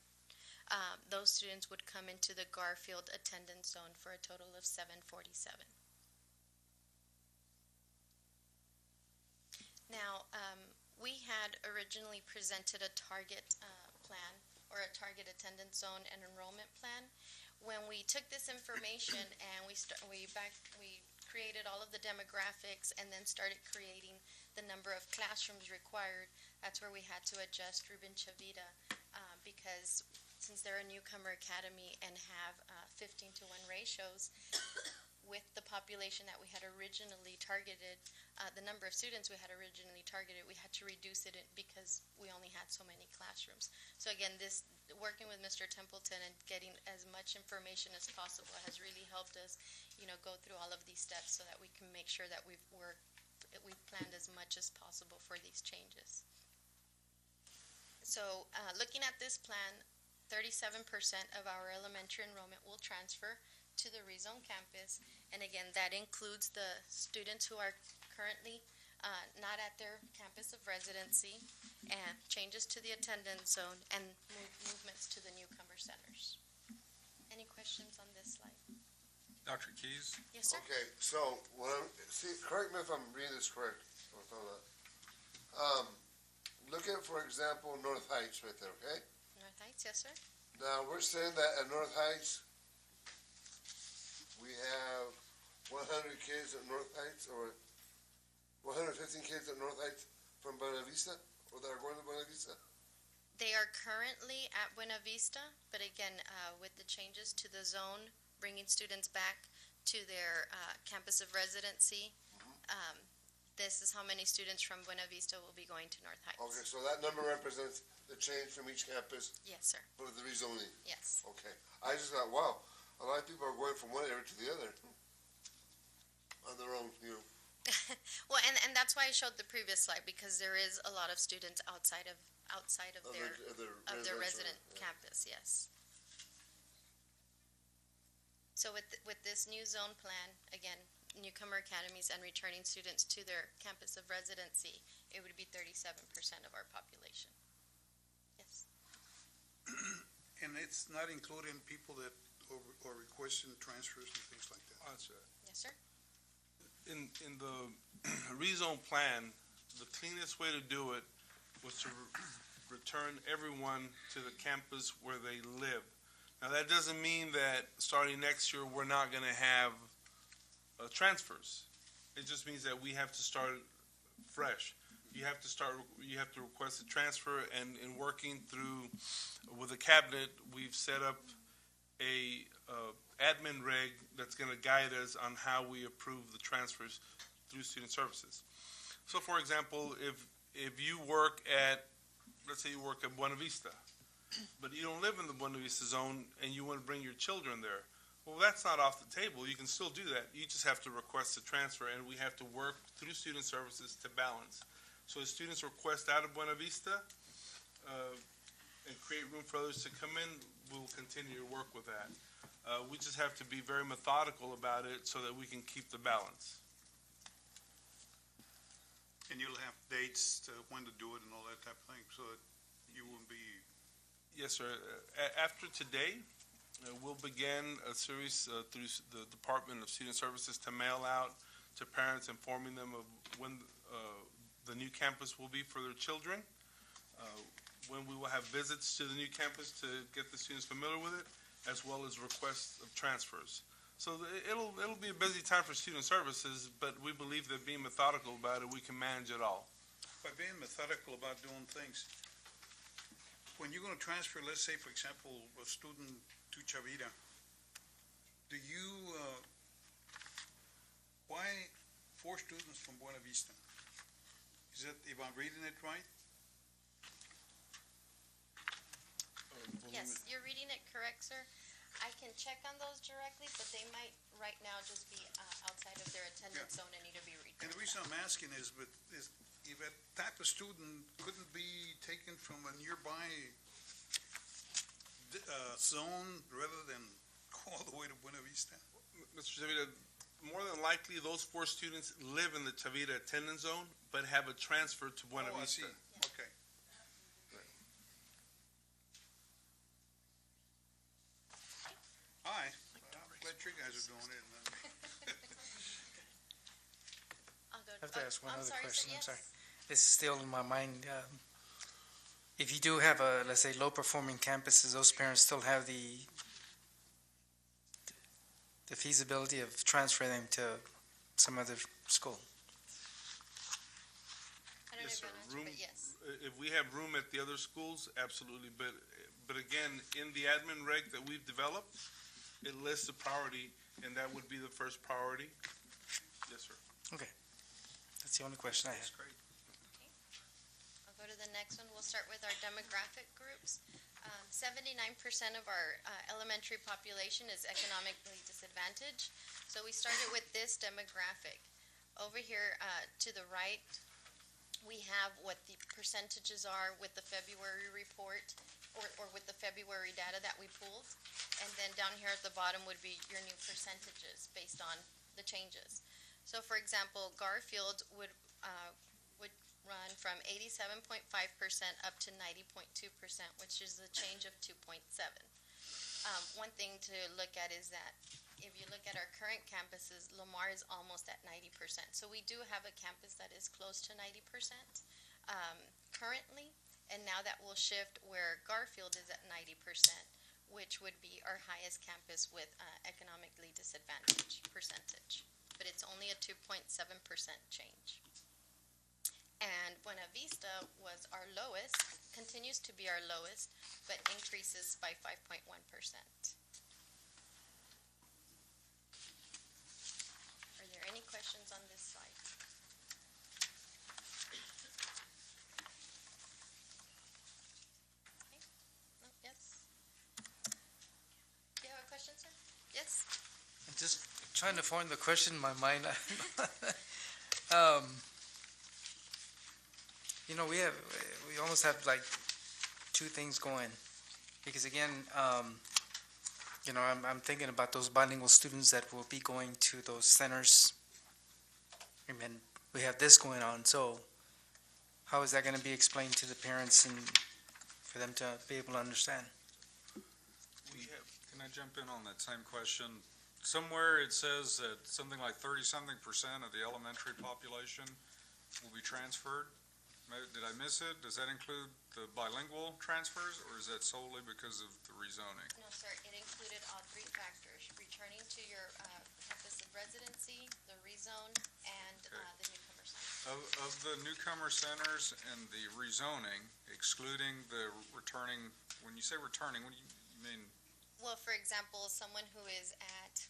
those students would come into the Garfield attendance zone for a total of 747. Now, we had originally presented a target plan, or a target attendance zone and enrollment plan. When we took this information and we created all of the demographics and then started creating the number of classrooms required, that's where we had to adjust Ruben Chavita, because since they're a newcomer academy and have 15-to-1 ratios, with the population that we had originally targeted, the number of students we had originally targeted, we had to reduce it because we only had so many classrooms. So again, this working with Mr. Templeton and getting as much information as possible has really helped us, go through all of these steps so that we can make sure that we've planned as much as possible for these changes. So looking at this plan, 37% of our elementary enrollment will transfer to the rezone campus, and again, that includes the students who are currently not at their campus of residency, and changes to the attendance zone, and movements to the newcomer centers. Any questions on this slide? Dr. Keys? Yes, sir. Okay, so, correct me if I'm reading this correct. Look at, for example, North Heights right there, okay? North Heights, yes, sir. Now, we're saying that at North Heights, we have 100 kids at North Heights, or 115 kids at North Heights from Buena Vista, or that are going to Buena Vista? They are currently at Buena Vista, but again, with the changes to the zone, bringing students back to their campus of residency, this is how many students from Buena Vista will be going to North Heights. Okay, so that number represents the change from each campus? Yes, sir. For the rezoning? Yes. Okay. I just thought, wow, a lot of people are going from one area to the other on their own, Well, and that's why I showed the previous slide, because there is a lot of students outside of their resident campus, yes. So with this new zone plan, again, newcomer academies and returning students to their campus of residency, it would be 37% of our population. Yes. And it's not including people that are requesting transfers and things like that? That's right. Yes, sir. In the rezone plan, the cleanest way to do it was to return everyone to the campus where they live. Now, that doesn't mean that starting next year, we're not going to have transfers. It just means that we have to start fresh. You have to request a transfer, and in working through with the cabinet, we've set up a admin reg that's going to guide us on how we approve the transfers through student services. So, for example, if you work at, let's say you work at Buena Vista, but you don't live in the Buena Vista zone and you want to bring your children there, well, that's not off the table. You can still do that. You just have to request a transfer, and we have to work through student services to balance. So as students request out of Buena Vista and create room for others to come in, we'll continue to work with that. We just have to be very methodical about it so that we can keep the balance. And you'll have dates to when to do it and all that type of thing, so that you won't be... Yes, sir. After today, we'll begin a series through the Department of Student Services to mail out to parents, informing them of when the new campus will be for their children, when we will have visits to the new campus to get the students familiar with it, as well as requests of transfers. So it'll be a busy time for student services, but we believe that being methodical about it, we can manage it all. By being methodical about doing things, when you're going to transfer, let's say, for example, a student to Chavita, do you, why 4 students from Buena Vista? Is that, if I'm reading it right? Yes, you're reading it correct, sir. I can check on those directly, but they might right now just be outside of their attendance zone and need to be And the reason I'm asking is, if that type of student couldn't be taken from a nearby zone rather than go all the way to Buena Vista? Mr. Chavita, more than likely, those 4 students live in the Chavita attendance zone, but have a transfer to Buena Oh, I Vista. see. Okay. Hi. I'm glad you guys are going in. I'll go. I have to ask one I'm other sorry, question. sir, I'm sorry. yes. This is still in my mind. If you do have a, let's say, low-performing campuses, those parents still have the feasibility of transferring them to some other school. I don't know Yes, if sir. you want to, but yes. If we have room at the other schools, absolutely, but again, in the admin reg that we've developed, it lists a priority, and that would be the first priority. Yes, sir. Okay. That's the only question I had. That's great. I'll go to the next one. We'll start with our demographic groups. 79% of our elementary population is economically disadvantaged. So we started with this demographic. Over here to the right, we have what the percentages are with the February report or with the February data that we pulled. And then down here at the bottom would be your new percentages based on the changes. So for example, Garfield would run from 87.5% up to 90.2%, which is a change of 2.7. One thing to look at is that if you look at our current campuses, Lamar is almost at 90%. So we do have a campus that is close to 90% currently, and now that will shift where Garfield is at 90%, which would be our highest campus with economically disadvantaged percentage. But it's only a 2.7% change. And Buena Vista was our lowest, continues to be our lowest, but increases by 5.1%. Are there any questions on this slide? Okay. No, yes? Do you have a question, sir? Yes? I'm just trying to form the question in my mind. You know, we almost have like 2 things going, because again, you know, I'm thinking about those bilingual students that will be going to those centers. I mean, we have this going on, so how is that going to be explained to the parents and for them to be able to understand? Can I jump in on that same question? Somewhere it says that something like 30-something% of the elementary population will be transferred. Did I miss it? Does that include the bilingual transfers, or is that solely because of the rezoning? No, sir, it included all 3 factors: returning to your campus of residency, the rezone, and the newcomer center. Of the newcomer centers and the rezoning, excluding the returning, when you say returning, what do you mean? Well, for example, someone who is at,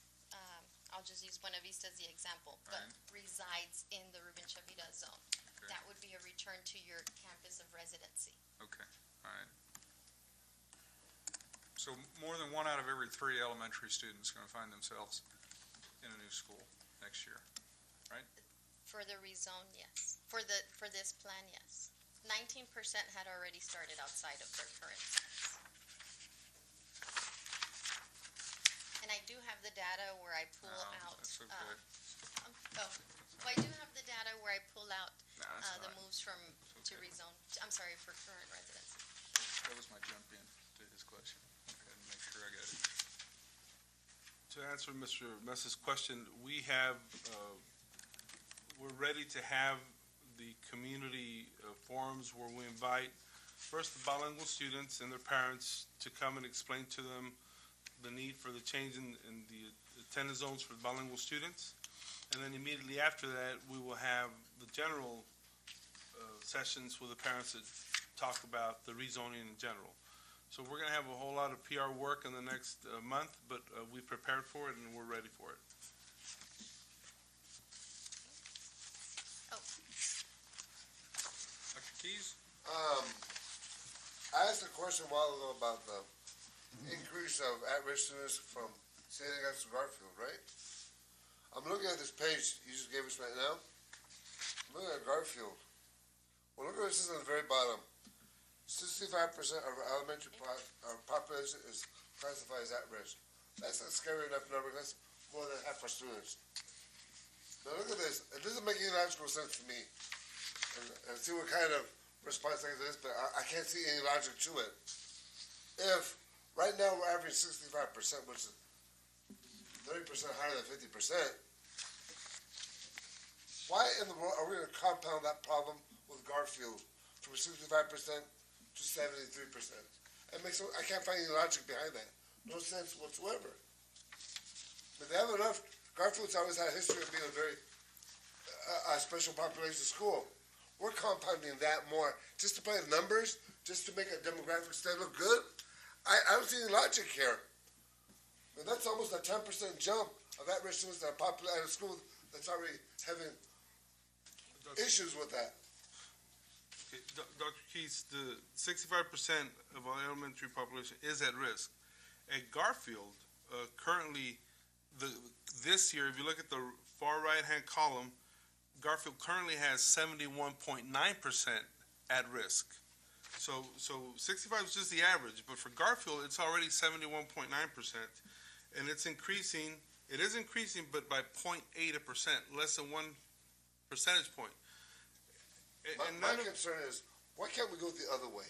I'll just use Buena Vista as the example, but resides in the Ruben Chavita zone. That would be a return to your campus of residency. Okay, all right. So more than 1 out of every 3 elementary students are going to find themselves in a new school next year, right? For the rezone, yes. For this plan, yes. 19% had already started outside of their current zones. And I do have the data where I pull out. That's okay. I do have the data where I pull out the fine. moves from to rezone. I'm sorry, for current residency. That was my jump in to his question. Okay, make sure I got it. To answer Mr. Mess's question, we're ready to have the community forums where we invite first the bilingual students and their parents to come and explain to them the need for the change in the attendance zones for the bilingual students. And then immediately after that, we will have the general sessions with the parents that talk about the rezoning in general. So we're going to have a whole lot of PR work in the next month, but we prepared for it and we're ready for it. Dr. Keys? I asked a question a while ago about the increase of at-risk students from St. Augustine to Garfield, right? I'm looking at this page you just gave us right now. I'm looking at Garfield. Well, look at this on the very bottom. 65% of our elementary population is classified as at-risk. That's a scary enough number. That's more than half our students. Now look at this. It doesn't make any logical sense to me. And see what kind of response I get to this, but I can't see any logic to it. If right now we're averaging 65%, which is 30% higher than 50%, why in the world are we going to compound that problem with Garfield from 65% to 73%? I can't find any logic behind that. No sense whatsoever. But they have enough. Garfield's always had a history of being a very special population school. We're compounding that more just to play the numbers, just to make a demographic study look good. I don't see any logic here. And that's almost a 10% jump of at-risk students that are popular at a school that's already having issues with that. Okay, Dr. Keys, the 65% of our elementary population is at risk. At Garfield, currently, this year, if you look at the far right-hand column, Garfield currently has 71.9% at risk. So 65 is just the average, but for Garfield, it's already 71.9%, and it's increasing. It is increasing, but by 0.8%, less than 1 percentage point. My concern is, why can't we go the other way?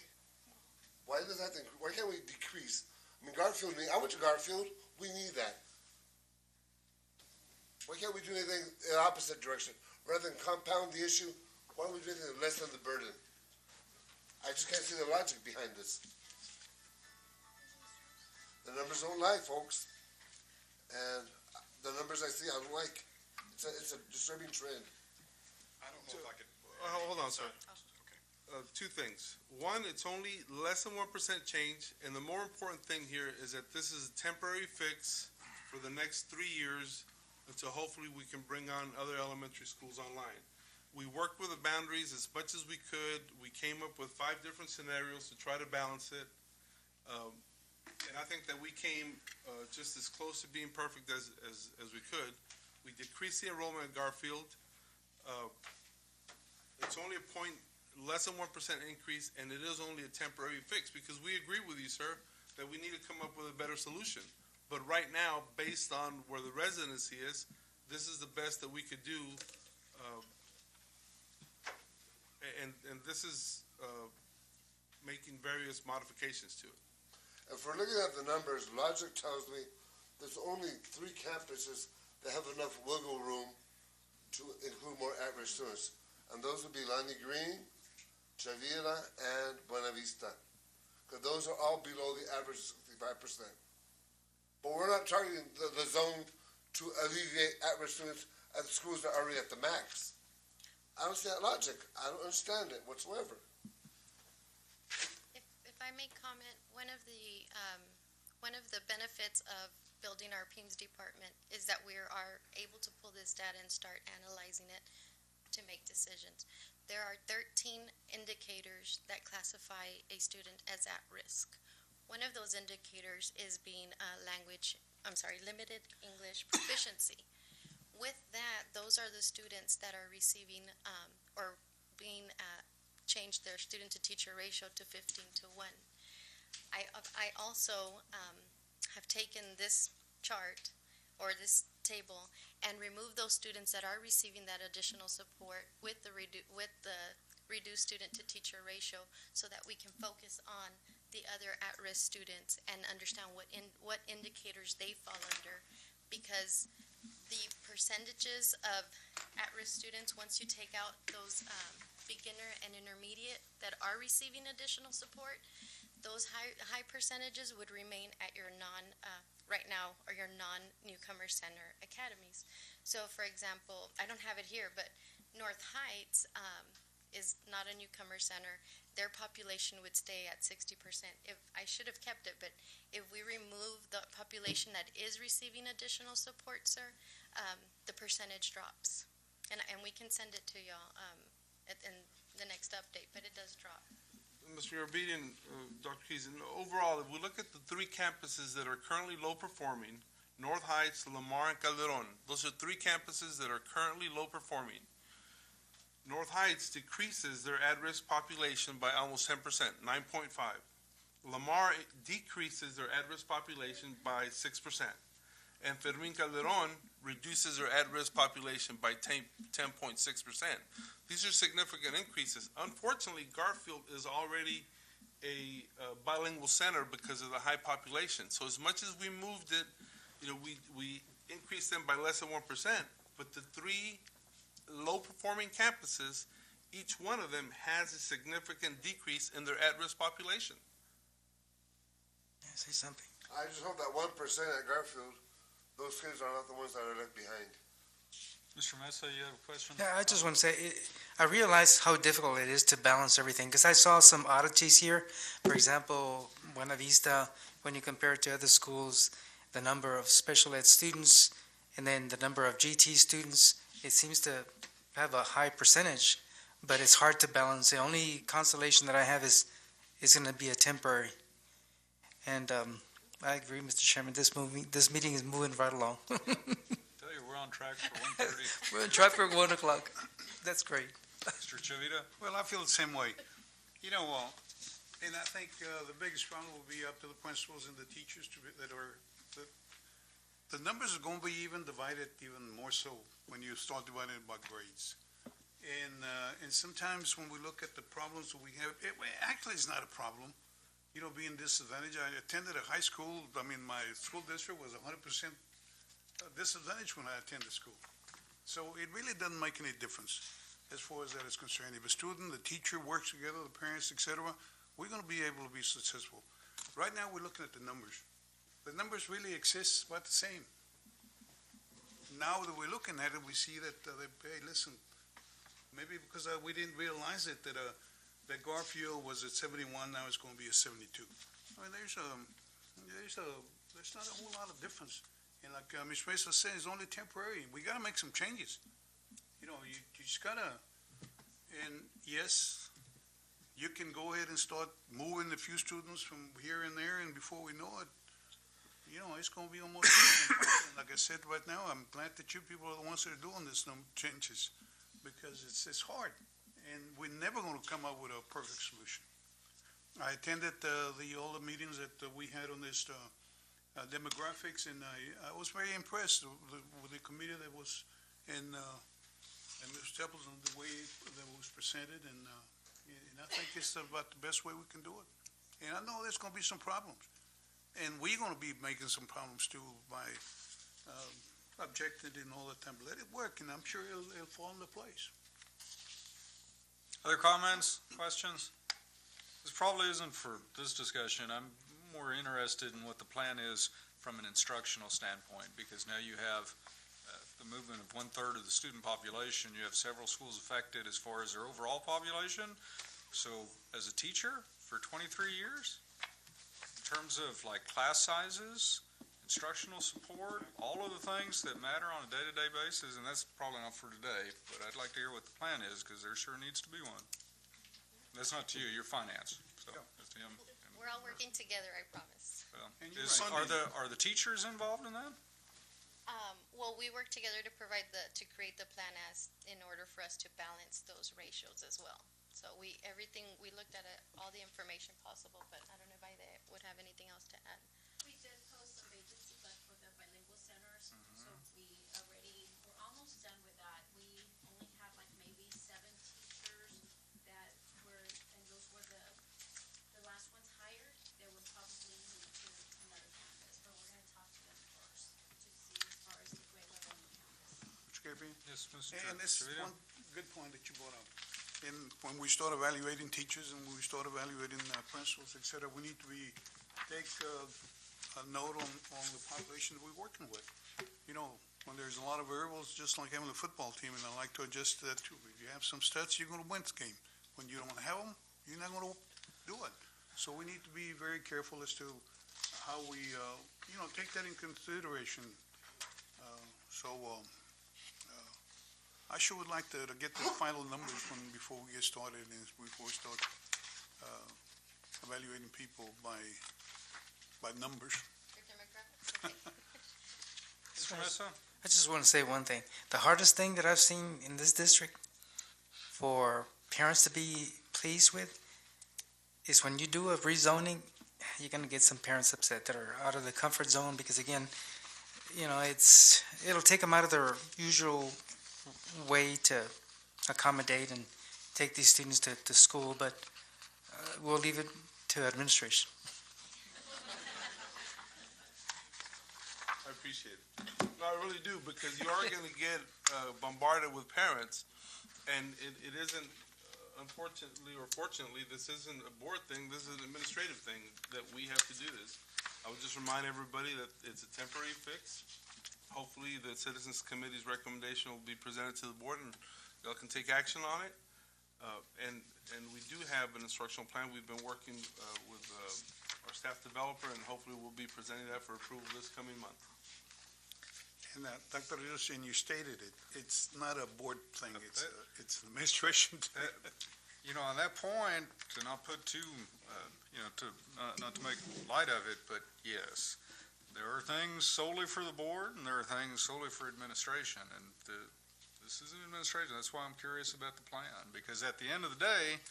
Why can't we decrease? I mean, Garfield, I went to Garfield, we need that. Why can't we do anything in the opposite direction? Rather than compound the issue, why don't we do anything to lessen the burden? I just can't see the logic behind this. The numbers don't lie, folks. And the numbers I see, I don't like. It's a disturbing trend. I don't know if I could. Hold on, sir. Two things. One, it's only less than 1% change, and the more important thing here is that this is a temporary fix for the next 3 years until hopefully we can bring on other elementary schools online. We worked with the boundaries as much as we could. We came up with 5 different scenarios to try to balance it. And I think that we came just as close to being perfect as we could. We decreased the enrollment at Garfield. It's only less than 1% increase, and it is only a temporary fix, because we agree with you, sir, that we need to come up with a better solution. But right now, based on where the residency is, this is the best that we could do, and this is making various modifications to it. If we're looking at the numbers, logic tells me there's only 3 campuses that have enough wiggle room to include more at-risk students. And those would be Lani Green, Chavira, and Buena Vista. Because those are all below the average of 65%. But we're not targeting the zone to alleviate at-risk students at the schools that are already at the max. I don't see that logic. I don't understand it whatsoever. If I may comment, one of the benefits of building our PEIMS department is that we are able to pull this data and start analyzing it to make decisions. There are 13 indicators that classify a student as at risk. One of those indicators is being limited English proficiency. With that, those are the students that are receiving or being changed their student-to-teacher ratio to 15:1. I also have taken this chart or this table and removed those students that are receiving that additional support with the reduced student-to-teacher ratio, so that we can focus on the other at-risk students and understand what indicators they fall under, because the percentages of at-risk students, once you take out those beginner and intermediate that are receiving additional support, those high percentages would remain at your right now, or your non-newcomer center academies. So, for example, I don't have it here, but North Heights is not a newcomer center. Their population would stay at 60%. I should have kept it, but if we remove the population that is receiving additional support, sir, the percentage drops. And we can send it to y'all in the next update, but it does drop. Mr. Garabedian, Dr. Keys, and overall, if we look at the three campuses that are currently low performing, North Heights, Lamar, and Calderon, those are three campuses that are currently low performing. North Heights decreases their at-risk population by almost 10%, 9.5. Lamar decreases their at-risk population by 6%. And Fermin Calderon reduces their at-risk population by 10.6%. These are significant increases. Unfortunately, Garfield is already a bilingual center because of the high population. So as much as we moved it, we increased them by less than 1%, but the three low-performing campuses, each one of them has a significant decrease in their at-risk population. Say something. I just hope that 1% at Garfield, those kids are not the ones that are left behind. Mr. Mesa, you have a question? Yeah, I just want to say, I realize how difficult it is to balance everything, because I saw some oddities here. For example, Buena Vista, when you compare it to other schools, the number of special ed students, and then the number of GT students, it seems to have a high percentage, but it's hard to balance. The only consolation that I have is going to be a temporary. And I agree, Mr. Chairman, this meeting is moving right along. Tell you, we're on track for 1:30. We're on track for 1 o'clock. That's great. Mr. Chavita? Well, I feel the same way. And I think the biggest problem will be up to the principals and the teachers the numbers are going to be even divided even more so when you start dividing it by grades. And sometimes when we look at the problems that we have, actually it's not a problem, being disadvantaged. I attended a high school, my school district was 100% disadvantaged when I attended school. So it really doesn't make any difference as far as that is concerned. If a student, the teacher works together, the parents, etc., we're going to be able to be successful. Right now, we're looking at the numbers. The numbers really exist about the same. Now that we're looking at it, we see that, hey, listen, maybe because we didn't realize it, that Garfield was at 71, now it's going to be at 72. There's not a whole lot of difference. And like Ms. Mesa said, it's only temporary. We got to make some changes. You just got to, and yes, you can go ahead and start moving a few students from here and there, and before we know it, it's going to be almost like I said right now, I'm glad that you people are the ones that are doing this changes, because it's hard, and we're never going to come up with a perfect solution. I attended all the meetings that we had on this demographics, and I was very impressed with the committee that was, and Mr. Stapleton, the way that was presented, and I think it's about the best way we can do it. And I know there's going to be some problems. And we're going to be making some problems too by objecting and all the time. Let it work, and I'm sure it'll fall into place. Other comments, questions? This probably isn't for this discussion. I'm more interested in what the plan is from an instructional standpoint, because now you have the movement of 1/3 of the student population. You have several schools affected as far as their overall population. So as a teacher for 23 years, in terms of like class sizes, instructional support, all of the things that matter on a day-to-day basis, and that's probably not for today, but I'd like to hear what the plan is, because there sure needs to be one. That's not to you, you're finance, so that's him. We're all working together, I promise. Well, are the teachers involved in that? Well, we work together to create the plan in order for us to balance those ratios as well. So we looked at all the information possible, but I don't know if I would have anything else to add. We did post some vacancies for the bilingual centers, so we're almost done with that. We only had like maybe 7 teachers that were, and those were the last ones hired. They would probably move to another campus, but we're gonna talk to them first to see as far as the grade level on the campus. Mr. Gabriel? Yes, Mr. And this is one good point that you brought up. And when we start evaluating teachers and we start evaluating principals, et cetera, we need to take a note on the population that we're working with. When there's a lot of variables, just like having a football team, and I like to adjust to that too. If you have some stats, you're going to win the game. When you don't have them, you're not going to do it. So we need to be very careful as to how we, take that in consideration. I sure would like to get the final numbers before we get started and before we start evaluating people by numbers. Mr. Mesa? I just want to say one thing. The hardest thing that I've seen in this district for parents to be pleased with is when you do a rezoning, you're going to get some parents upset that are out of the comfort zone because, again, you know, it'll take them out of their usual way to accommodate and take these students to school, but we'll leave it to administration. I appreciate it. No, I really do, because you are going to get bombarded with parents, and it isn't, unfortunately or fortunately, this isn't a board thing, this is an administrative thing, that we have to do this. I would just remind everybody that it's a temporary fix. Hopefully, the Citizens Committee's recommendation will be presented to the board, and y'all can take action on it. And we do have an instructional plan. We've been working with our staff developer, and hopefully we'll be presenting that for approval this coming month. And Dr. Rios, and you stated it, it's not a board thing, it's an administration thing. You know, on that point, and I'll put two, you know, not to make light of it, but yes, there are things solely for the board, and there are things solely for administration, and this is an administration. That's why I'm curious about the plan, because at the end of the day,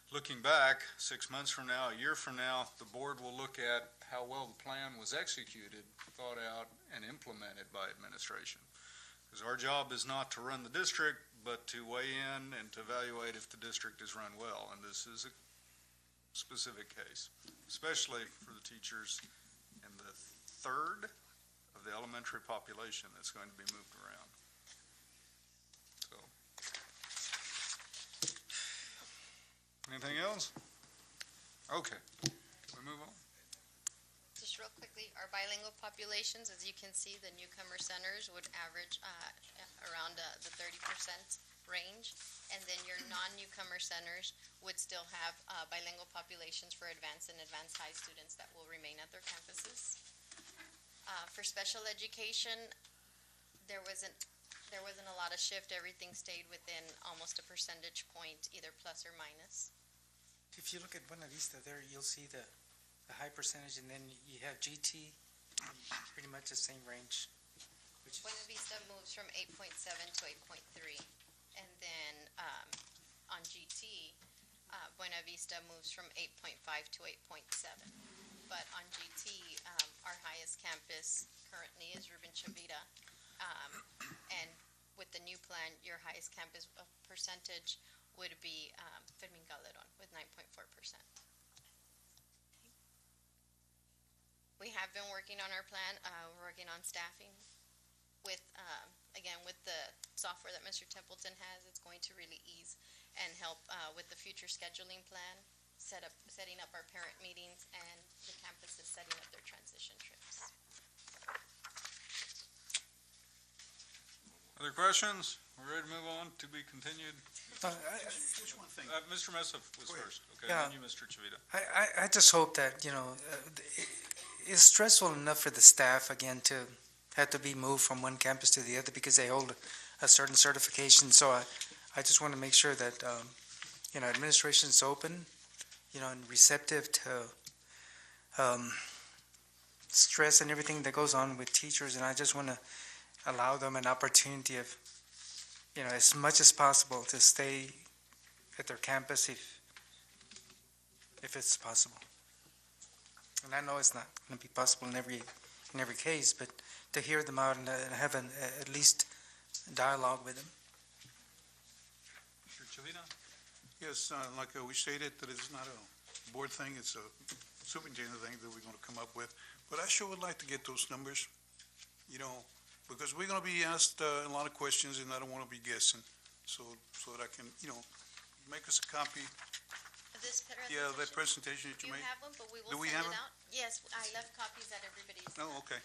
looking back 6 months from now, a year from now, the board will look at how well the plan was executed, thought out, and implemented by administration. Because our job is not to run the district, but to weigh in and to evaluate if the district is run well. And this is a specific case, especially for the teachers in the third of the elementary population that's going to be moved around. So, anything else? Okay, can we move on? Just real quickly, our bilingual populations, as you can see, the newcomer centers would average around the 30% range, and then your non-newcomer centers would still have bilingual populations for advanced and advanced high students that will remain at their campuses. For special education, there wasn't a lot of shift. Everything stayed within almost a percentage point, either plus or minus. If you look at Buena Vista there, you'll see the high percentage, and then you have GT, pretty much the same range. Buena Vista moves from 8.7 to 8.3, and then on GT, Buena Vista moves from 8.5 to 8.7. But on GT, our highest campus currently is Ruben Chavita, and with the new plan, your highest campus percentage would be Fermin Calderon with 9.4%. We have been working on our plan. We're working on staffing. With, again, with the software that Mr. Templeton has, it's going to really ease and help with the future scheduling plan, setting up our parent meetings, and the campus is setting up their transition trips. Other questions? We're ready to move on, to be continued? Just one thing. Mr. Mesa was first, okay, Yeah. then you, Mr. Chavita. I just hope that, you know, it's stressful enough for the staff, again, to have to be moved from one campus to the other because they hold a certain certification. So I just want to make sure that, you know, administration's open, you know, and receptive to stress and everything that goes on with teachers. And I just want to allow them an opportunity of, you know, as much as possible to stay at their campus if it's possible. And I know it's not going to be possible in every case, but to hear them out and have at least dialogue with them. Mr. Chavita? Yes, like we stated, that it's not a board thing, it's a superintendent thing that we're going to come up with. But I sure would like to get those numbers, you know, because we're going to be asked a lot of questions, and I don't want to be guessing. So that I can, you know, make us a copy. This presentation? Yeah, that presentation that you made. You have them, but we will Do we send have it them? out. Yes, I left copies at everybody's. Oh, okay.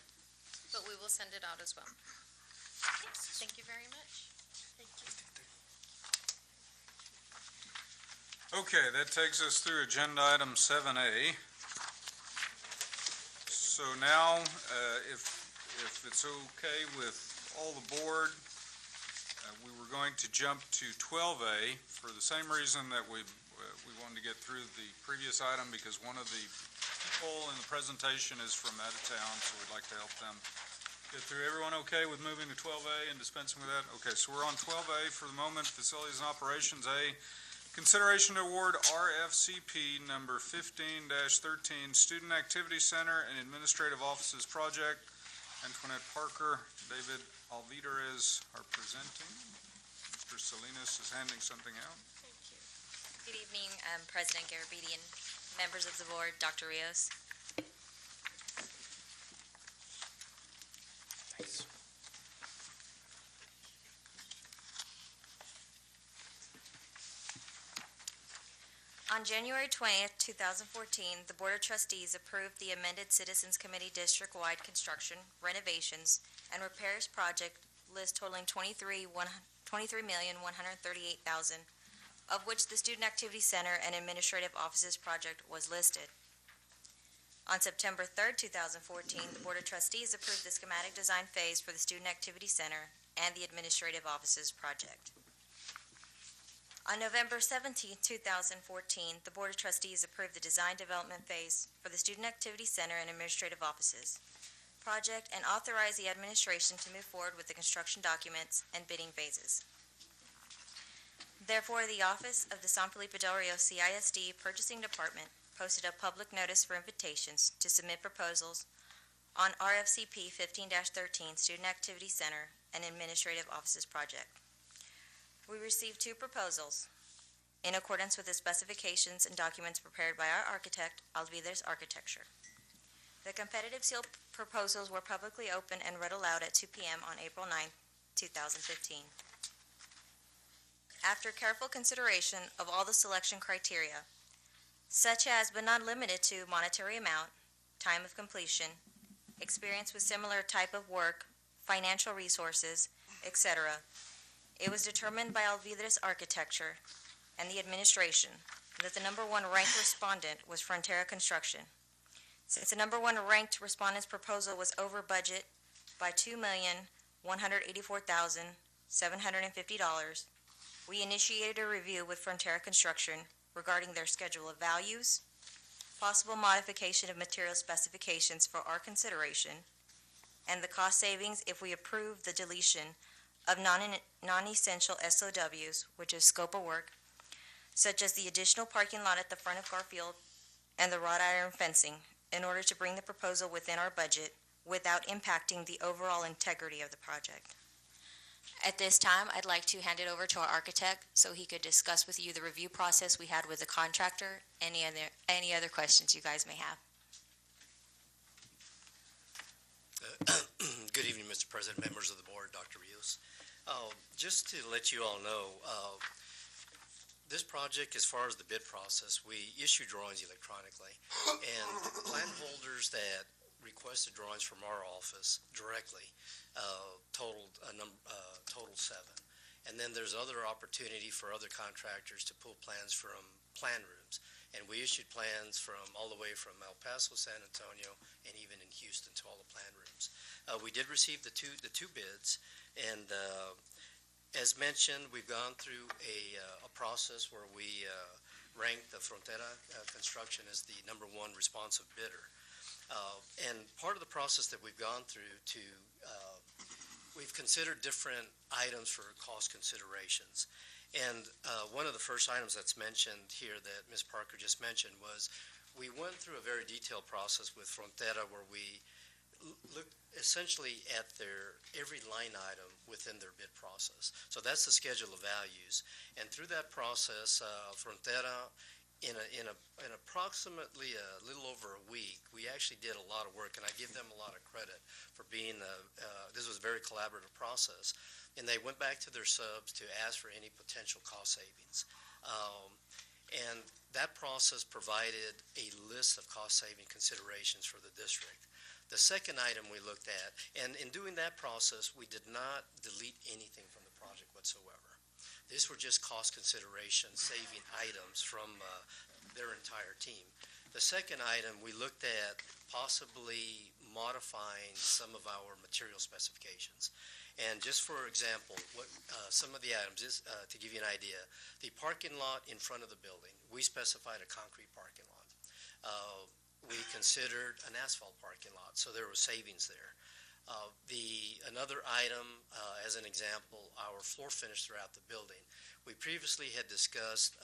But we will send it out as well. Thank you very much. Thank you. Okay, that takes us through agenda item 7A. So now, if it's okay with all the board, we were going to jump to 12A for the same reason that we want wanted to get through the previous item because one of the people in the presentation is from out of town, so we'd like to help them get through. Everyone okay with moving to 12A and dispensing with that? Okay, so we're on 12A for the moment, Facilities and Operations. A, consideration to award RFCP number 15-13, Student Activity Center and Administrative Offices Project. Antoinette Parker, David Alviderez are presenting. Mr. Salinas is handing something out. Thank you. Good evening, President Garabedian, members of the board, Dr. Rios. Thanks. On January 20th, 2014, the Board of Trustees approved the amended Citizens Committee district-wide construction, renovations, and repairs project list totaling $23,138,000, of which the Student Activity Center and Administrative Offices project was listed. On September 3rd, 2014, the Board of Trustees approved the schematic design phase for the Student Activity Center and the Administrative Offices project. On November 17, 2014, the Board of Trustees approved the design development phase for the Student Activity Center and Administrative Offices project and authorized the administration to move forward with the construction documents and bidding phases. Therefore, the Office of the San Felipe Del Rio CISD Purchasing Department posted a public notice for invitations to submit proposals on RFCP 15-13 Student Activity Center and Administrative Offices project. We received 2 proposals in accordance with the specifications and documents prepared by our architect, Alviderez Architecture. The competitive seal proposals were publicly open and read aloud at 2 p.m. on April 9, 2015. After careful consideration of all the selection criteria, such as but not limited to monetary amount, time of completion, experience with similar type of work, financial resources, etc., it was determined by Alviderez Architecture and the administration that the number 1 ranked respondent was Frontera Construction. Since the number 1 ranked respondent's proposal was over budget by $2,184,750, we initiated a review with Frontera Construction regarding their schedule of values, possible modification of material specifications for our consideration, and the cost savings if we approve the deletion of non-essential SOWs, which is scope of work, such as the additional parking lot at the front of Garfield and the wrought iron fencing, in order to bring the proposal within our budget without impacting the overall integrity of the project. At this time, I'd like to hand it over to our architect so he could discuss with you the review process we had with the contractor, any other questions you guys may have. Good evening, Mr. President, members of the board, Dr. Rios. Just to let you all know, this project, as far as the bid process, we issue drawings electronically, and plan holders that requested drawings from our office directly totaled 7. And then there's other opportunity for other contractors to pull plans from plan rooms. And we issued plans from all the way from El Paso, San Antonio, and even in Houston to all the plan rooms. We did receive the two bids, and as mentioned, we've gone through a process where we ranked the Frontera Construction as the number 1 responsive bidder. And part of the process that we've gone through we've considered different items for cost considerations. And one of the first items that's mentioned here that Ms. Parker just mentioned was we went through a very detailed process with Frontera where we looked essentially at their every line item within their bid process. So that's the schedule of values. And through that process, Frontera, in approximately a little over a week, we actually did a lot of work, and I give them a lot of credit for being, this was a very collaborative process. And they went back to their subs to ask for any potential cost savings. And that process provided a list of cost-saving considerations for the district. The second item we looked at, and in doing that process, we did not delete anything from the project whatsoever. These were just cost consideration saving items from their entire team. The second item, we looked at possibly modifying some of our material specifications. And just for example, what some of the items is, to give you an idea, the parking lot in front of the building, we specified a concrete parking lot. We considered an asphalt parking lot, so there was savings there. Another item, as an example, our floor finish throughout the building. We previously had discussed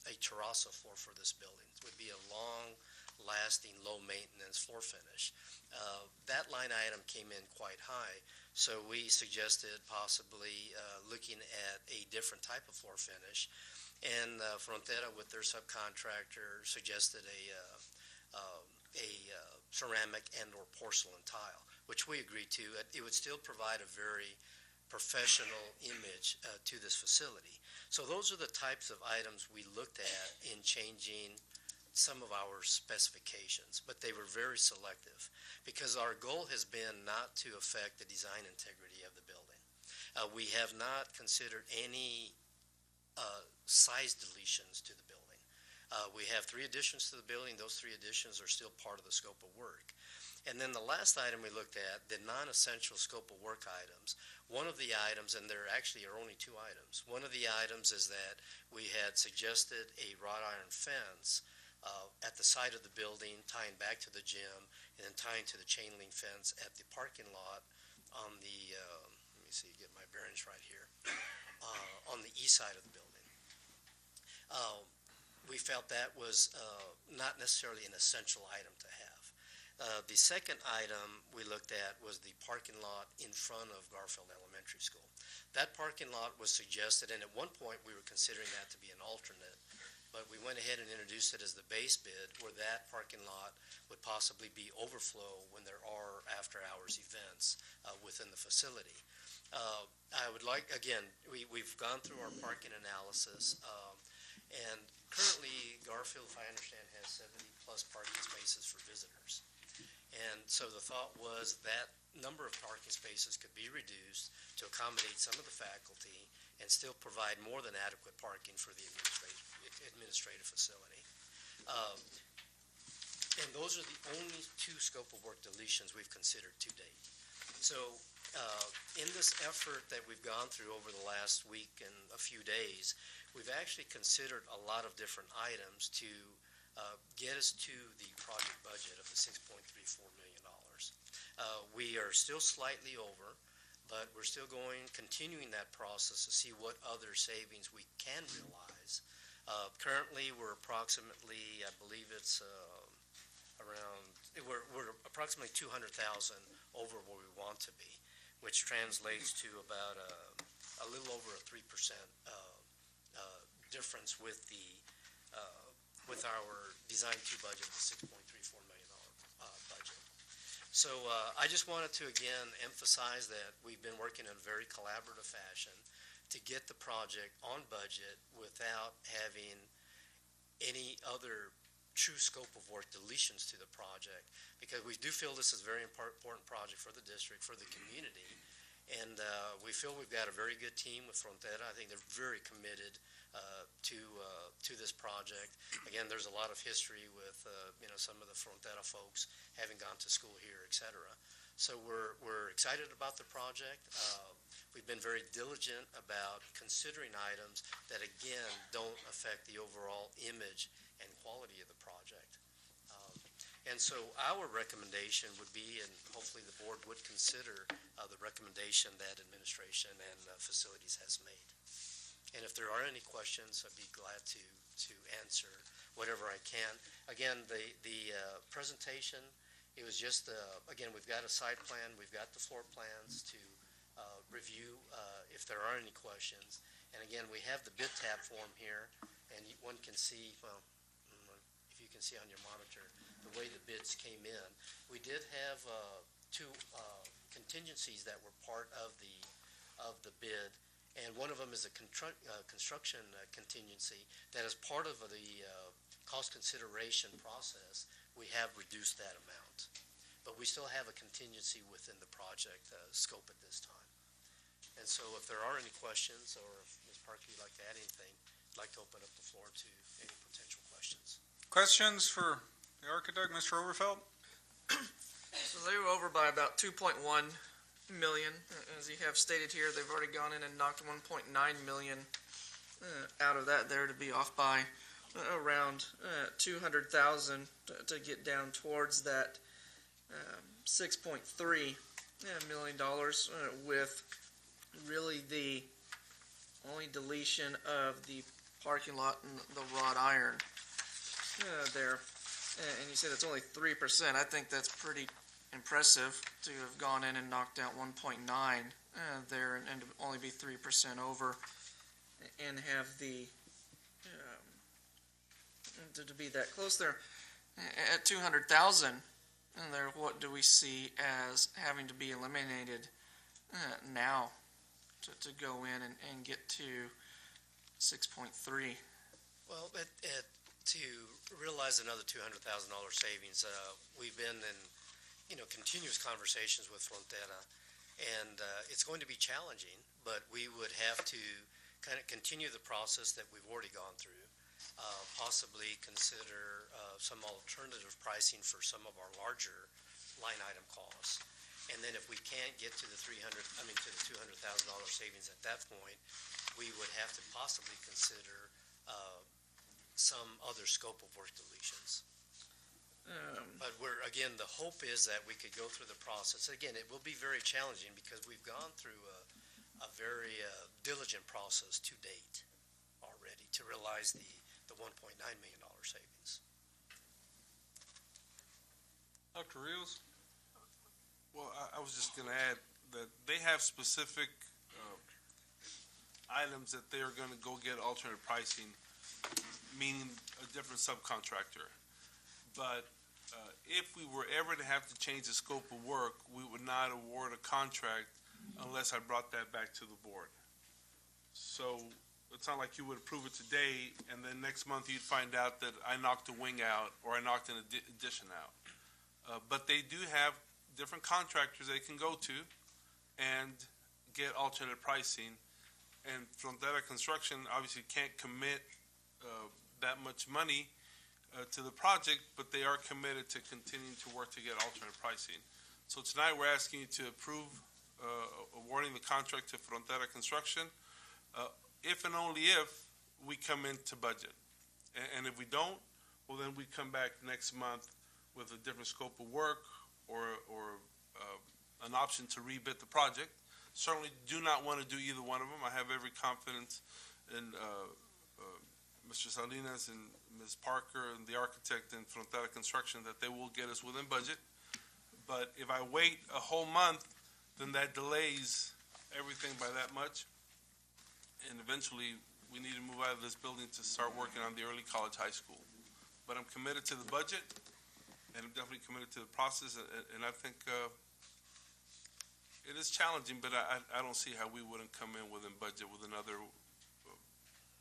a terrazzo floor for this building. It would be a long-lasting, low-maintenance floor finish. That line item came in quite high, so we suggested possibly looking at a different type of floor finish. And Frontera, with their subcontractor, suggested a ceramic and/or porcelain tile, which we agreed to. It would still provide a very professional image to this facility. So those are the types of items we looked at in changing some of our specifications, but they were very selective because our goal has been not to affect the design integrity of the building. We have not considered any size deletions to the building. We have 3 additions to the building. Those 3 additions are still part of the scope of work. And then the last item we looked at, the non-essential scope of work items. One of the items, and there actually are only 2 items, one of the items is that we had suggested a wrought iron fence at the side of the building, tying back to the gym, and then tying to the chain link fence at the parking lot on the, let me see, get my bearings right here, on the east side of the building. We felt that was not necessarily an essential item to have. The second item we looked at was the parking lot in front of Garfield Elementary School. That parking lot was suggested, and at one point we were considering that to be an alternate, but we went ahead and introduced it as the base bid, where that parking lot would possibly be overflow when there are after-hours events within the facility. I would like, again, we've gone through our parking analysis, and currently Garfield, if I understand, has 70-plus parking spaces for visitors. And so the thought was that number of parking spaces could be reduced to accommodate some of the faculty and still provide more than adequate parking for the administrative facility. And those are the only 2 scope of work deletions we've considered to date. So in this effort that we've gone through over the last week and a few days, we've actually considered a lot of different items to get us to the project budget of the $6.34 million. We are still slightly over, but we're still continuing that process to see what other savings we can realize. Currently, we're approximately, I believe it's we're approximately 200,000 over where we want to be, which translates to about a little over a 3% difference with our Design 2 budget of the $6.34 million budget. So I just wanted to again emphasize that we've been working in a very collaborative fashion to get the project on budget without having any other true scope of work deletions to the project, because we do feel this is a very important project for the district, for the community, and we feel we've got a very good team with Frontera. I think they're very committed to this project. Again, there's a lot of history with some of the Frontera folks having gone to school here, et cetera. So we're excited about the project. We've been very diligent about considering items that, again, don't affect the overall image and quality of the project. And so our recommendation would be, and hopefully the board would consider the recommendation that administration and facilities has made. And if there are any questions, I'd be glad to answer whatever I can. Again, the presentation, it was just, again, we've got a site plan, we've got the floor plans to review if there are any questions. And again, we have the bid tab form here, and one can see, well, if you can see on your monitor, the way the bids came in. We did have 2 contingencies that were part of the bid, and one of them is a construction contingency that is part of the cost consideration process. We have reduced that amount, but we still have a contingency within the project scope at this time. And so if there are any questions, or if Ms. Parker would like to add anything, I'd like to open up the floor to any potential questions. Questions for The architect, Mr. Overfeld? So they were over by about 2.1 million. As you have stated here, they've already gone in and knocked 1.9 million out of that there to be off by around 200,000 to get down towards that $6.3 million with really the only deletion of the parking lot and the wrought iron there. And you said it's only 3%. I think that's pretty impressive to have gone in and knocked out 1.9 there and to only be 3% over and have the to be that close there at 200,000. And there, what do we see as having to be eliminated now to go in and get to 6.3? Well, to realize another $200,000 savings, we've been in, continuous conversations with Frontera, and it's going to be challenging, but we would have to kind of continue the process that we've already gone through, possibly consider some alternative pricing for some of our larger line item costs. And then if we can't get to the $200,000 savings at that point, we would have to possibly consider some other scope of work deletions. But again, the hope is that we could go through the process. Again, it will be very challenging because we've gone through a very diligent process to date already to realize the $1.9 million savings. Dr. Rios? Well, I was just going to add that they have specific items that they are going to go get alternate pricing, meaning a different subcontractor. But if we were ever to have to change the scope of work, we would not award a contract unless I brought that back to the board. So it's not like you would approve it today, and then next month you'd find out that I knocked a wing out or I knocked an addition out. But they do have different contractors they can go to and get alternate pricing. And Frontera Construction obviously can't commit that much money to the project, but they are committed to continuing to work to get alternate pricing. So tonight we're asking you to approve awarding the contract to Frontera Construction if and only if we come into budget. And if we don't, well, then we come back next month with a different scope of work or an option to rebid the project. Certainly do not want to do either one of them. I have every confidence in Mr. Salinas and Ms. Parker and the architect in Frontera Construction that they will get us within budget. But if I wait a whole month, then that delays everything by that much. And eventually, we need to move out of this building to start working on the early college high school. But I'm committed to the budget, and I'm definitely committed to the process, and I think it is challenging, but I don't see how we wouldn't come in within budget with another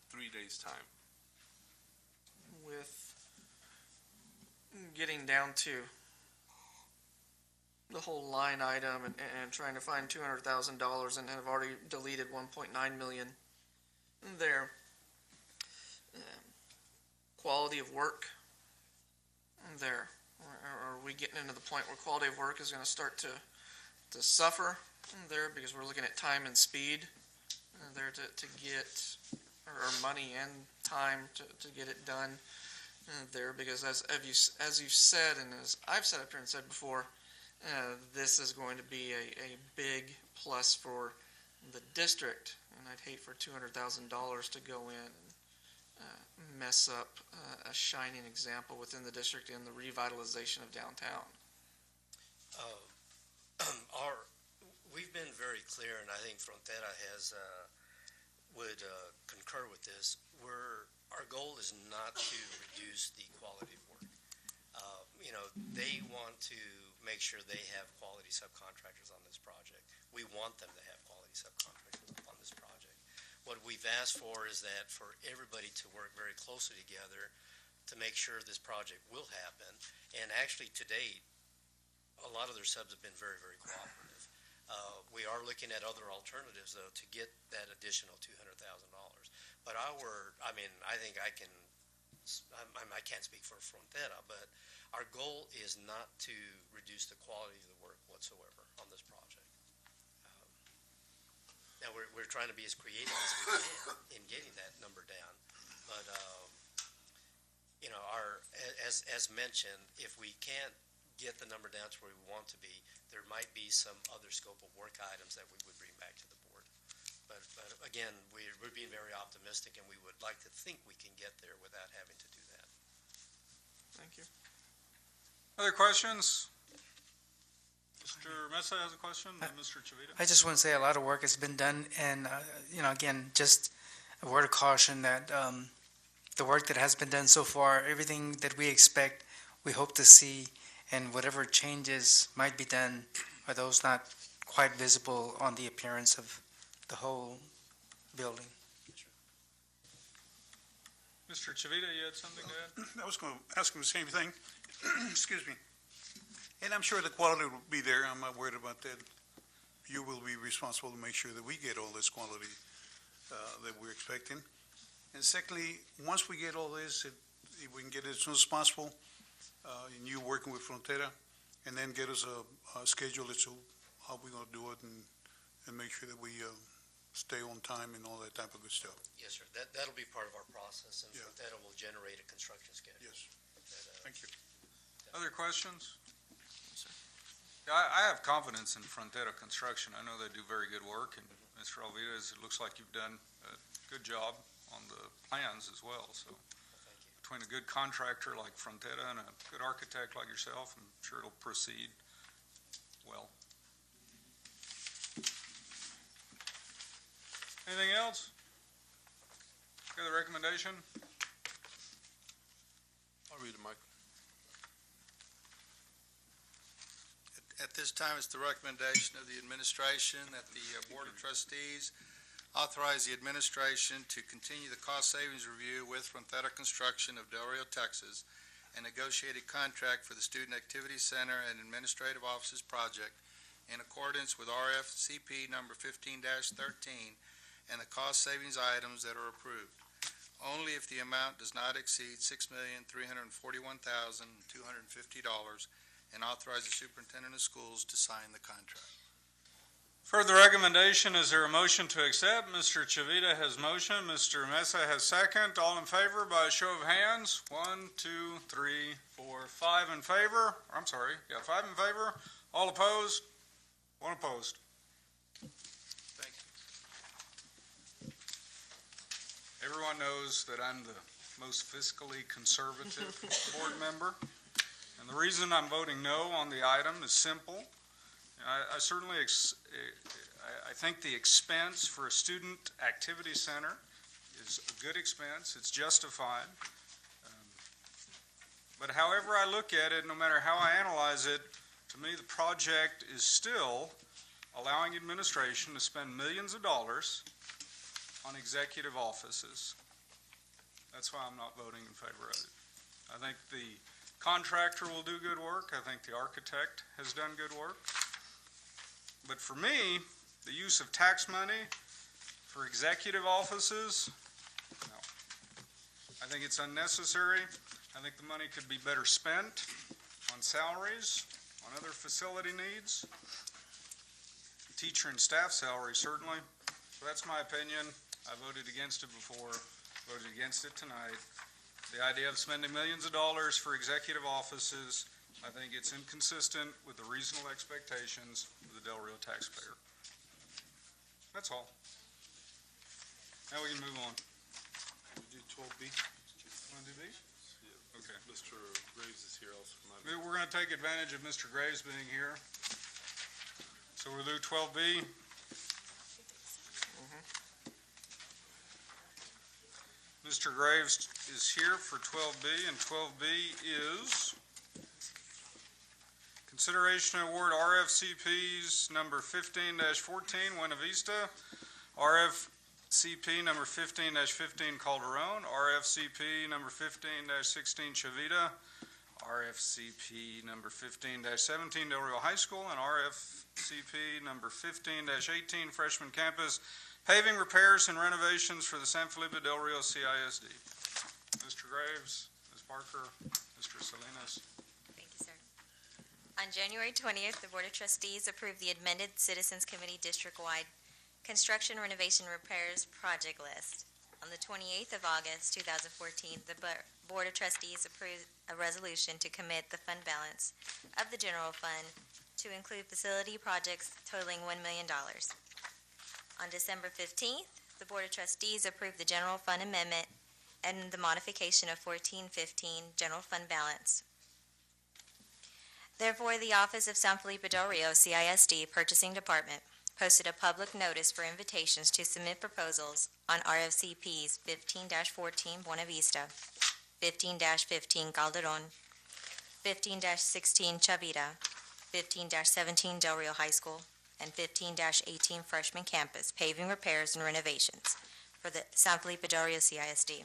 3 days' time. With getting down to the whole line item and trying to find $200,000 and have already deleted 1.9 million there. Quality of work there. Are we getting into the point where quality of work is going to start to suffer there because we're looking at time and speed there to get or money and time to get it done there, because as you've said and as I've said up here and said before, this is going to be a big plus for the district, and I'd hate for $200,000 to go in and mess up a shining example within the district in the revitalization of downtown. We've been very clear, and I think Frontera would concur with this. Our goal is not to reduce the quality of work. They want to make sure they have quality subcontractors on this project. We want them to have quality subcontractors on this project. What we've asked for is that for everybody to work very closely together to make sure this project will happen. And actually, to date, a lot of their subs have been very, very cooperative. We are looking at other alternatives, though, to get that additional $200,000. But I think I can I can't speak for Frontera, but our goal is not to reduce the quality of the work whatsoever on this project. Now, we're trying to be as creative as we can in getting that number down, but, you know, as mentioned, if we can't get the number down to where we want to be, there might be some other scope of work items that we would bring back to the board. But again, we're being very optimistic, and we would like to think we can get there without having to do that. Thank you. Other questions? Mr. Mesa has a question, and Mr. Chavita. I just want to say a lot of work has been done, and, you know, again, just a word of caution that the work that has been done so far, everything that we expect, we hope to see, and whatever changes might be done, are those not quite visible on the appearance of the whole building. Mr. Chavita, you had something to add? I was going to ask him the same thing. Excuse me. And I'm sure the quality will be there. I'm not worried about that. You will be responsible to make sure that we get all this quality that we're expecting. And secondly, once we get all this, if we can get it as soon as possible, and you working with Frontera, and then get us a schedule as to how we're going to do it and make sure that we stay on time and all that type of good stuff. Yes, sir. That'll be part of our process, and Yeah. Frontera will generate a construction schedule. Yes. Thank you. Other questions? Yeah, I have confidence in Frontera Construction. I know they do very good work, and Mr. Alvidas, it looks like you've done a good job on the plans as well, so. Between a good contractor like Frontera and a good architect like yourself, I'm sure it'll proceed well. Anything else? Okay, the recommendation? I'll read it, Mike. At this time, it's the recommendation of the administration that the Board of Trustees authorize the administration to continue the cost savings review with Frontera Construction of Del Rio, Texas, and negotiate a contract for the Student Activity Center and Administrative Offices project in accordance with RFCP number 15-13 and the cost savings items that are approved, only if the amount does not exceed $6,341,250, and authorize the superintendent of schools to sign the contract. For the recommendation, is there a motion to accept? Mr. Chavita has motion, Mr. Mesa has second. All in favor by a show of hands? 1, 2, 3, 4, 5 in favor. I'm sorry, yeah, 5 in favor. All opposed? 1 opposed. Thank you. Everyone knows that I'm the most fiscally conservative board member. And the reason I'm voting no on the item is simple. I certainly, I think the expense for a student activity center is a good expense. It's justified. But however I look at it, no matter how I analyze it, to me the project is still allowing administration to spend millions of dollars on executive offices. That's why I'm not voting in favor of it. I think the contractor will do good work. I think the architect has done good work. But for me, the use of tax money for executive offices, no. I think it's unnecessary. I think the money could be better spent on salaries, on other facility needs, teacher and staff salaries certainly. So that's my opinion. I voted against it before, voted against it tonight. The idea of spending millions of dollars for executive offices, I think it's inconsistent with the reasonable expectations of the Del Rio taxpayer. That's all. Now we can move on. Do 12B? Want to do these? Yeah. Okay. Mr. Graves is here also. We're going to take advantage of Mr. Graves being here. So we'll do 12B. Mr. Graves is here for 12B, and 12B is consideration to award RFCPs number 15-14 Buena Vista, RFCP number 15-15 Calderon, RFCP number 15-16 Chavita, RFCP number 15-17 Del Rio High School, and RFCP number 15-18 Freshman Campus, paving repairs and renovations for the San Felipe Del Rio CISD. Mr. Graves, Ms. Parker, Mr. Salinas. Thank you, sir. On January 20th, the Board of Trustees approved the amended Citizens Committee district-wide construction renovation repairs project list. On the 28th of August, 2014, the Board of Trustees approved a resolution to commit the fund balance of the general fund to include facility projects totaling $1 million. On December 15th, the Board of Trustees approved the general fund amendment and the modification of 1415 general fund balance. Therefore, the Office of San Felipe Del Rio, CISD, Purchasing Department, posted a public notice for invitations to submit proposals on RFCPs 15-14 Buena Vista, 15-15 Calderon, 15-16 Chavita, 15-17 Del Rio High School, and 15-18 Freshman Campus paving repairs and renovations for the San Felipe Del Rio CISD.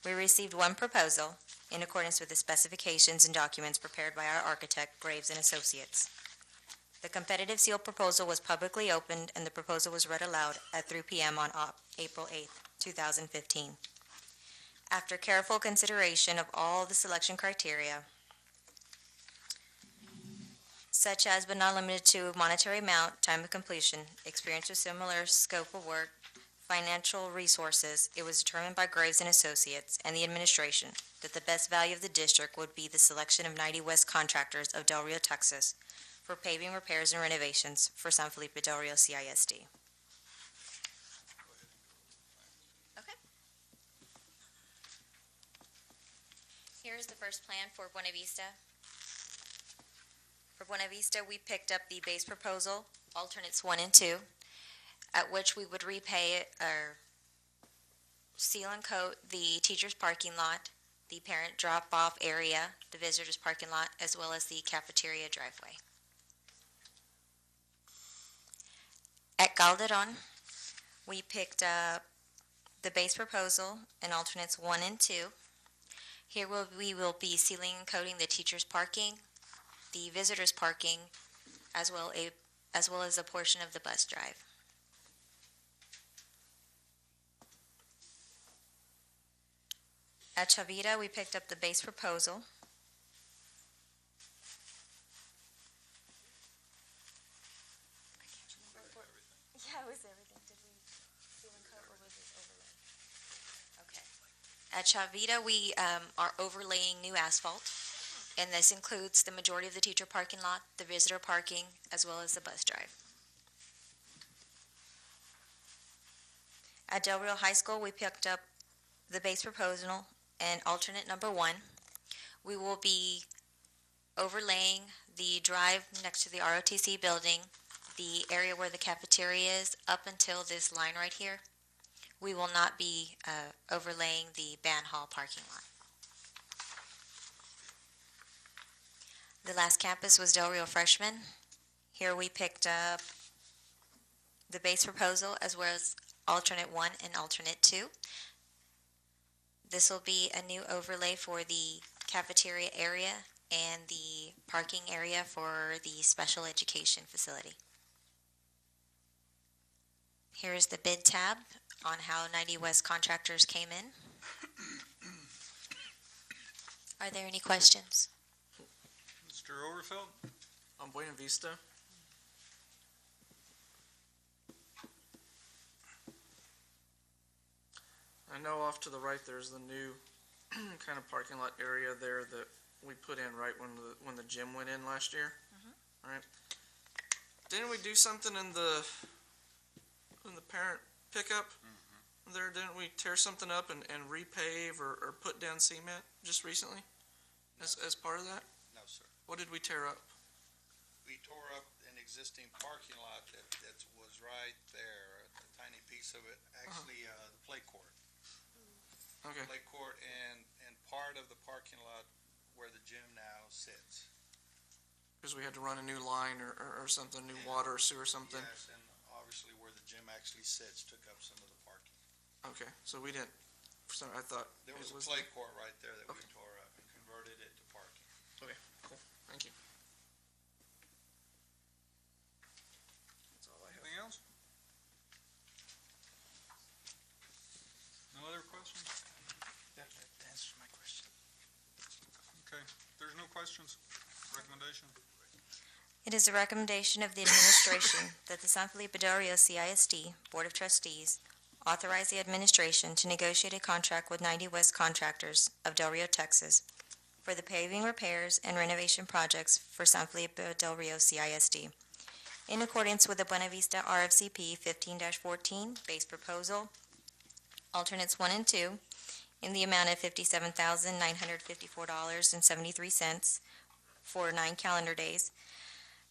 We received one proposal in accordance with the specifications and documents prepared by our architect, Graves and Associates. The competitive seal proposal was publicly opened and the proposal was read aloud at 3 p.m. on April 8, 2015. After careful consideration of all the selection criteria, such as but not limited to monetary amount, time of completion, experience with similar scope of work, financial resources, it was determined by Graves and Associates and the administration that the best value of the district would be the selection of 90 West Contractors of Del Rio, Texas, for paving repairs and renovations for San Felipe Del Rio CISD. Okay. Here's the first plan for Buena Vista. For Buena Vista, we picked up the base proposal, alternates 1 and 2, at which we would repay or seal and coat the teacher's parking lot, the parent drop-off area, the visitor's parking lot, as well as the cafeteria driveway. At Calderon, we picked up the base proposal and alternates 1 and 2. Here we will be sealing and coating the teacher's parking, the visitor's parking, as well as a portion of the bus drive. At Chavita, we picked up the base proposal. Yeah, it was everything. Did we seal and coat or was it overlay? Okay. At Chavita, we are overlaying new asphalt, and this includes the majority of the teacher parking lot, the visitor parking, as well as the bus drive. At Del Rio High School, we picked up the base proposal and alternate number 1. We will be overlaying the drive next to the ROTC building, the area where the cafeteria is, up until this line right here. We will not be overlaying the band hall parking lot. The last campus was Del Rio Freshman. Here we picked up the base proposal as well as alternate 1 and alternate 2. This will be a new overlay for the cafeteria area and the parking area for the special education facility. Here's the bid tab on how 90 West Contractors came in. Are there any questions? Mr. Overfield? On Buena Vista. I know off to the right there's the new kind of parking lot area there that we put in right when the gym went in last year. All right. Didn't we do something in the parent pickup there? Didn't we tear something up and repave or put down cement just recently as part of that? No, sir. What did we tear up? We tore up an existing parking lot that was right there, a tiny piece of it, actually, the play court. Okay. Play court and part of the parking lot where the gym now sits. Because we had to run a new line or something, new water or sewer or something? Yes, and obviously where the gym actually sits took up some of the parking. Okay, so we didn't, I thought. There was a play court right there that we tore up and converted it to parking. Okay, cool, thank you. That's all I have. Anything else? No other questions? That's my questions? Recommendation? It is a recommendation of the administration that the San Felipe Del Rio CISD Board of Trustees authorize the administration to negotiate a contract with 90 West Contractors of Del Rio, Texas, for the paving repairs and renovation projects for San Felipe Del Rio CISD, in accordance with the Buena Vista RFCP 15-14 base proposal, alternates 1 and 2, in the amount of $57,954.73 for 9 calendar days.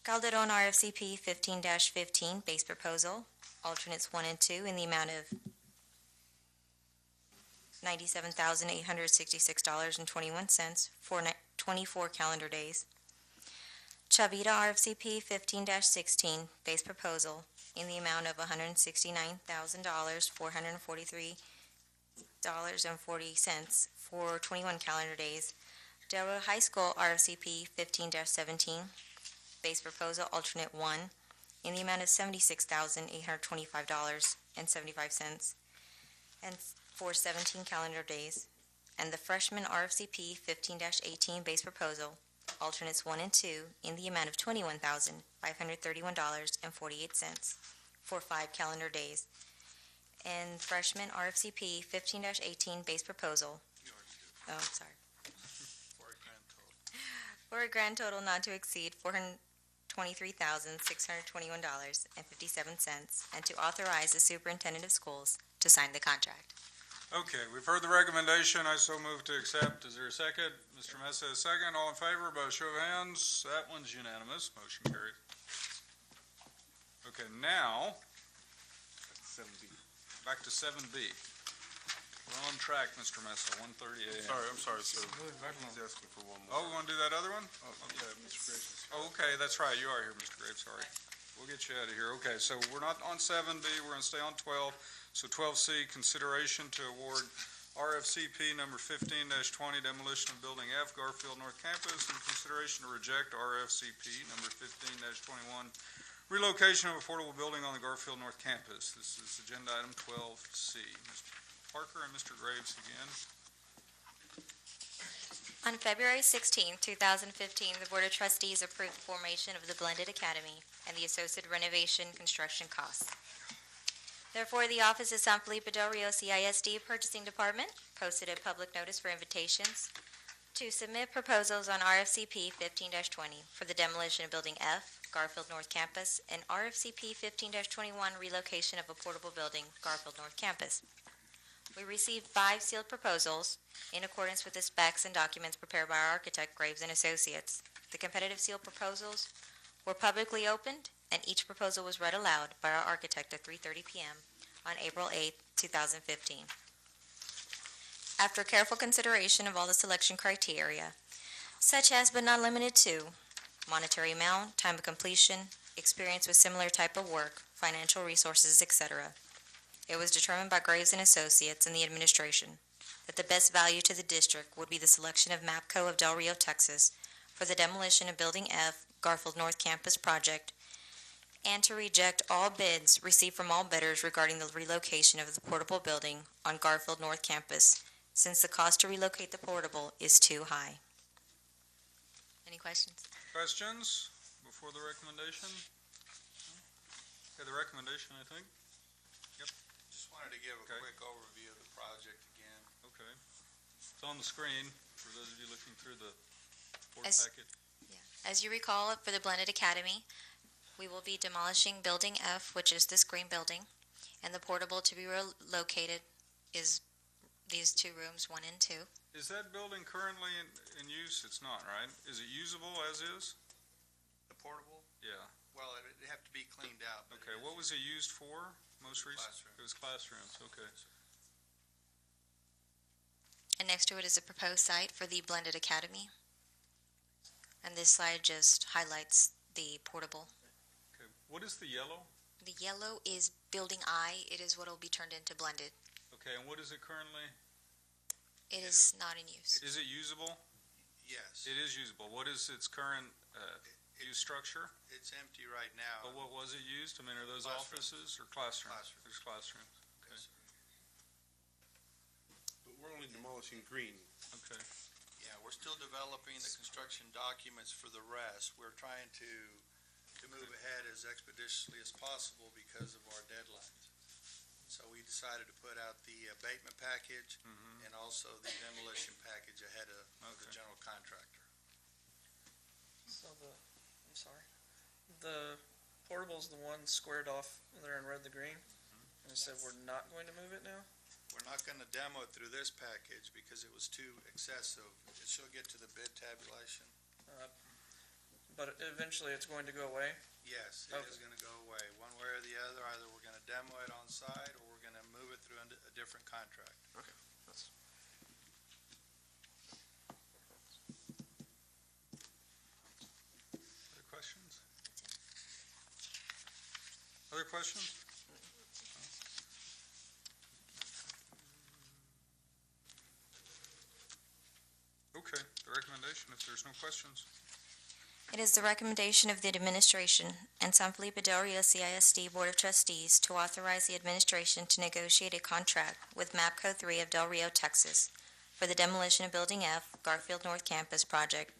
Calderon RFCP 15-15 base proposal, alternates 1 and 2, in the amount of $97,866.21 for 24 calendar days. Chavita RFCP 15-16 base proposal, in the amount of $169,443.40 for 21 calendar days. Del Rio High School RFCP 15-17 base proposal, alternate 1, in the amount of $76,825.75 and for 17 calendar days. And the freshman RFCP 15-18 base proposal, alternates 1 and 2, in the amount of $21,531.48 for 5 calendar days. And freshman RFCP 15-18 base proposal, for a grand total not to exceed $423,621.57, and to authorize the superintendent of schools to sign the contract. Okay, we've heard the recommendation. I so move to accept. Is there a second? Mr. Mesa, a second. All in favor, by a show of hands. That one's unanimous. Motion carried. Okay, now, 7B. back to 7B. We're on track, Mr. Mesa, 1:30 a.m. I'm sorry, sir. He's asking for one more. Oh, we want to do that other one? Yeah, Mr. Graves. Oh, okay, that's right. You are here, Mr. Graves. Sorry. We'll get you out of here. Okay, so we're not on 7B. We're going to stay on 12. So 12C, consideration to award RFCP number 15-20 demolition of Building F, Garfield North Campus, and consideration to reject RFCP number 15-21 relocation of affordable building on the Garfield North Campus. This is agenda item 12C. Mr. Parker and Mr. Graves again. On February 16, 2015, the Board of Trustees approved the formation of the Blended Academy and the associated renovation construction costs. Therefore, the Office of San Felipe Del Rio CISD Purchasing Department posted a public notice for invitations to submit proposals on RFCP 15-20 for the demolition of Building F, Garfield North Campus, and RFCP 15-21 relocation of a portable building, Garfield North Campus. We received 5 sealed proposals in accordance with the specs and documents prepared by our architect, Graves & Associates. The competitive sealed proposals were publicly opened, and each proposal was read aloud by our architect at 3:30 p.m. on April 8, 2015. After careful consideration of all the selection criteria, such as but not limited to monetary amount, time of completion, experience with similar type of work, financial resources, etc., it was determined by Graves & Associates and the administration that the best value to the district would be the selection of MAPCO of Del Rio, Texas, for the demolition of Building F, Garfield North Campus project, and to reject all bids received from all bidders regarding the relocation of the portable building on Garfield North Campus, since the cost to relocate the portable is too high. Any questions? Questions before the recommendation? Okay, the recommendation, I think. Just wanted to give a quick overview of the project again. Okay. It's on the screen for those of you looking through the board As- packet. As you recall, for the Blended Academy, we will be demolishing Building F, which is this green building, and the portable to be relocated is these 2 rooms, 1 and 2. Is that building currently in use? It's not, right? Is it usable as is? The portable? Yeah. Well, it'd have to be cleaned out. but Okay, it what is- was it used for most recently? Classroom. It was classrooms, okay. And next to it is a proposed site for the Blended Academy. And this slide just highlights the portable. Okay, what is the yellow? The yellow is Building I. It is what will be turned into Blended. Okay, and what is it currently? It is not in use. Is it usable? Yes. It is usable. What is its current use structure? It's empty right now. But what was it used? I mean, are those Classrooms. offices or classrooms? Classrooms. There's classrooms. Okay. But we're only demolishing green. Okay. Yeah, we're still developing the construction documents for the rest. We're trying to move ahead as expeditiously as possible because of our deadlines. So we decided to put out the abatement package and also the demolition package ahead of the general contractor. So I'm sorry, the portable's the one squared off there in red, the green, and it said we're not going to move it now? We're not going to demo it through this package because it was too excessive. It should get to the bid tabulation. But eventually it's going to go away? Yes, it is going to go away. One way or the other, either we're going to demo it on site or we're going to move it through a different contract. Okay. Other questions? Other questions? Okay, the recommendation, if there's no questions. It is the recommendation of the administration and San Felipe Del Rio CISD Board of Trustees to authorize the administration to negotiate a contract with MAPCO 3 of Del Rio, Texas, for the demolition of Building F, Garfield North Campus project,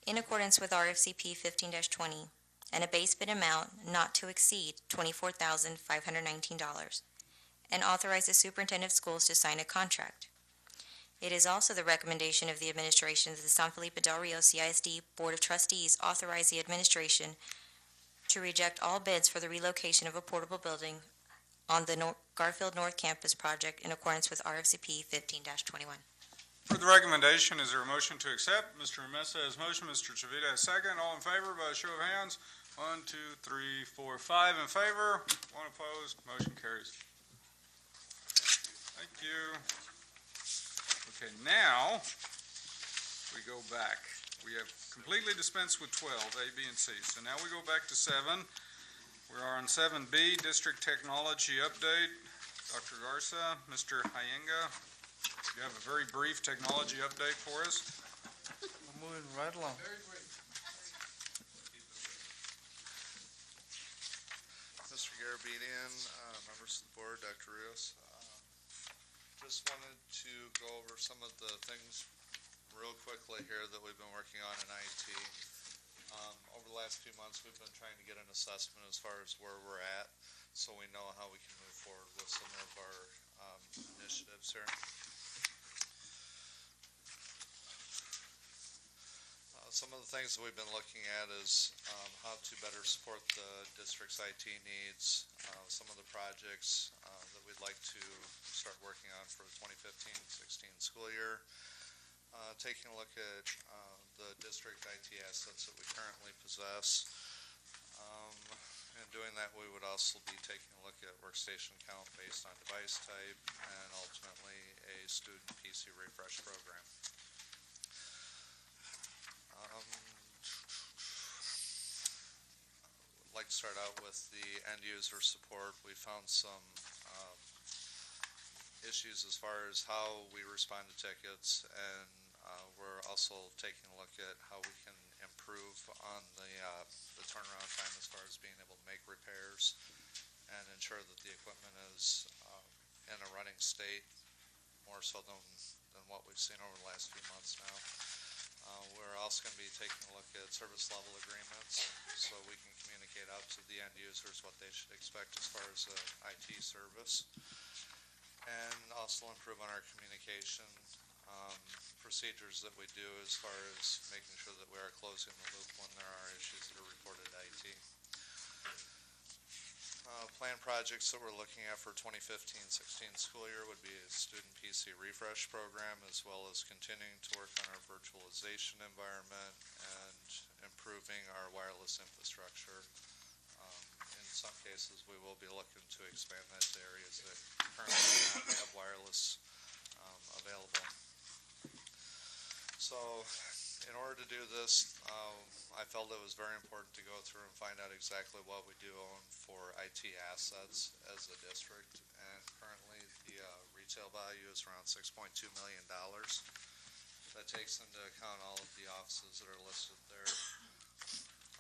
in accordance with RFCP 15-20, and a base bid amount not to exceed $24,519, and authorize the superintendent of schools to sign a contract. It is also the recommendation of the administration that the San Felipe Del Rio CISD Board of Trustees authorize the administration to reject all bids for the relocation of a portable building on the Garfield North Campus project in accordance with RFCP 15-21. For the recommendation, is there a motion to accept? Mr. Mesa has motion, Mr. Chavita has second. All in favor by a show of hands? 1, 2, 3, 4, 5 in favor. 1 opposed. Motion carries. Thank you. Okay, now we go back. We have completely dispensed with 12, A, B, and C. So now we go back to 7. We are on 7B, District Technology Update. Dr. Garza, Mr. Hayenga, you have a very brief technology update for us. We're moving right along. Very brief. Mr. Garabedian, members of the board, Dr. Rios. Just wanted to go over some of the things real quickly here that we've been working on in IT. Over the last few months, we've been trying to get an assessment as far as where we're at, so we know how we can move forward with some of our initiatives here. Some of the things that we've been looking at is how to better support the district's IT needs, some of the projects that we'd like to start working on for the 2015-16 school year, taking a look at the district IT assets that we currently possess. In doing that, we would also be taking a look at workstation count based on device type and ultimately a student PC refresh program. I'd like to start out with the end user support. We found some issues as far as how we respond to tickets, and we're also taking a look at how we can improve on the turnaround time as far as being able to make repairs and ensure that the equipment is in a running state, more so than what we've seen over the last few months now. We're also going to be taking a look at service level agreements so we can communicate out to the end users what they should expect as far as IT service, and also improve on our communication procedures that we do as far as making sure that we are closing the loop when there are issues that are reported to IT. Planned projects that we're looking at for 2015-16 school year would be a student PC refresh program, as well as continuing to work on our virtualization environment and improving our wireless infrastructure. In some cases, we will be looking to expand that to areas that currently do not have wireless available. So, in order to do this, I felt it was very important to go through and find out exactly what we do own for IT assets as a district, and currently the retail value is around $6.2 million. That takes into account all of the offices that are listed there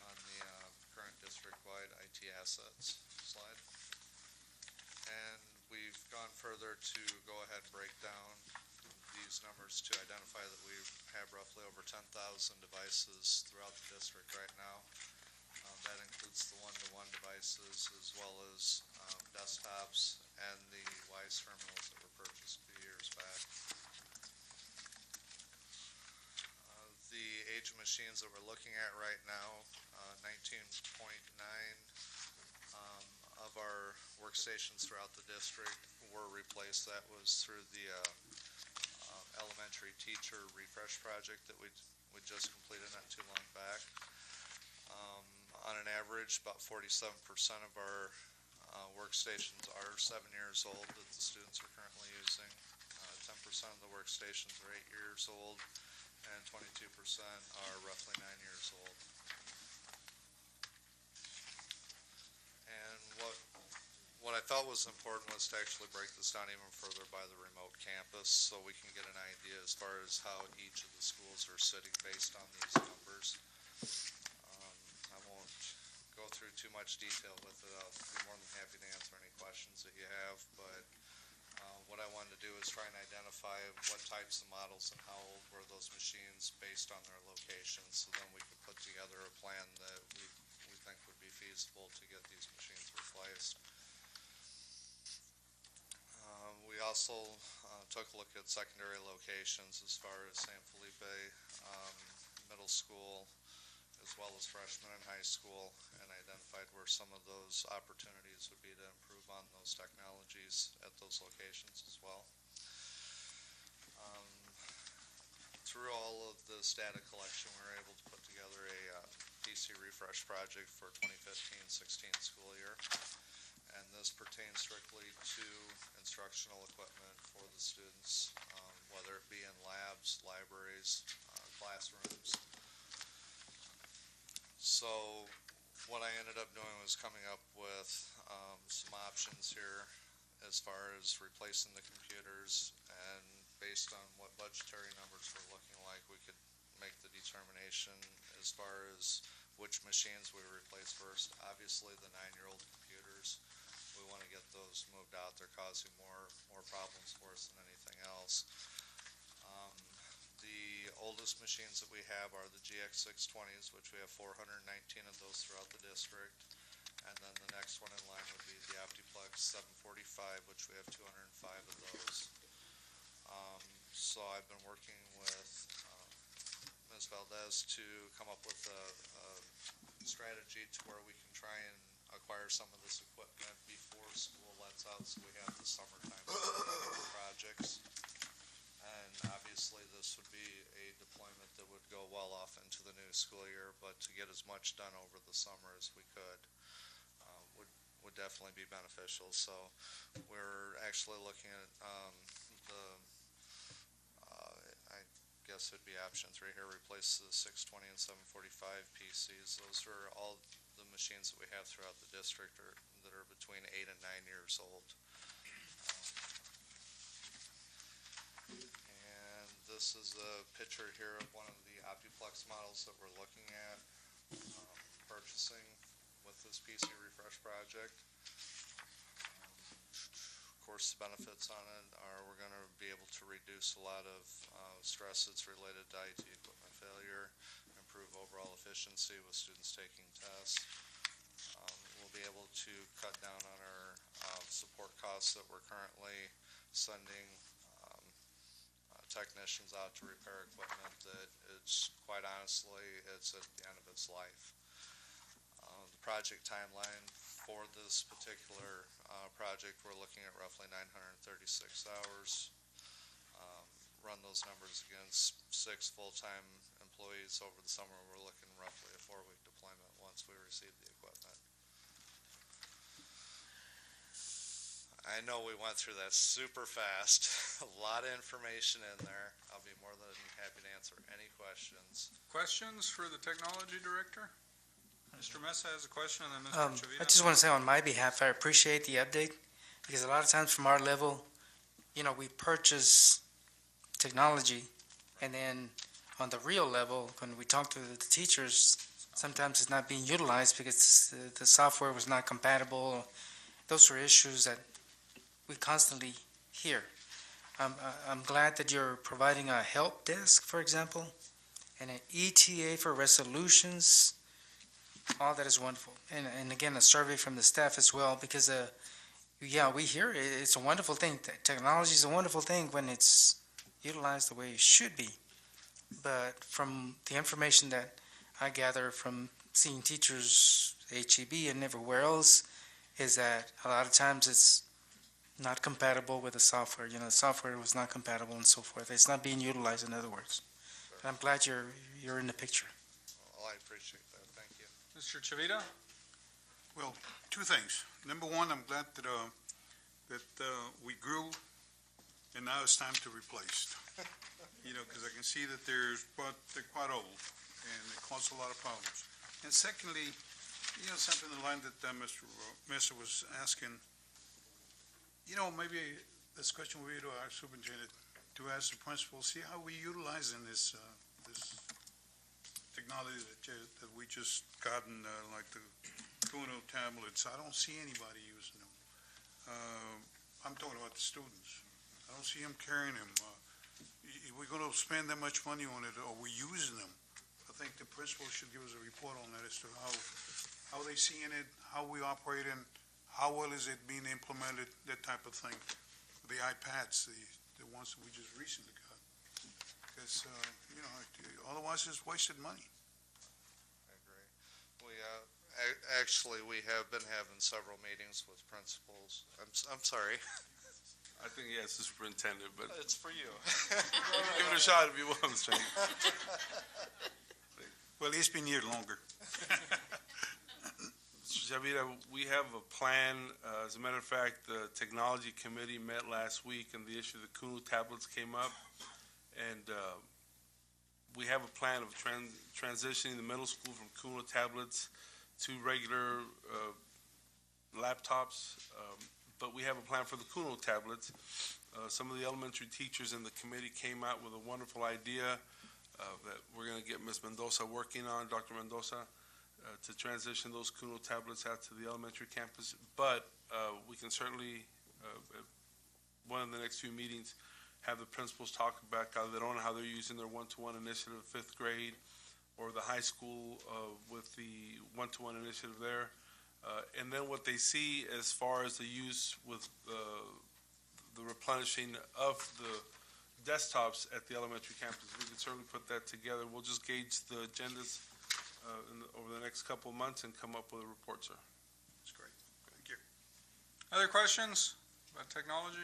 on the current district-wide IT assets slide. And we've gone further to go ahead and break down the these numbers to identify that we have roughly over 10,000 devices throughout the district right now. That includes the one-to-one devices as well as desktops and the WISE terminals that were purchased a few years back. The age of machines that we're looking at right now, 19.9 of our workstations throughout the district were replaced. That was through the elementary teacher refresh project that we just completed not too long back. On an average, about 47% of our workstations are 7 years old that the students are currently using. 10% of the workstations are 8 years old, and 22% are roughly 9 years old. And what I felt was important was to actually break this down even further by the remote campus so we can get an idea as far as how each of the schools are sitting based on these numbers. I won't go through too much detail with it. I'll be more than happy to answer any questions that you have, but what I wanted to do is try and identify what types of models and how old were those machines based on their locations, so then we could put together a plan that we think would be feasible to get these machines replaced. We also took a look at secondary locations as far as San Felipe Middle School, as well as freshman and high school, and identified where some of those opportunities would be to improve on those technologies at those locations as well. Through all of this data collection, we were able to put together a PC refresh project for 2015-16 school year, and this pertains strictly to instructional equipment for the students, whether it be in labs, libraries, classrooms. So what I ended up doing was coming up with some options here as far as replacing the computers, and based on what budgetary numbers were looking like, we could make the determination as far as which machines we replace first. Obviously, the 9-year-old computers, we want to get those moved out. They're causing more problems for us than anything else. The oldest machines that we have are the GX620s, which we have 419 of those throughout the district. And then the next one in line would be the Optiplex 745, which we have 205 of those. So I've been working with Ms. Valdez to come up with a strategy to where we can try and acquire some of this equipment before school lets out, so we have the summertime projects. And obviously this would be a deployment that would go well off into the new school year, but to get as much done over the summer as we could would definitely be beneficial. So we're actually looking at I guess it'd be option 3 here, replace the 620 and 745 PCs. Those are all the machines that we have throughout the district that are between 8 and 9 years old. And this is a picture here of one of the Optiplex models that we're looking at purchasing with this PC refresh project. Of course, the benefits on it are we're going to be able to reduce a lot of stress that's related to IT equipment failure, improve overall efficiency with students taking tests. We'll be able to cut down on our support costs that we're currently sending technicians out to repair equipment that it's quite honestly, it's at the end of its life. The project timeline for this particular project, we're looking at roughly 936 hours. Run those numbers against 6 full-time employees over the summer, we're looking roughly a 4-week deployment once we receive the equipment. I know we went through that super fast. A lot of information in there. I'll be more than happy to answer any questions. Questions for the technology director? Mr. Mesa has a question, and then Mr. Chavita. I just want to say on my behalf, I appreciate the update, because a lot of times from our level, we purchase technology, and then on the real level, when we talk to the teachers, sometimes it's not being utilized because the software was not compatible. Those are issues that we constantly hear. I'm glad that you're providing a help desk, for example, and an ETA for resolutions. All that is wonderful. And again, a survey from the staff as well, because, yeah, we hear it. It's a wonderful thing. Technology is a wonderful thing when it's utilized the way it should be. But from the information that I gather from seeing teachers, HEB and everywhere else, is that a lot of times it's not compatible with the software. The software was not compatible and so forth. It's not being utilized, in other words. And I'm glad you're in the picture. Well, I appreciate that. Thank you. Mr. Chavita? Well, two things. Number one, I'm glad that we grew, and now it's time to replace. Because I can see that they're quite old, and it causes a lot of problems. And secondly, something in the line that Mr. Messer was asking, maybe this question will be to our superintendent, to ask the principal, see how we utilizing this technology that we just gotten, like the Kuno tablets. I don't see anybody using them. I'm talking about the students. I don't see them carrying them. We're going to spend that much money on it, or we're using them. I think the principal should give us a report on that as to how they seeing it, how we operating, how well is it being implemented, that type of thing. The iPads, the ones that we just recently got. Because, otherwise it's wasted money. I agree. We, actually, we have been having several meetings with principals. I'm sorry. I think he has the superintendent, but It's for you. give it a shot if you want, Mr. Chairman. Well, he's been here longer. Mr. Chavita, we have a plan. As a matter of fact, the technology committee met last week and the issue of the Kuno tablets came up. And we have a plan of transitioning the middle school from Kuno tablets to regular laptops. But we have a plan for the Kuno tablets. Some of the elementary teachers in the committee came out with a wonderful idea that we're going to get Ms. Mendoza working on, Dr. Mendoza, to transition those Kuno tablets out to the elementary campus. But we can certainly, at one of the next few meetings, have the principals talk about how they're using their one-to-one initiative in fifth grade, or the high school with the one-to-one initiative there. And then what they see as far as the use with the replenishing of the desktops at the elementary campus. We can certainly put that together. We'll just gauge the agendas over the next couple of months and come up with a report, sir. That's great. Thank you. Other questions about technology?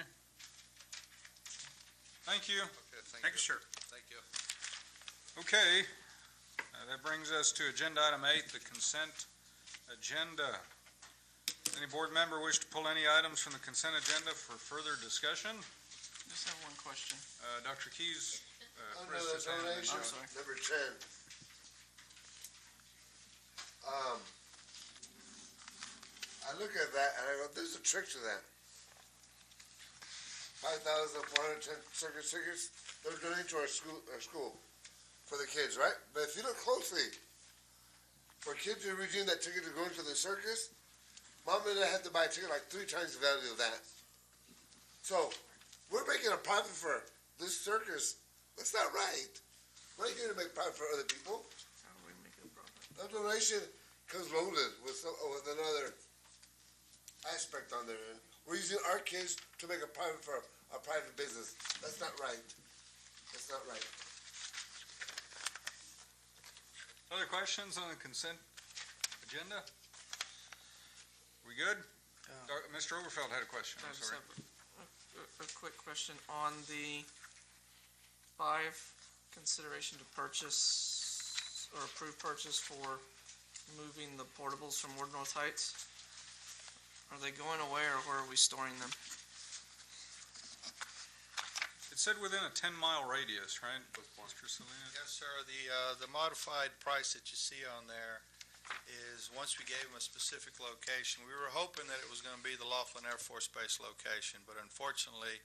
Thank you. Okay, Thank you, sir. Thank you. Okay, that brings us to agenda item 8, the consent agenda. Any board member wish to pull any items from the consent agenda for further discussion? Just have one question. Dr. Keyes. Under the donation, I'm sorry. number 10. I look at that and I go, there's a trick to that. 5,410 stickers, they're donating to our school for the kids, right? But if you look closely, for kids to redeem that ticket to go into the circus, mom and dad have to buy a ticket like 3 times the value of that. So, we're making a profit for this circus. That's not right. We're not going to make profit for other people. How do we make it a profit? The donation comes loaded with another aspect on there. We're using our kids to make a profit for a private business. That's not right. That's not right. Other questions on the consent agenda? We good? Mr. Overfeld had a question. I I'm just sorry. have a quick question on the 5 consideration to purchase or approve purchase for moving the portables from Ward North Heights. Are they going away or where are we storing them? It said within a 10-mile radius, right, Mr. Salinas? Yes, sir. The modified price that you see on there is once we gave them a specific location. We were hoping that it was going to be the Laughlin Air Force Base location, but unfortunately,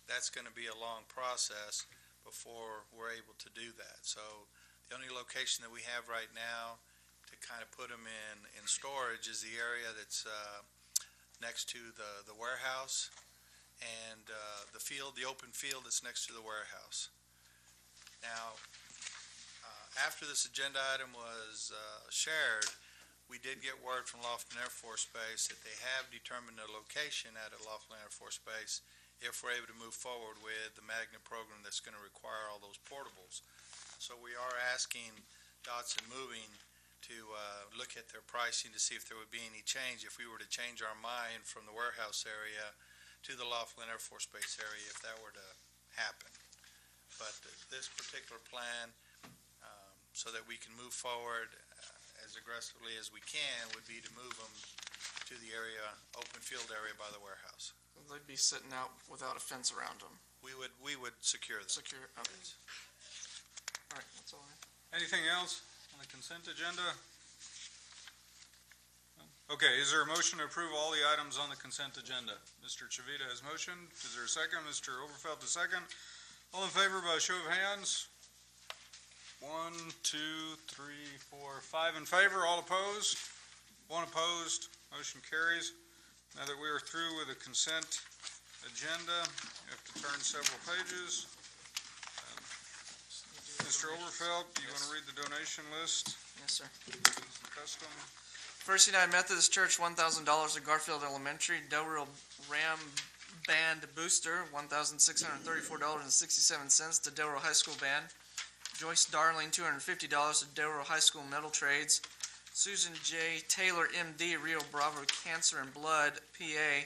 that's going to be a long process before we're able to do that. So the only location that we have right now to kind of put them in storage is the area that's next to the warehouse. and the field, the open field that's next to the warehouse. Now, after this agenda item was shared, we did get word from Laughlin Air Force Base that they have determined a location at Laughlin Air Force Base if we're able to move forward with the magnet program that's going to require all those portables. So we are asking Dotson Moving to look at their pricing to see if there would be any change if we were to change our mind from the warehouse area to the Laughlin Air Force Base area, if that were to happen. But this particular plan, so that we can move forward as aggressively as we can, would be to move them to the area, open field area by the warehouse. They'd be sitting out without a fence around them. We would secure them. Secure, okay. All right, that's all I have. Anything else on the consent agenda? Okay, is there a motion to approve all the items on the consent agenda? Mr. Chavita has motioned. Is there a second? Mr. Overfeld a second. All in favor by show of hands? 1, 2, 3, 4, 5 in favor. All opposed? 1 opposed. Motion carries. Now that we are through with the consent agenda, you have to turn several pages. Mr. Overfeld, do you want to read the donation list? Yes, sir. Custom. First United Methodist Church, $1,000 to Garfield Elementary. Delreal Ram Band Booster, $1,634.67 to Delreal High School Band. Joyce Darling, $250 to Delreal High School Metal Trades. Susan J. Taylor, MD, Rio Bravo Cancer and Blood, PA,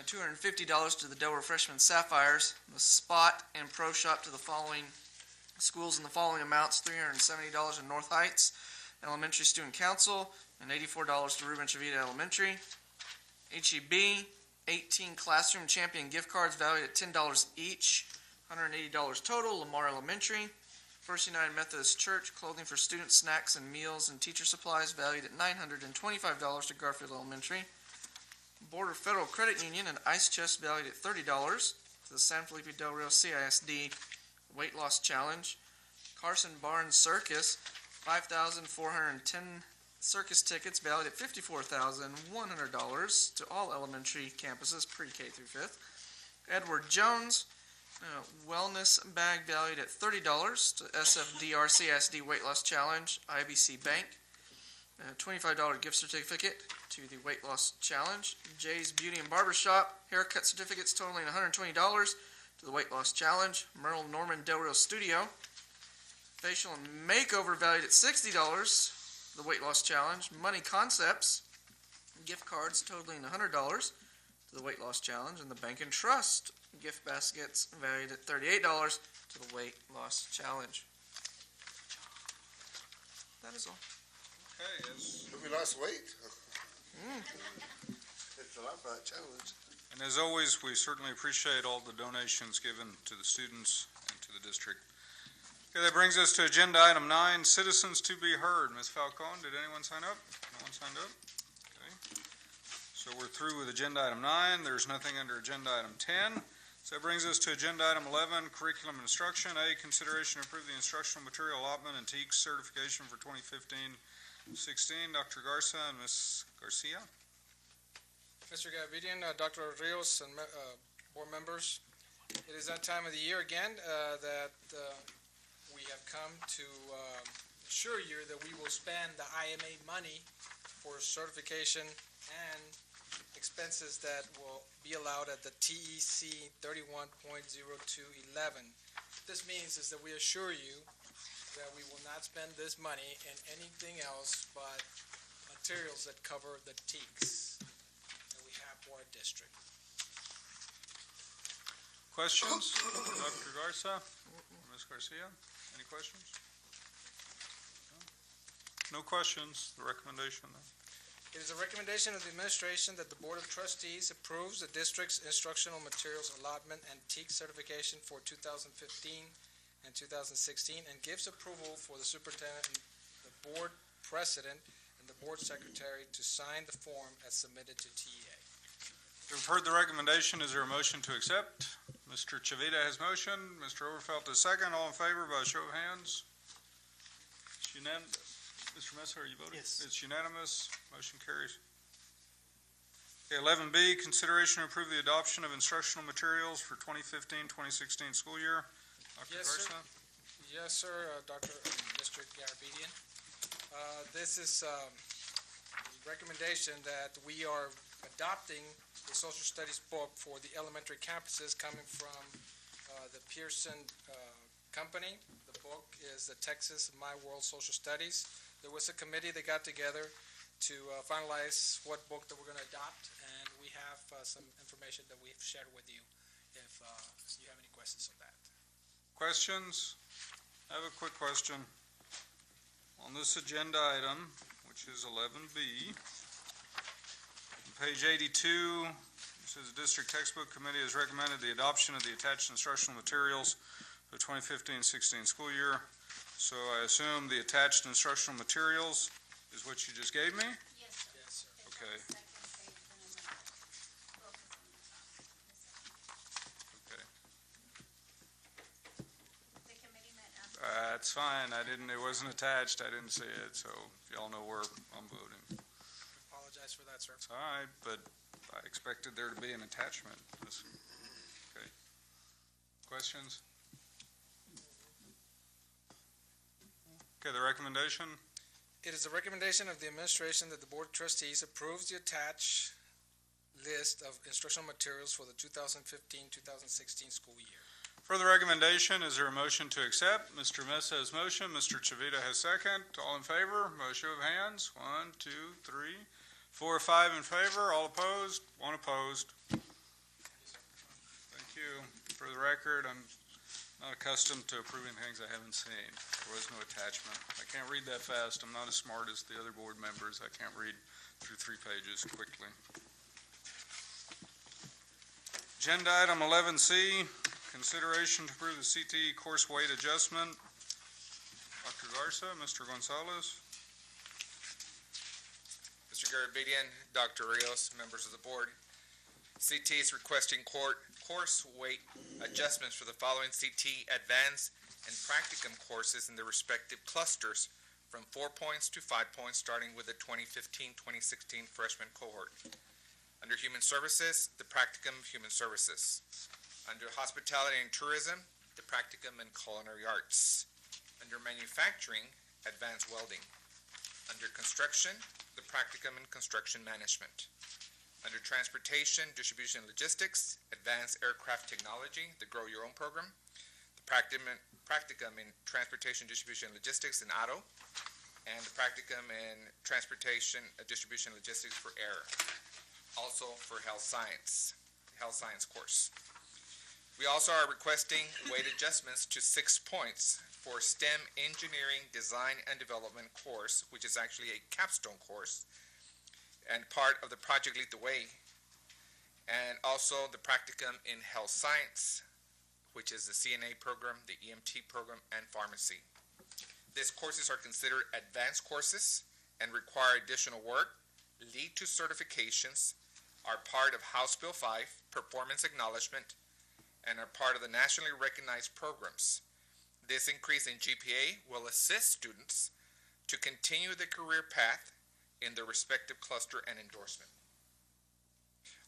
$250 to the Delreal Freshman Sapphires. The Spot and Pro Shop to the following schools in the following amounts: $370 in North Heights Elementary Student Council, and $84 to Ruben Chavita Elementary. HEB, 18 Classroom Champion gift cards valued at $10 each, $180 total, Lamar Elementary. First United Methodist Church, clothing for students, snacks, and meals and teacher supplies valued at $925 to Garfield Elementary. Border Federal Credit Union, an ice chest valued at $30 to the San Felipe Del Rio CISD Weight Loss Challenge. Carson Barnes Circus, 5,410 circus tickets valued at $54,100 to all elementary campuses, pre-K through 5th. Edward Jones, wellness bag valued at $30 to SFDR CISD Weight Loss Challenge, IBC Bank. $25 gift certificate to the Weight Loss Challenge. Jay's Beauty and Barber Shop, haircut certificates totaling $120 to the Weight Loss Challenge. Merle Norman Del Rio Studio, facial and makeover valued at $60 to the Weight Loss Challenge. Money Concepts, gift cards totaling $100 to the Weight Loss Challenge. And the Bank and Trust, gift baskets valued at $38 to the Weight Loss Challenge. That is all. Okay, yes. We lost weight. It's a lot for that challenge. And as always, we certainly appreciate all the donations given to the students and to the district. Okay, that brings us to agenda item 9, citizens to be heard. Ms. Falcone, did anyone sign up? No one signed up? Okay. So we're through with agenda item 9. There's nothing under agenda item 10. So that brings us to agenda item 11, curriculum and instruction. A, consideration to approve the instructional material allotment and TEAC certification for 2015-16. Dr. Garza and Ms. Garcia. Mr. Gavidian, Dr. Rios, and board members, it is that time of the year again that we have come to assure you that we will spend the IMA money for certification and expenses that will be allowed at the TEC 31.0211. What this means is that we assure you that we will not spend this money in anything else but materials that cover the TEACs that we have for our district. Questions? Dr. Garza? Ms. Garcia? Any questions? No questions. The recommendation then? It is a recommendation of the administration that the Board of Trustees approves the district's instructional materials allotment and TEAC certification for 2015 and 2016 and gives approval for the superintendent, the board president, and the board secretary to sign the form as submitted to TEA. We've heard the recommendation. Is there a motion to accept? Mr. Chavita has motion. Mr. Overfeld is second. All in favor by show of hands? It's unanimous. Mr. Messer, are you voting? Yes. It's unanimous. Motion carries. Okay, 11B, consideration to approve the adoption of instructional materials for 2015-2016 school year. Dr. Yes, sir. Garza? Yes, sir, Dr. Mr. Garabedian. This is recommendation that we are adopting a social studies book for the elementary campuses coming from the Pearson company. The book is the Texas My World Social Studies. There was a committee that got together to finalize what book that we're going to adopt, and we have some information that we've shared with you if you have any questions on that. Questions? I have a quick question. On this agenda item, which is 11B, on page 82, it says the District Textbook Committee has recommended the adoption of the attached instructional materials for the 2015-16 school year. So I assume the attached instructional materials is what you just gave me? Yes, sir. Yes, sir. Okay. Okay. The committee met after. That's fine. It wasn't attached. I didn't see it, so if y'all know where I'm voting. Apologize for that, sir. It's all right, but I expected there to be an attachment. Okay. Questions? Okay, the recommendation? It is a recommendation of the administration that the Board of Trustees approves the attached list of instructional materials for the 2015-2016 school year. For the recommendation, is there a motion to accept? Mr. Mesa has motion, Mr. Chavita has second. All in favor? By show of hands. 1, 2, 3, 4, 5 in favor. All opposed? 1 opposed. Thank you. For the record, I'm not accustomed to approving things I haven't seen. There was no attachment. I can't read that fast. I'm not as smart as the other board members. I can't read through 3 pages quickly. Agenda item 11C, consideration to approve the CTE course weight adjustment. Dr. Garza, Mr. Gonzalez. Mr. Garabedian, Dr. Rios, members of the board. CT is requesting course weight adjustments for the following CT advanced and practicum courses in their respective clusters from 4 points to 5 points, starting with the 2015-2016 freshman cohort. Under Human Services, the practicum of Human Services. Under Hospitality and Tourism, the practicum in Culinary Arts. Under Manufacturing, Advanced Welding. Under Construction, the practicum in Construction Management. Under Transportation, Distribution, and Logistics, Advanced Aircraft Technology, the Grow Your Own program. The practicum in Transportation, Distribution, and Logistics in Auto. And the practicum in Transportation, Distribution, and Logistics for Air. Also for Health Science course. We also are requesting weight adjustments to 6 points for STEM Engineering, Design, and Development course, which is actually a capstone course and part of the Project Lead the Way, and also the practicum in Health Science, which is the CNA program, the EMT program, and pharmacy. These courses are considered advanced courses and require additional work, lead to certifications, are part of House Bill 5, Performance Acknowledgement, and are part of the nationally recognized programs. This increase in GPA will assist students to continue the career path in their respective cluster and endorsement.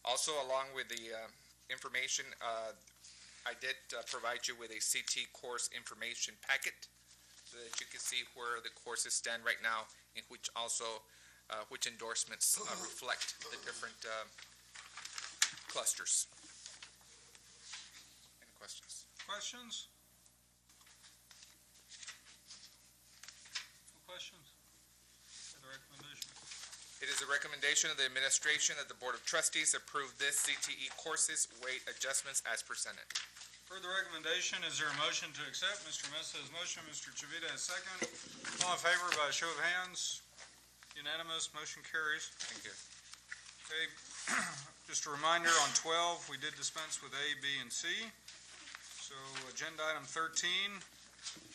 Also, along with the information, I did provide you with a CT course information packet so that you can see where the courses stand right now, in which also which endorsements reflect the different clusters. Any questions? Questions? No questions? The recommendation. It is a recommendation of the administration that the Board of Trustees approve this CTE courses weight adjustments as presented. For the recommendation, is there a motion to accept? Mr. Mesa has motion, Mr. Chavita has second. All in favor by a show of hands? Unanimous, motion carries. Thank you. Okay, just a reminder, on 12, we did dispense with A, B, and C. So agenda item 13,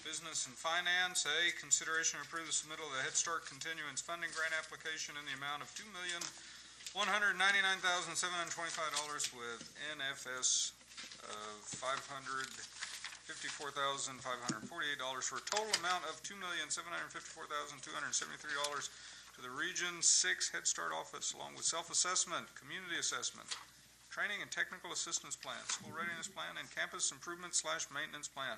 Business and Finance. A, consideration to approve the submittal of the Head Start Continuance Funding Grant application in the amount of $2,199,725 with NFS of $554,548 for a total amount of $2,754,273 to the Region 6 Head Start Office, along with self-assessment, community assessment, training and technical assistance plan, school readiness plan, and campus improvement/maintenance plan.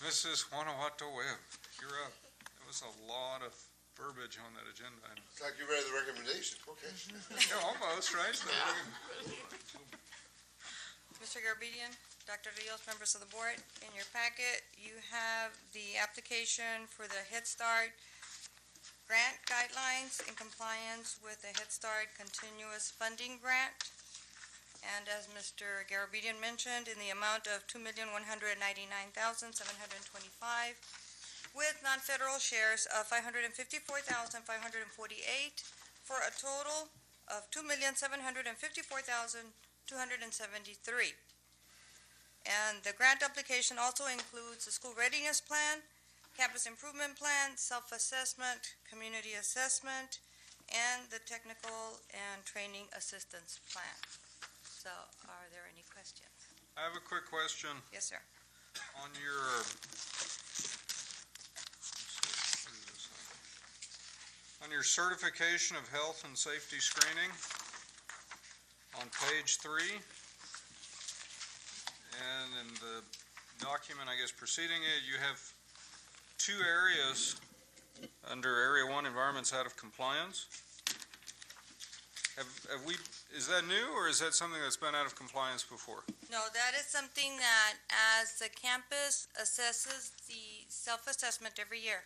Mrs. Guanajuato Webb, you're up. There was a lot of verbiage on that agenda item. It's like you read the recommendation, okay. Yeah, almost, right? Mr. Garabedian, Dr. Rios, members of the board, in your packet, you have the application for the Head Start grant guidelines in compliance with the Head Start Continuous Funding Grant. And as Mr. Garabedian mentioned, in the amount of $2,199,725, with non-federal shares of $554,548, for a total of $2,754,273. And the grant application also includes the school readiness plan, campus improvement plan, self-assessment, community assessment, and the technical and training assistance plan. So, are there any questions? I have a quick question. Yes, sir. On your, on your certification of health and safety screening, on page 3, and in the document, I guess, preceding it, you have 2 areas under Area 1, environments out of compliance. Have we, is that new, or is that something that's been out of compliance before? No, that is something that, as the campus assesses the self-assessment every year,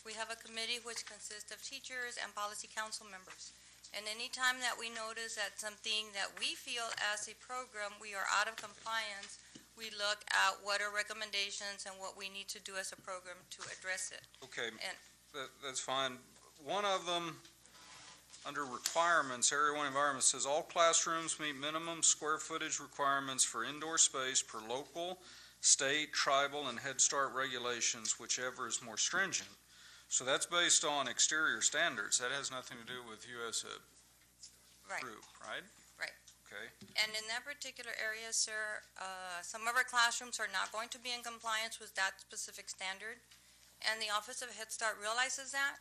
we have a committee which consists of teachers and policy council members. And any time that we notice that something that we feel as a program, we are out of compliance, we look at what are recommendations and what we need to do as a program to address it. Okay, And that's fine. One of them, under requirements, Area 1 environment says all classrooms meet minimum square footage requirements for indoor space per local, state, tribal, and Head Start regulations, whichever is more stringent. So that's based on exterior standards. That has nothing to do with USAID Right. group, right? Right. Okay. And in that particular area, sir, some of our classrooms are not going to be in compliance with that specific standard. And the Office of Head Start realizes that,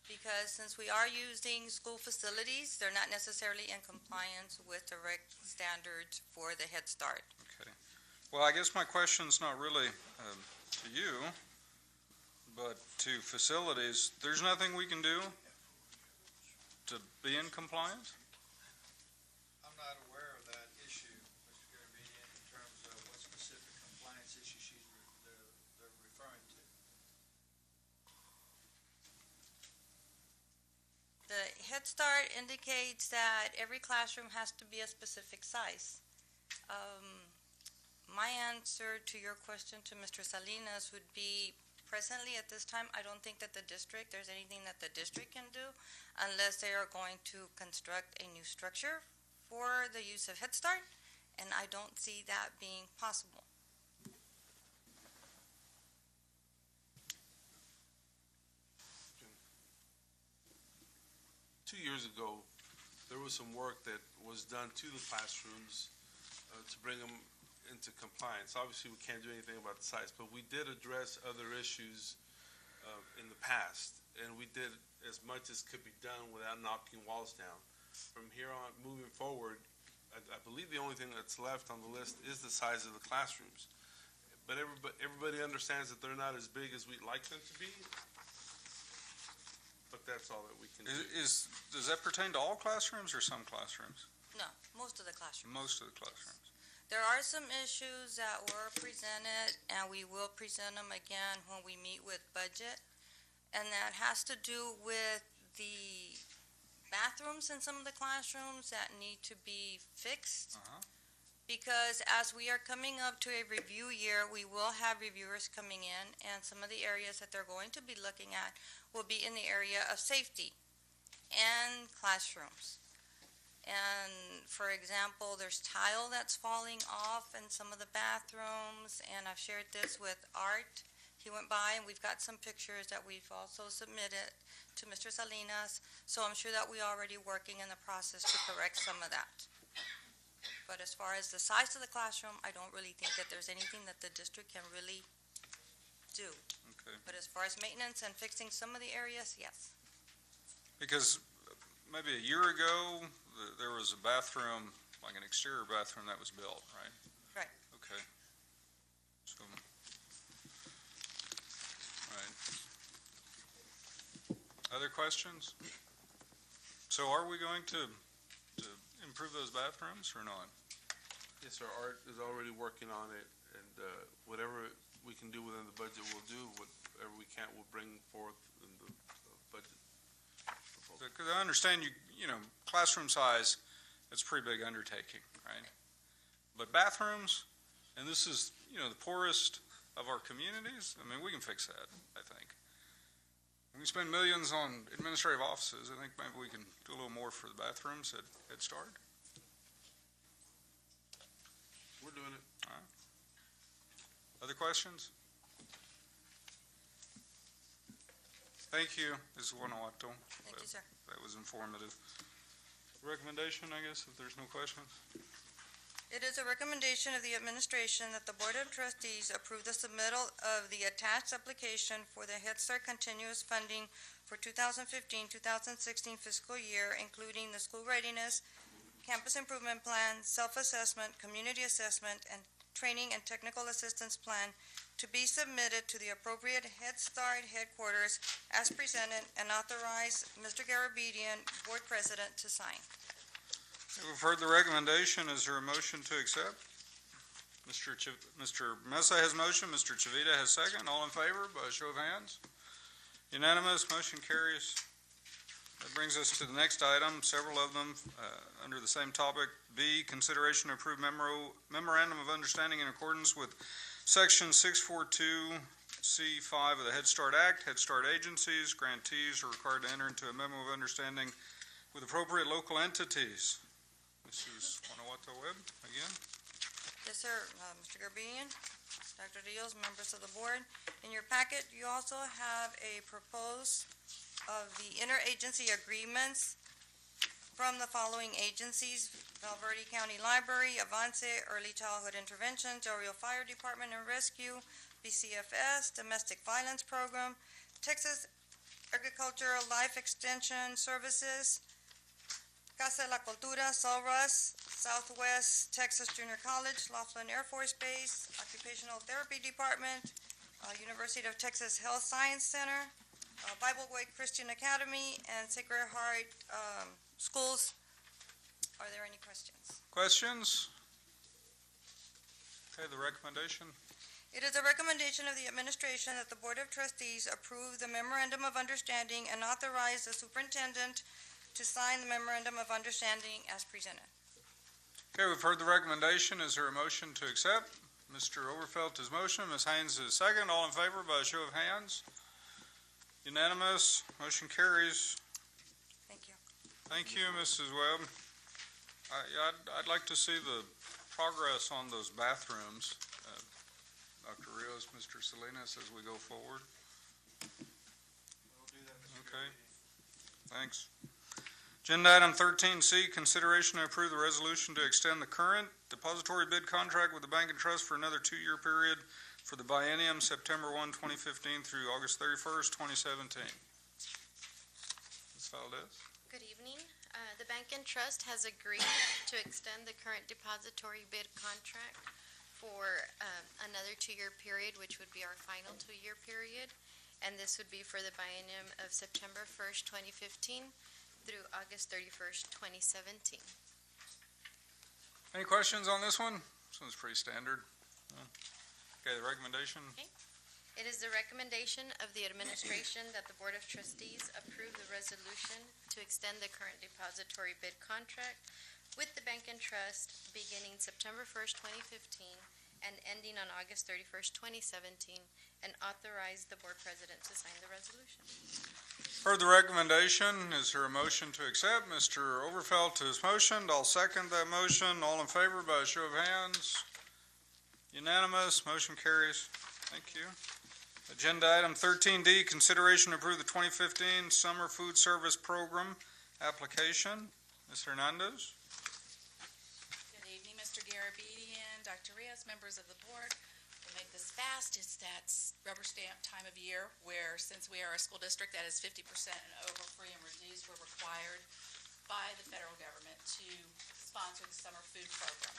because since we are using school facilities, they're not necessarily in compliance with direct standards for the Head Start. Okay. Well, I guess my question's not really to you, but to facilities. There's nothing we can do to be in compliance? I'm not aware of that issue, Mr. Garabedian, in terms of what specific compliance issue they're referring to. The Head Start indicates that every classroom has to be a specific size. My answer to your question to Mr. Salinas would be, presently at this time, I don't think that there's anything that the district can do unless they are going to construct a new structure for the use of Head Start, and I don't see that being possible. 2 years ago, there was some work that was done to the classrooms to bring them into compliance. Obviously, we can't do anything about the size, but we did address other issues in the past, and we did as much as could be done without knocking walls down. From here on, moving forward, I believe the only thing that's left on the list is the size of the classrooms. But everybody understands that they're not as big as we'd like them to be. But that's all that we can do. Does that pertain to all classrooms or some classrooms? No, most of the classrooms. Most of the classrooms. There are some issues that were presented, and we will present them again when we meet with budget, and that has to do with the bathrooms in some of the classrooms that need to be fixed. Because as we are coming up to a review year, we will have reviewers coming in, and some of the areas that they're going to be looking at will be in the area of safety and classrooms. And for example, there's tile that's falling off in some of the bathrooms, and I've shared this with Art. He went by, and we've got some pictures that we've also submitted to Mr. Salinas, so I'm sure that we're already working in the process to correct some of that. But as far as the size of the classroom, I don't really think that there's anything that the district can really do. Okay. But as far as maintenance and fixing some of the areas, yes. Because maybe a year ago, there was a bathroom, like an exterior bathroom that was built, right? Right. Okay. So, right. Other questions? So are we going to improve those bathrooms or not? Yes, sir, Art is already working on it, and whatever we can do within the budget, we'll do. Whatever we can't, we'll bring forth in the budget proposal. Because I understand you know, classroom size, it's a pretty big undertaking, right? But bathrooms, and this is, you know, the poorest of our communities, I mean, we can fix that, I think. We spend millions on administrative offices. I think maybe we can do a little more for the bathrooms at Head Start. We're doing it. All right. Other questions? Thank you, Ms. Guanajuato. Thank you, sir. That was informative. Recommendation, I guess, if there's no questions? It is a recommendation of the administration that the Board of Trustees approve the submittal of the attached application for the Head Start continuous funding for 2015-2016 fiscal year, including the school readiness, campus improvement plan, self-assessment, community assessment, and training and technical assistance plan to be submitted to the appropriate Head Start headquarters as presented, and authorize Mr. Garabedian, Board President, to sign. We've heard the recommendation. Is there a motion to accept? Mr. Mesa has motion, Mr. Chavita has second. All in favor, by a show of hands? Unanimous, motion carries. That brings us to the next item, several of them under the same topic. B, consideration to approve memorandum of understanding in accordance with Section 642C5 of the Head Start Act. Head Start agencies, grantees are required to enter into a memo of understanding with appropriate local entities. Mrs. Guanajuato Webb, again. Yes, sir. Mr. Garabedian, Dr. Rios, members of the board. In your packet, you also have a proposed of the interagency agreements from the following agencies: Val Verde County Library, Avance Early Childhood Intervention, Del Rio Fire Department and Rescue, BCFS, Domestic Violence Program, Texas Agricultural Life Extension Services, Casa de la Cultura, Solras, Southwest Texas Junior College, Laughlin Air Force Base, Occupational Therapy Department, University of Texas Health Science Center, Bible Way Christian Academy, and Sacred Heart Schools. Are there any questions? Questions? Okay, the recommendation. It is a recommendation of the administration that the Board of Trustees approve the memorandum of understanding and authorize the superintendent to sign the memorandum of understanding as presented. Okay, we've heard the recommendation. Is there a motion to accept? Mr. Overfelt is motion, Ms. Haynes is second. All in favor, by a show of hands? Unanimous, motion carries. Thank you. Thank you, Mrs. Webb. I'd like to see the progress on those bathrooms, Dr. Rios, Mr. Salinas, as we go forward. We'll do that, Mr. Okay. Thanks. Agenda item 13C, consideration to approve the resolution to extend the current depository bid contract with the Bank and Trust for another 2-year period for the biennium September 1, 2015 through August 31st, 2017. Ms. Valdez. Good evening. The Bank and Trust has agreed to extend the current depository bid contract for another 2-year period, which would be our final 2-year period. And this would be for the biennium of September 1st, 2015 through August 31st, 2017. Any questions on this one? This one's pretty standard. Okay, the recommendation. Okay. It is the recommendation of the administration that the Board of Trustees approve the resolution to extend the current depository bid contract with the Bank and Trust beginning September 1st, 2015 and ending on August 31st, 2017, and authorize the Board President to sign the resolution. Heard the recommendation. Is there a motion to accept? Mr. Overfelt has motioned. I'll second that motion. All in favor, by a show of hands? Unanimous. Motion carries. Thank you. Agenda item 13D, consideration to approve the 2015 Summer Food Service Program application. Ms. Hernandez. Good evening, Mr. Garabedian, Dr. Rios, members of the board. We make this fast, it's that rubber stamp time of year where, since we are a school district that is 50% and over free and reduced, we're required by the federal government to sponsor the summer food program.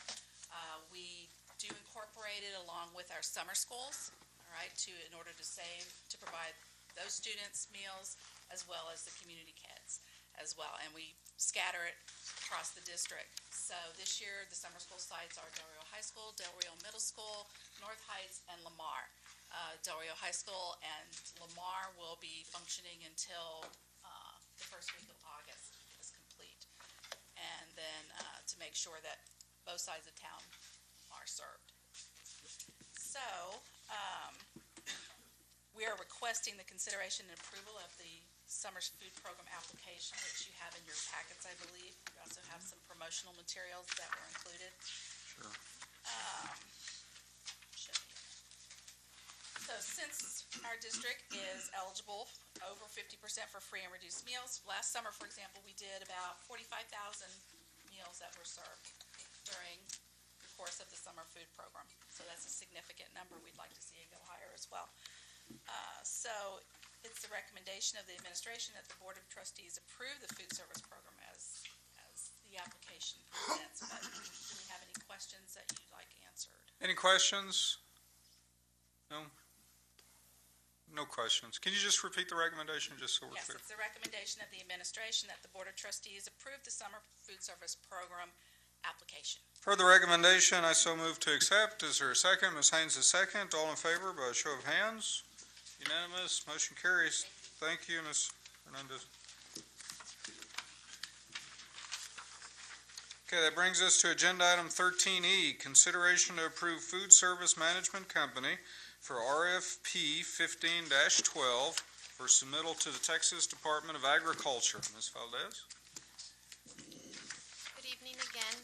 We do incorporate it along with our summer schools, all right, in order to provide those students meals as well as the community kids as well, and we scatter it across the district. So this year, the summer school sites are Del Rio High School, Del Rio Middle School, North Heights, and Lamar. Del Rio High School and Lamar will be functioning until the first week of August is complete. And then to make sure that both sides of town are served. So, we are requesting the consideration and approval of the summer food program application, which you have in your packets, I believe. You also have some promotional materials that were included. Sure. So since our district is eligible over 50% for free and reduced meals, last summer, for example, we did about 45,000 meals that were served during the course of the summer food program. So that's a significant number. We'd like to see it go higher as well. So it's the recommendation of the administration that the Board of Trustees approve the food service program as the application presents. But do we have any questions that you'd like answered? Any questions? No? No questions. Can you just repeat the recommendation just so we're Yes, clear? it's the recommendation of the administration that the Board of Trustees approve the summer food service program application. For the recommendation, I so move to accept. Is there a second? Ms. Haynes is second. All in favor by a show of hands? Unanimous. Motion carries. Thank you, Ms. Hernandez. Okay, that brings us to agenda item 13E, consideration to approve food service management company for RFP 15-12 for submittal to the Texas Department of Agriculture. Ms. Valdez? Good evening again.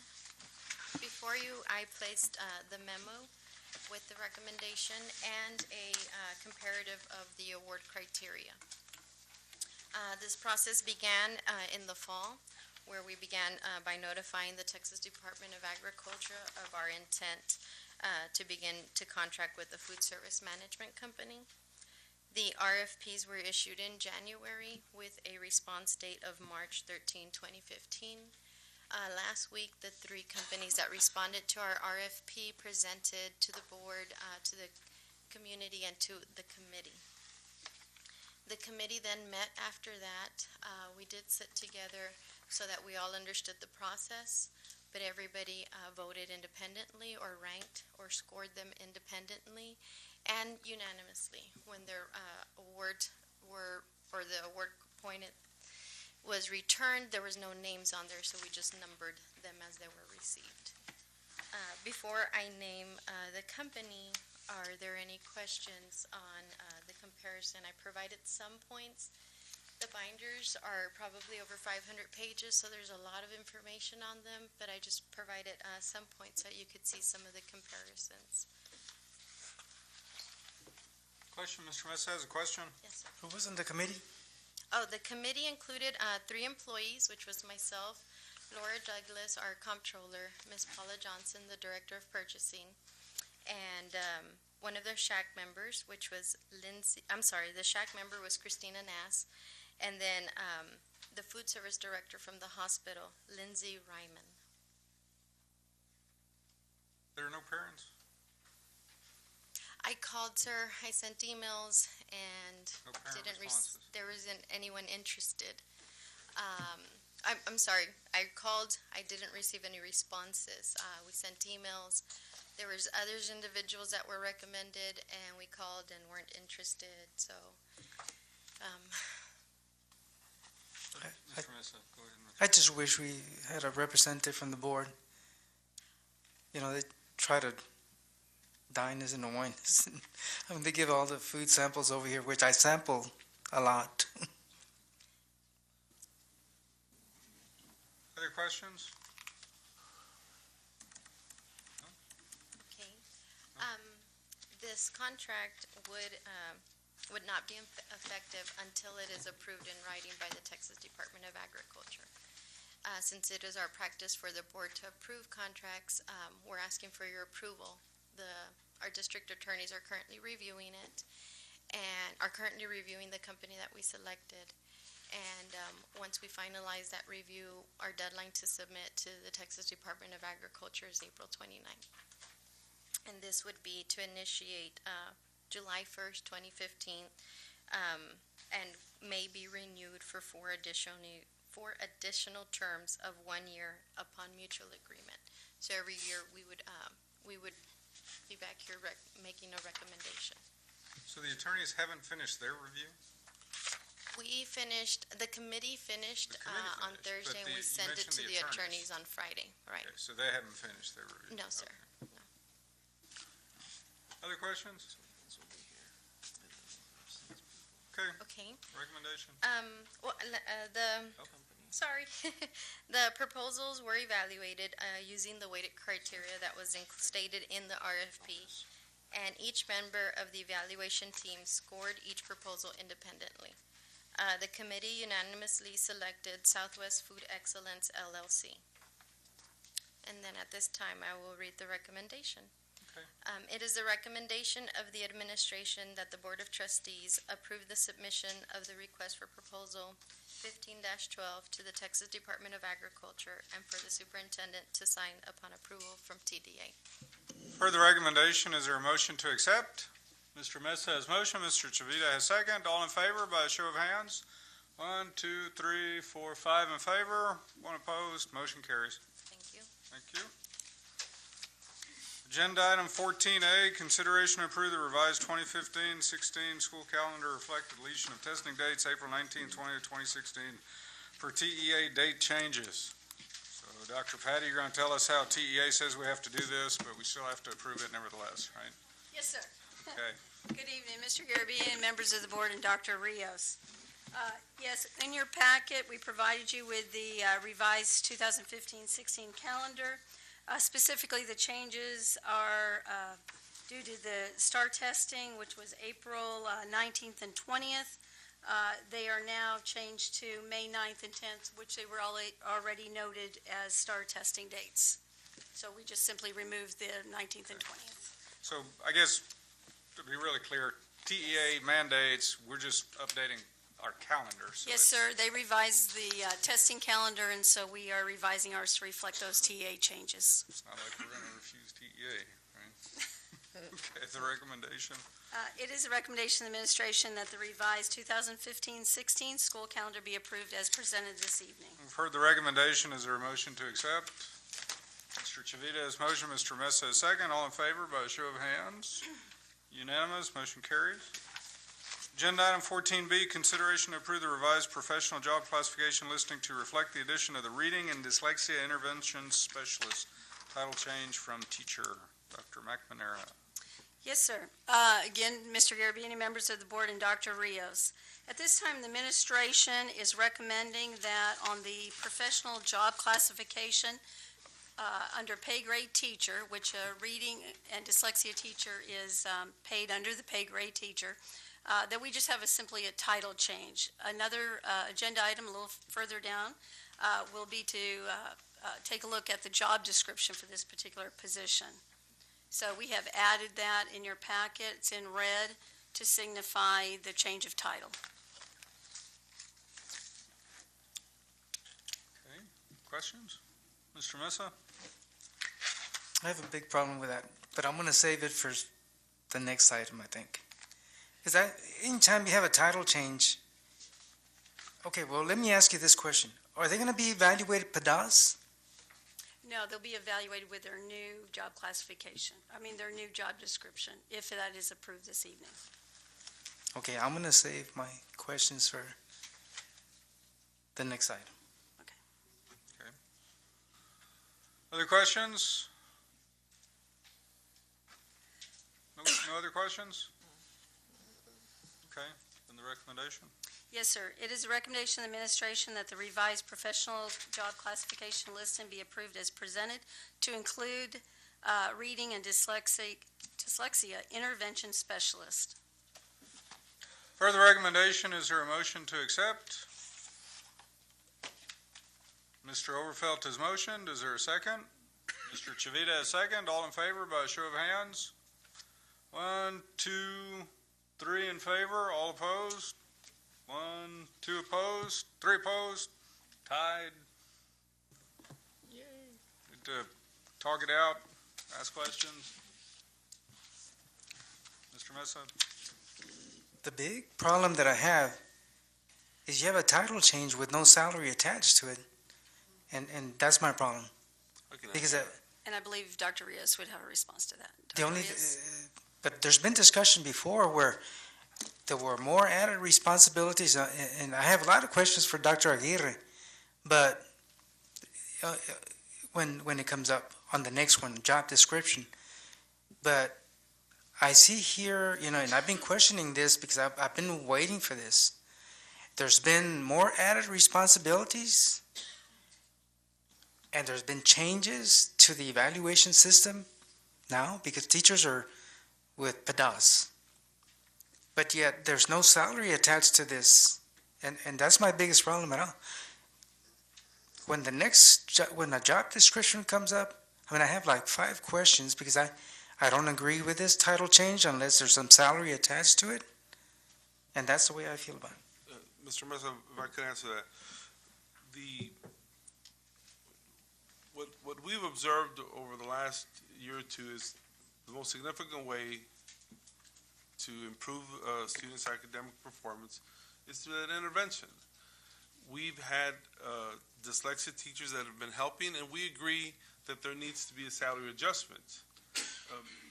Before you, I placed the memo with the recommendation and a comparative of the award criteria. This process began in the fall, where we began by notifying the Texas Department of Agriculture of our intent to begin to contract with the food service management company. The RFPs were issued in January with a response date of March 13, 2015. Last week, the three companies that responded to our RFP presented to the board, to the community, and to the committee. The committee then met after that. We did sit together so that we all understood the process, but everybody voted independently or ranked or scored them independently and unanimously. When their awards were, or the award pointed was returned, there was no names on there, so we just numbered them as they were received. Before I name the company, are there any questions on the comparison? I provided some points. The binders are probably over 500 pages, so there's a lot of information on them, but I just provided some points so you could see some of the comparisons. Question, Mr. Mesa has a question? Yes, sir. Who was in the committee? Oh, the committee included 3 employees, which was myself, Laura Douglas, our comptroller, Ms. Paula Johnson, the director of purchasing, and one of their SHAC members, which was the SHAC member was Christina Nass, and then the food service director from the hospital, Lindsay Ryman. There are no parents? I called her, I sent emails, and No parent responses. there wasn't anyone interested. I'm sorry, I called, I didn't receive any responses. We sent emails. There was others individuals that were recommended, and we called and weren't interested, so. Mr. Mesa, go ahead. I just wish we had a representative from the board. You know, they try to dine us and wine us. I mean, they give all the food samples over here, which I sample a lot. Other questions? Okay. This contract would not be effective until it is approved in writing by the Texas Department of Agriculture. Since it is our practice for the board to approve contracts, we're asking for your approval. The our district attorneys are currently reviewing it and are currently reviewing the company that we selected. And once we finalize that review, our deadline to submit to the Texas Department of Agriculture is April 29th. And this would be to initiate July 1st, 2015, and may be renewed for four additional terms of 1 year upon mutual agreement. So every year we would be back here making a recommendation. So the attorneys haven't finished their review? The committee finished on finished, Thursday, but and we you sent it mentioned to the the attorneys on Friday, right? Okay, so they haven't finished their review? No, sir. Other questions? Okay, Okay. recommendation. Sorry. The proposals were evaluated using the weighted criteria that was stated in the RFP, and each member of the evaluation team scored each proposal independently. The committee unanimously selected Southwest Food Excellence LLC. And then at this time, I will read the recommendation. Okay. It is the recommendation of the administration that the Board of Trustees approve the submission of the request for proposal 15-12 to the Texas Department of Agriculture and for the superintendent to sign upon approval from TDA. For the recommendation, is there a motion to accept? Mr. Mesa has motion, Mr. Chavita has second. All in favor by a show of hands? 1, 2, 3, 4, 5 in favor, 1 opposed, motion carries. Thank you. Thank you. Agenda item 14A, consideration to approve the revised 2015-16 school calendar reflect deletion of testing dates, April 19, 20 to 2016, for TEA date changes. So, Dr. Patty, you're going to tell us how TEA says we have to do this, but we still have to approve it nevertheless, right? Yes, sir. Okay. Good evening, Mr. Garabedian, members of the board, and Dr. Rios. Yes, in your packet, we provided you with the revised 2015-16 calendar. Specifically, the changes are due to the STAR testing, which was April 19th and 20th. They are now changed to May 9th and 10th, which they were already noted as STAR testing dates. So we just simply removed the 19th and 20th. So, I guess, to be really clear, TEA mandates, we're just updating our calendar. So yes, sir. They revised the testing calendar, and so we are revising ours to reflect those TEA changes. It's not like we're going to refuse TEA, right? Okay, the recommendation. It is a recommendation of the administration that the revised 2015-16 school calendar be approved as presented this evening. We've heard the recommendation. Is there a motion to accept? Mr. Chavita has motion. Mr. Mesa has second. All in favor by a show of hands? Unanimous. Motion carries. Agenda item 14B, consideration to approve the revised professional job classification listing to reflect the addition of the reading and dyslexia intervention specialist. Title change from teacher. Dr. McNamara. Yes, sir. Again, Mr. Garabedian, members of the board, and Dr. Rios. At this time, the administration is recommending that on the professional job classification under pay grade teacher, which a reading and dyslexia teacher is paid under the pay grade teacher, that we just have simply a title change. Another agenda item a little further down will be to take a look at the job description for this particular position. So we have added that in your packet. It's in red to signify the change of title. Okay, questions? Mr. Mesa? I have a big problem with that, but I'm going to save it for the next item, I think. Because anytime you have a title change, okay, well, let me ask you this question. Are they going to be evaluated PDAS? No, they'll be evaluated with their new job classification. Their new job description, if that is approved this evening. Okay, I'm going to save my questions for the next item. Okay. Other questions? No other questions? Okay, then the recommendation. Yes, sir. It is a recommendation of the administration that the revised professional job classification listing be approved as presented to include reading and dyslexia intervention specialist. Further recommendation, is there a motion to accept? Mr. Overfelt has motioned. Is there a second? Mr. Chavita has second. All in favor by a show of hands? 1, 2, 3 in favor, all opposed? 1, 2 opposed, 3 opposed, tied. Yay. Get to talk it out, ask questions. Mr. Mesa? The big problem that I have is you have a title change with no salary attached to it. And that's my problem. Because And I believe Dr. Rios would have a response to that. the Dr. only, Rios? but there's been discussion before where there were more added responsibilities, and I have a lot of questions for Dr. Aguirre, but when it comes up on the next one, job description. But I see here, and I've been questioning this because I've been waiting for this. There's been more added responsibilities, and there's been changes to the evaluation system now because teachers are with PADAS. But yet there's no salary attached to this, and that's my biggest problem at all. When when a job description comes up, I have like 5 questions because I don't agree with this title change unless there's some salary attached to it, and that's the way I feel about it. Mr. Mesa, if I could answer that. What we've observed over the last year or two is the most significant way to improve students' academic performance is through that intervention. We've had dyslexia teachers that have been helping, and we agree that there needs to be a salary adjustment.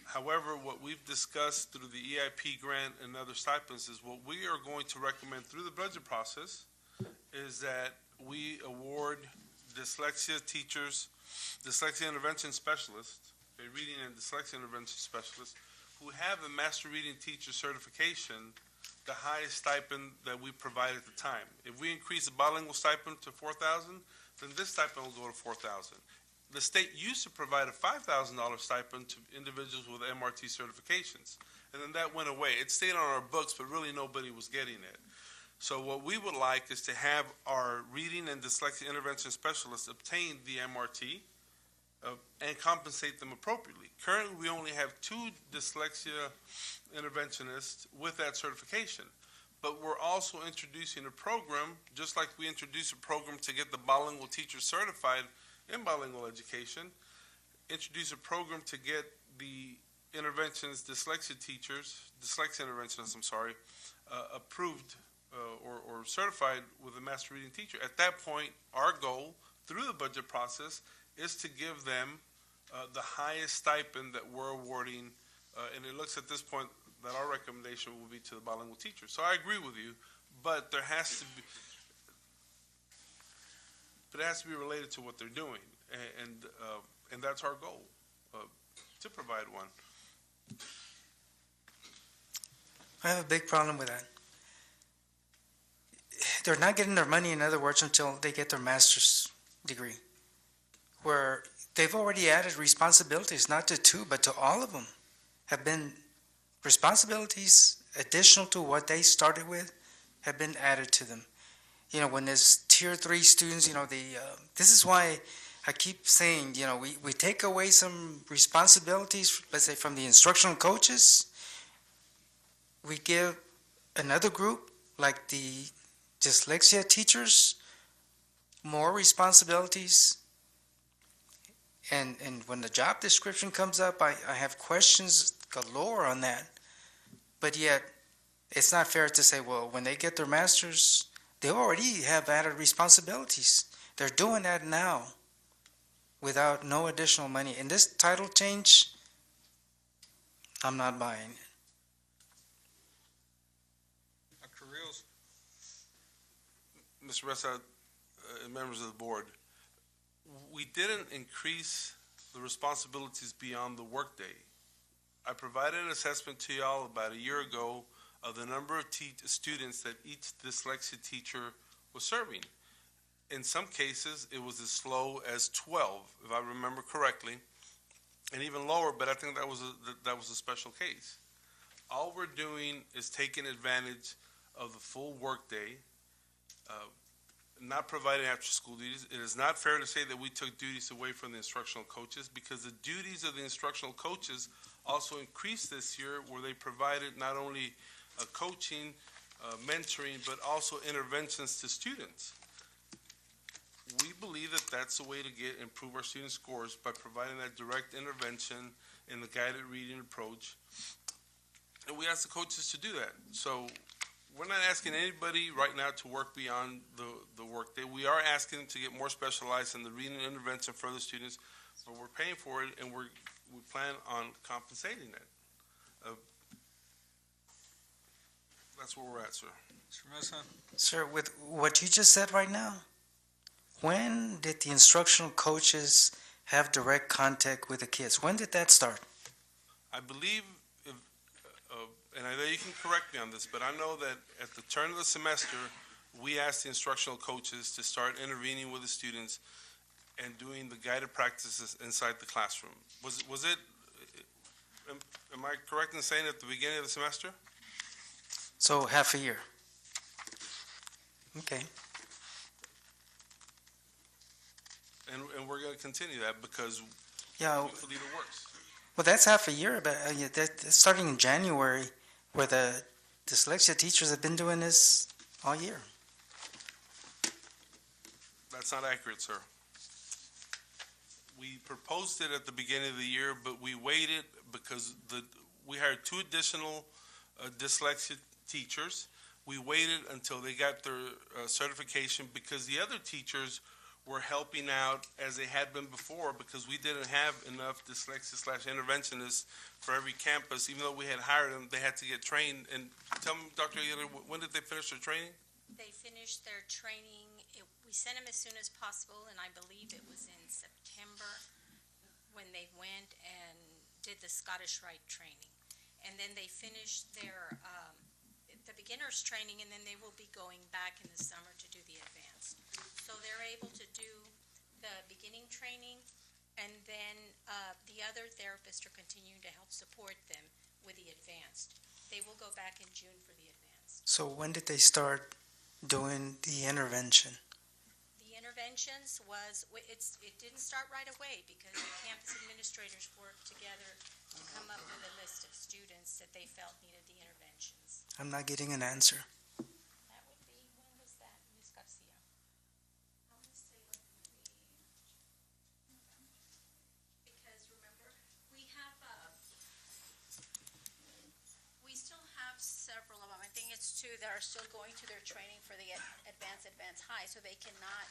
However, what we've discussed through the EIP grant and other stipends is what we are going to recommend through the budget process is that we award dyslexia teachers, dyslexia intervention specialists, reading and dyslexia intervention specialists, who have a master reading teacher certification, the highest stipend that we provide at the time. If we increase the bilingual stipend to $4,000, then this stipend will go to $4,000. The state used to provide a $5,000 stipend to individuals with MRT certifications, and then that went away. It stayed on our books, but really nobody was getting it. So what we would like is to have our reading and dyslexia intervention specialists obtain the MRT and compensate them appropriately. Currently, we only have 2 dyslexia interventionists with that certification, but we're also introducing a program, just like we introduced a program to get the bilingual teachers certified in bilingual education, introduce a program to get the dyslexia interventionists, approved or certified with a master reading teacher. At that point, our goal through the budget process is to give them the highest stipend that we're awarding, and it looks at this point that our recommendation will be to the bilingual teachers. So I agree with you, but there has to be, but it has to be related to what they're doing, and that's our goal, to provide one. I have a big problem with that. They're not getting their money, in other words, until they get their master's degree, where they've already added responsibilities, not to 2, but to all of them, have been responsibilities additional to what they started with, have been added to them. When there's tier 3 students, this is why I keep saying, we take away some responsibilities, let's say from the instructional coaches, we give another group, like the dyslexia teachers, more responsibilities. And when the job description comes up, I have questions galore on that. But yet, it's not fair to say, well, when they get their master's, they already have added responsibilities. They're doing that now without no additional money. And this title change, I'm not buying it. Dr. Rios? Mr. Ressa, members of the board, we didn't increase the responsibilities beyond the workday. I provided an assessment to y'all about a year ago of the number of students that each dyslexia teacher was serving. In some cases, it was as low as 12, if I remember correctly, and even lower, but I think that was a special case. All we're doing is taking advantage of the full workday, not providing after-school duties. It is not fair to say that we took duties away from the instructional coaches, because the duties of the instructional coaches also increased this year, where they provided not only coaching, mentoring, but also interventions to students. We believe that that's the way to improve our student scores, by providing that direct intervention in the guided reading approach. And we ask the coaches to do that. So we're not asking anybody right now to work beyond the work day. We are asking them to get more specialized in the reading intervention for the students, but we're paying for it, and we plan on compensating that. That's where we're at, sir. Mr. Mesa? Sir, with what you just said right now, when did the instructional coaches have direct contact with the kids? When did that start? I believe, and I know you can correct me on this, but I know that at the turn of the semester, we asked the instructional coaches to start intervening with the students and doing the guided practices inside the classroom. Was it, am I correct in saying at the beginning of the semester? So half a year. Okay. And we're going to continue that, because Yeah. we believe it works. Well, that's half a year, but that's starting in January, where the dyslexia teachers have been doing this all year. That's not accurate, sir. We proposed it at the beginning of the year, but we waited because we hired 2 additional dyslexia teachers. We waited until they got their certification, because the other teachers were helping out as they had been before, because we didn't have enough dyslexia/interventionists for every campus. Even though we had hired them, they had to get trained. And tell me, Dr. Aguilar, when did they finish their training? They finished their training, we sent them as soon as possible, and I believe it was in September when they went and did the Scottish Rite training. And then they finished their, the beginner's training, and then they will be going back in the summer to do the advanced. So they're able to do the beginning training, and then the other therapists are continuing to help support them with the advanced. They will go back in June for the advanced. So when did they start doing the intervention? The interventions it didn't start right away, because the campus administrators worked together to come up with a list of students that they felt needed the interventions. I'm not getting an answer. That would be, when was that, Ms. Garcia? I want to say because remember, we still have several of them. I think it's 2 that are still going to their training for the advanced high, so they cannot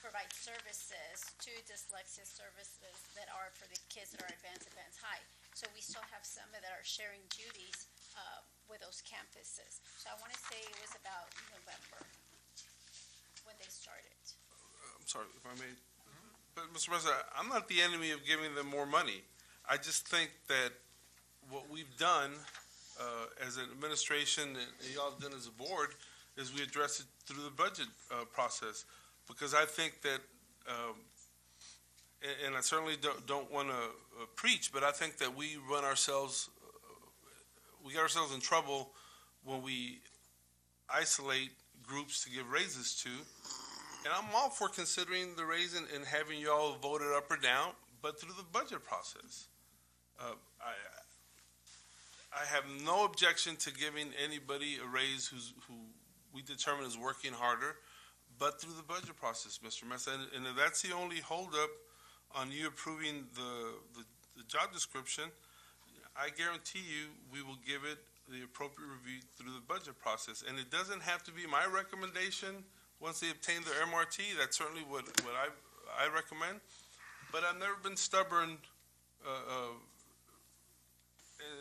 provide services to dyslexia services that are for the kids that are advanced high. So we still have some that are sharing duties with those campuses. So I want to say it was about November when they started. I'm sorry, if I may. But, Mr. President, I'm not the enemy of giving them more money. I just think that what we've done as an administration, and y'all have done as a board, is we address it through the budget process. Because I think that, and I certainly don't want to preach, but I think that we get ourselves in trouble when we isolate groups to give raises to. And I'm all for considering the raise and having you all vote it up or down, but through the budget process. I have no objection to giving anybody a raise who we determine is working harder, but through the budget process, Mr. Mesa. And if that's the only holdup on you approving the job description, I guarantee you we will give it the appropriate review through the budget process. And it doesn't have to be my recommendation once they obtain their MRT. That's certainly what I recommend. But I've never been stubborn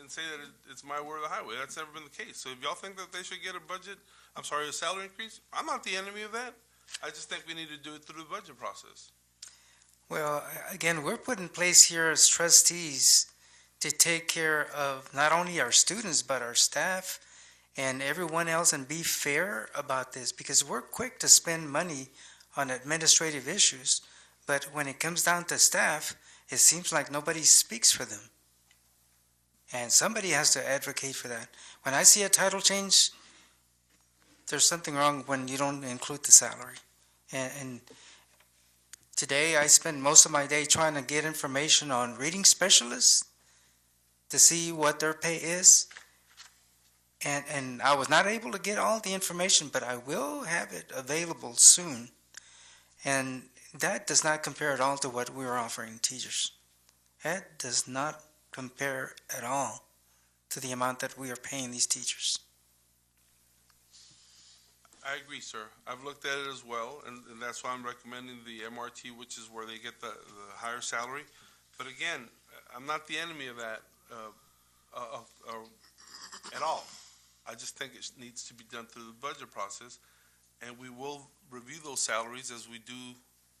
and say that it's my word of the highway. That's never been the case. So if y'all think that they should get a salary increase, I'm not the enemy of that. I just think we need to do it through the budget process. Well, again, we're put in place here as trustees to take care of not only our students, but our staff and everyone else, and be fair about this, because we're quick to spend money on administrative issues, but when it comes down to staff, it seems like nobody speaks for them. And somebody has to advocate for that. When I see a title change, there's something wrong when you don't include the salary. And today, I spend most of my day trying to get information on reading specialists to see what their pay is. And I was not able to get all the information, but I will have it available soon. And that does not compare at all to what we're offering teachers. That does not compare at all to the amount that we are paying these teachers. I agree, sir. I've looked at it as well, and that's why I'm recommending the MRT, which is where they get the higher salary. But again, I'm not the enemy of that at all. I just think it needs to be done through the budget process, and we will review those salaries as we do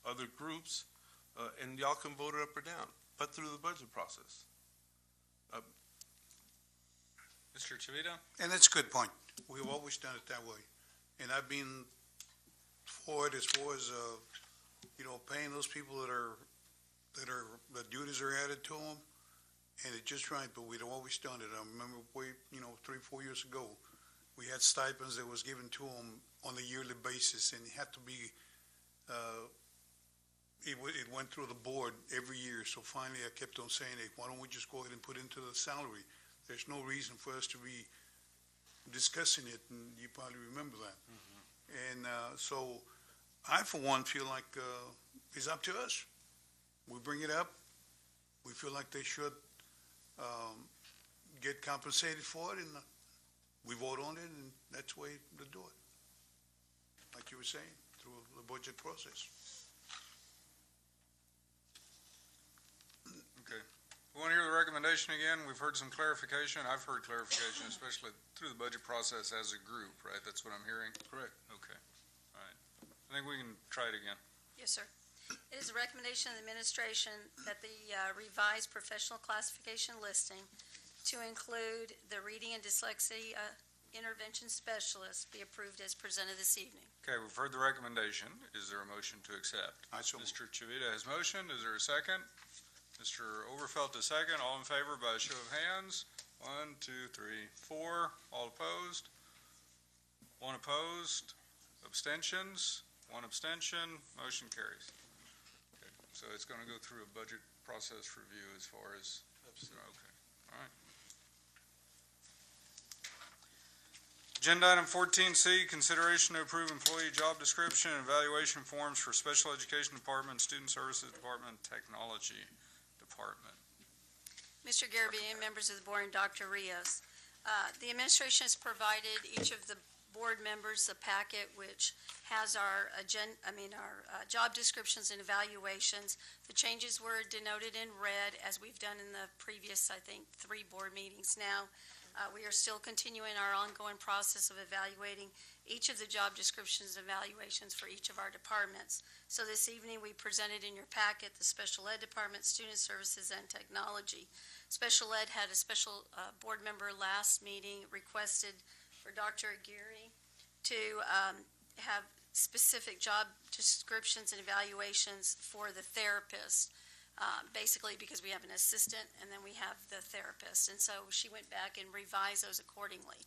other groups, and y'all can vote it up or down, but through the budget process. Mr. Chavita? And that's a good point. We've always done it that way. And I've been for it as far as, paying those people the duties are added to them. And it's just right, but we'd always done it. I remember 3-4 years ago, we had stipends that was given to them on a yearly basis, and it had to be, it went through the board every year. So finally, I kept on saying, hey, why don't we just go ahead and put into the salary? There's no reason for us to be discussing it, and you probably remember that. And so I, for one, feel like it's up to us. We bring it up. We feel like they should get compensated for it, and we vote on it, and that's the way to do it. Like you were saying, through the budget process. Okay. We want to hear the recommendation again. We've heard some clarification. I've heard clarification, especially through the budget process as a group, right? That's what I'm hearing? Correct. Okay. All right. I think we can try it again. Yes, sir. It is a recommendation of the administration that the revised professional classification listing to include the reading and dyslexia intervention specialist be approved as presented this evening. Okay, we've heard the recommendation. Is there a motion to accept? Mr. Chavita has motioned. Is there a second? Mr. Overfelt a second. All in favor by a show of hands. 1, 2, 3, 4. All opposed? 1 opposed. Abstentions? 1 abstention. Motion carries. Okay, so it's going to go through a budget process review as far as, okay, all right. Agenda item 14C, consideration to approve employee job description and evaluation forms for Special Education Department, Student Services Department, Technology Department. Mr. Garabedian, members of the board, and Dr. Rios. The administration has provided each of the board members a packet which has our job descriptions and evaluations. The changes were denoted in red, as we've done in the previous, I think, 3 board meetings now. We are still continuing our ongoing process of evaluating each of the job descriptions and evaluations for each of our departments. So this evening, we presented in your packet the Special Ed Department, Student Services, and Technology. Special Ed had a special board member last meeting requested for Dr. Aguirre to have specific job descriptions and evaluations for the therapist. Basically because we have an assistant and then we have the therapist. And so she went back and revised those accordingly.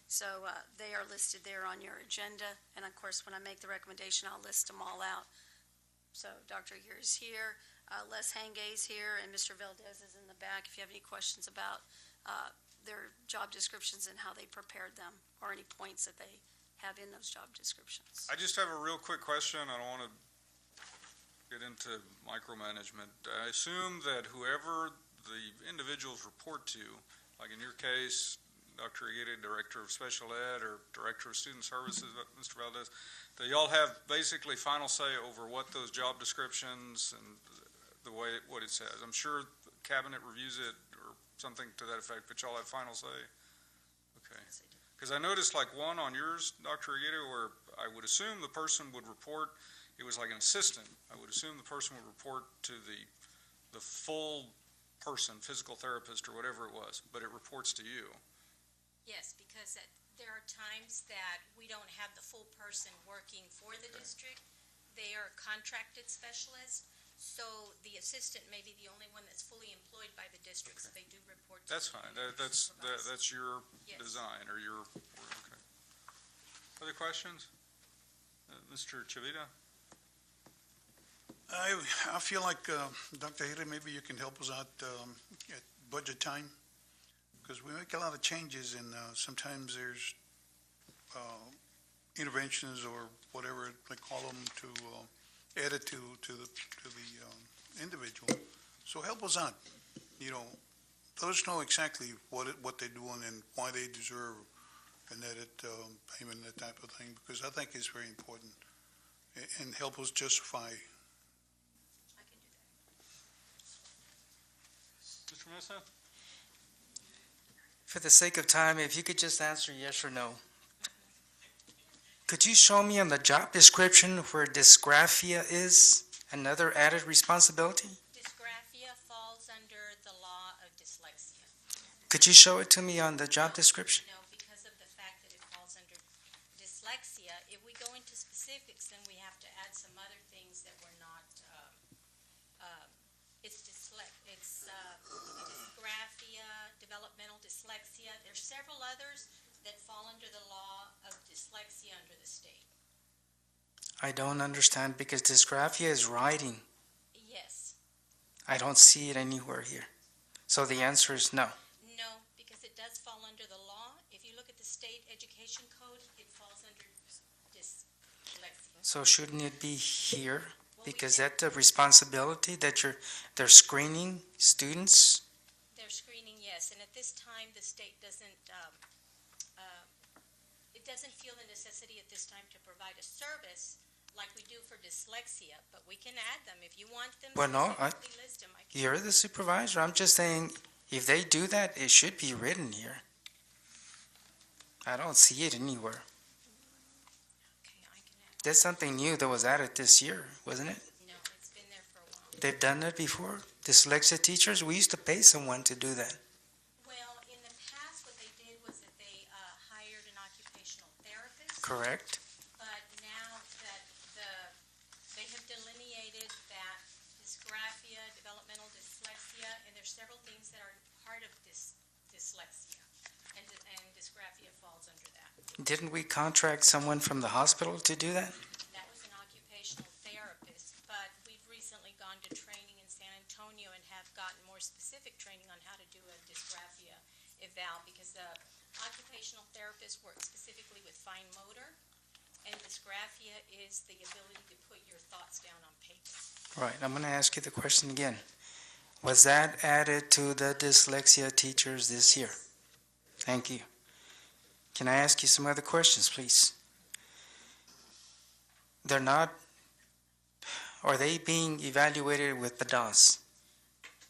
So they are listed there on your agenda. And of course, when I make the recommendation, I'll list them all out. So Dr. Aguirre is here, Les Hangay is here, and Mr. Valdez is in the back if you have any questions about their job descriptions and how they prepared them or any points that they have in those job descriptions. I just have a real quick question. I don't want to get into micromanagement. I assume that whoever the individuals report to, like in your case, Dr. Aguirre, Director of Special Ed, or Director of Student Services, Mr. Valdez, that y'all have basically final say over what those job descriptions and the way, what it says. I'm sure the cabinet reviews it or something to that effect, but y'all have final say? Okay. Because I noticed like one on yours, Dr. Aguirre, where I would assume the person would report. It was like an assistant. I would assume the person would report to the full person, physical therapist or whatever it was, but it reports to you. Yes, because there are times that we don't have the full person working for the district. They are contracted specialists, so the assistant may be the only one that's fully employed by the district, so they do report to That's fine. That's your design or your, okay. Other questions? Mr. Chavita? I feel like, Dr. Hayden, maybe you can help us out at budget time, because we make a lot of changes, and sometimes there's interventions or whatever they call them to add it to the individual. So help us out, let us know exactly what they're doing and why they deserve an edit payment, that type of thing, because I think it's very important, and help us justify. Mr. Mesa? For the sake of time, if you could just answer yes or no. Could you show me on the job description where dysgraphia is another added responsibility? Dysgraphia falls under the law of dyslexia. Could you show it to me on the job description? No, because of the fact that it falls under dyslexia. If we go into specifics, then we have to add some other things that we're not, it's dysgraphia, developmental dyslexia. There's several others that fall under the law of dyslexia under the state. I don't understand, because dysgraphia is writing. Yes. I don't see it anywhere here. So the answer is no. No, because it does fall under the law. If you look at the state education code, it falls under dyslexia. So shouldn't it be here? Because that's the responsibility that they're screening students? They're screening, yes, and at this time, the state doesn't, it doesn't feel the necessity at this time to provide a service like we do for dyslexia, but we can add them. If you want them, Well, no, specifically list them. I can. You're the supervisor. I'm just saying, if they do that, it should be written here. I don't see it anywhere. Okay, I can add. That's something new that was added this year, wasn't it? No, it's been there for a while. They've done that before? Dyslexia teachers, we used to pay someone to do that. Well, in the past, what they did was that they hired an occupational therapist. Correct? But now that they have delineated that dysgraphia, developmental dyslexia, and there's several things that are part of dyslexia, and dysgraphia falls under that. Didn't we contract someone from the hospital to do that? That was an occupational therapist, but we've recently gone to training in San Antonio and have gotten more specific training on how to do a dysgraphia eval, because the occupational therapist works specifically with fine motor, and dysgraphia is the ability to put your thoughts down on paper. Right, I'm going to ask you the question again. Was that added to the dyslexia teachers this year? Thank you. Can I ask you some other questions, please? Are they being evaluated with the DOS?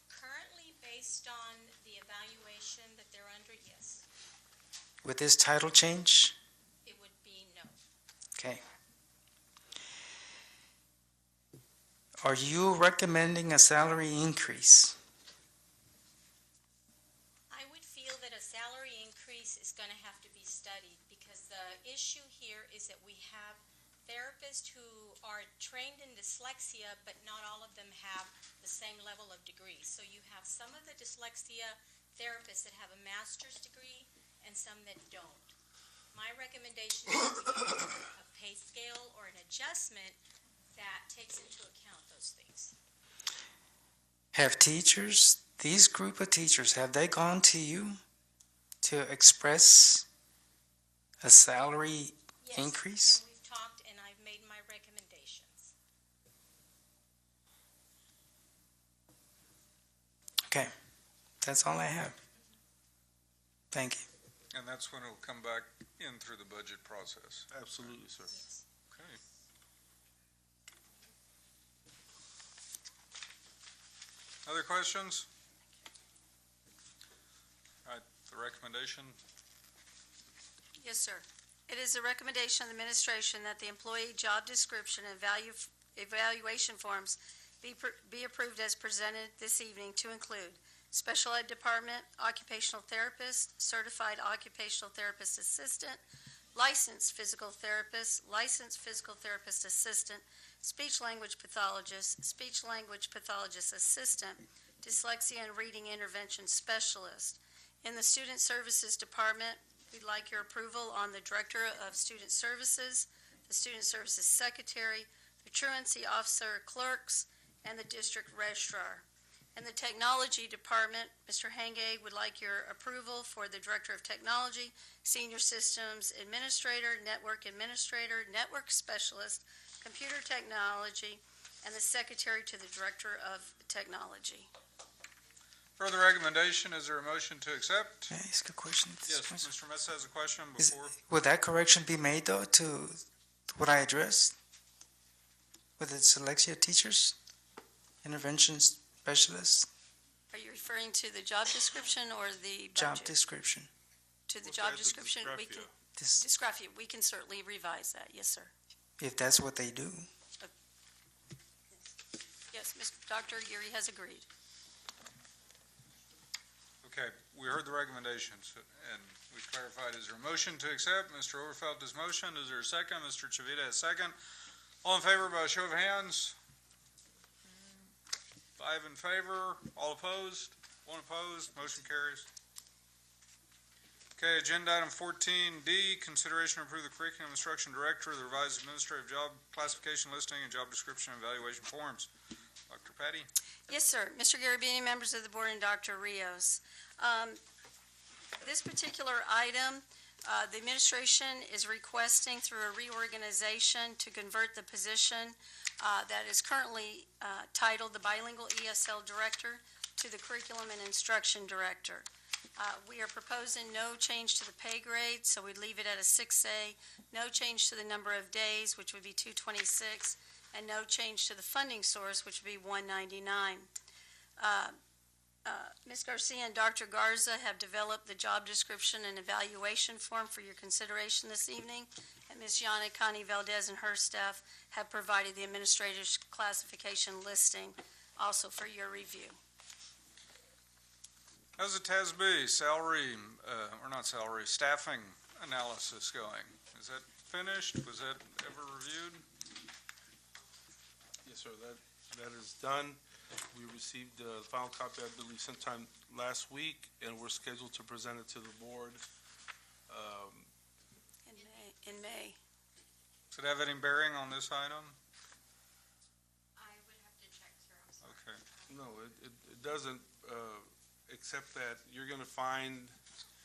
Currently, based on the evaluation that they're under, yes, With this title change? it would be no. Okay. Are you recommending a salary increase? I would feel that a salary increase is going to have to be studied, because the issue here is that we have therapists who are trained in dyslexia, but not all of them have the same level of degree. So you have some of the dyslexia therapists that have a master's degree and some that don't. My recommendation is to get a pay scale or an adjustment that takes into account those things. Have teachers, these group of teachers, have they gone to you to express a salary increase? Yes, and we've talked, and I've made my recommendations. Okay, that's all I have. Thank you. And that's when it'll come back in through the budget process. Absolutely, sir. Okay. Other questions? All right, the recommendation, Yes, sir. It is the recommendation of the administration that the employee job description and evaluation forms be approved as presented this evening to include special ed department, occupational therapist, certified occupational therapist assistant, licensed physical therapist assistant, speech language pathologist assistant, dyslexia and reading intervention specialist. In the student services department, we'd like your approval on the Director of Student Services, the Student Services Secretary, the Truancy Officer Clerks, and the District Registrar. In the Technology Department, Mr. Henge would like your approval for the Director of Technology, Senior Systems Administrator, Network Administrator, Network Specialist, Computer Technology, and the Secretary to the Director of Technology. Further recommendation, is there a motion to accept? May I ask a question? Yes, Mr. Mesa has a question Is- before. Will that correction be made, though, to what I addressed? With the dyslexia teachers, intervention specialists, Are you referring to the job description or the budget? job description? To the What's job that, the description, we can, dysgraphia? dysgraphia, we can certainly revise that, yes, sir. If that's what they do. Yes, Dr. Geary has agreed. Okay, we heard the recommendations, and we clarified, is there a motion to accept? Mr. Overfelt does motion, is there a second? Mr. Chavita has second. All in favor by a show of hands? 5 in favor, all opposed, 1 opposed, motion carries. Okay, agenda item 14D, consideration to approve the curriculum instruction director, the revised administrative job classification listing and job description and evaluation forms. Dr. Patty? Yes, sir. Mr. Garabini, members of the board, and Dr. Rios. This particular item, the administration is requesting through a reorganization to convert the position that is currently titled the Bilingual ESL Director to the Curriculum and Instruction Director. We are proposing no change to the pay grade, so we'd leave it at a 6A, no change to the number of days, which would be 226, and no change to the funding source, which would be 199. Ms. Garcia and Dr. Garza have developed the job description and evaluation form for your consideration this evening, and Ms. Yana Connie Valdez and her staff have provided the administrator's classification listing also for your review. How's the TASB salary, or not salary, staffing analysis going? Is that finished? Was that ever reviewed? Yes, sir, that is done. We received the final copy, I believe, sometime last week, and we're scheduled to present it to the board. In May. Does it have any bearing on this item? I would have to check, sir, I'm sorry. Okay. No, it doesn't, except that you're gonna find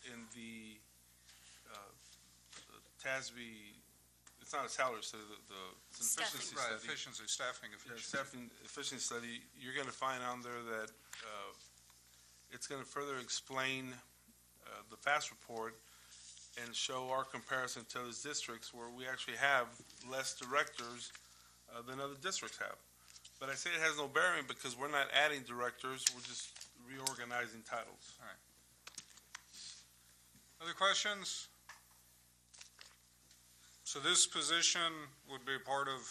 in the TASB, it's not a salary study, it's an efficiency Right, study. efficiency, staffing Yeah, efficiency. staffing efficiency study, you're gonna find on there that, it's gonna further explain, the FAST report and show our comparison to those districts where we actually have less directors, than other districts have. But I say it has no bearing because we're not adding directors, we're just reorganizing titles. Other questions? So this position would be part of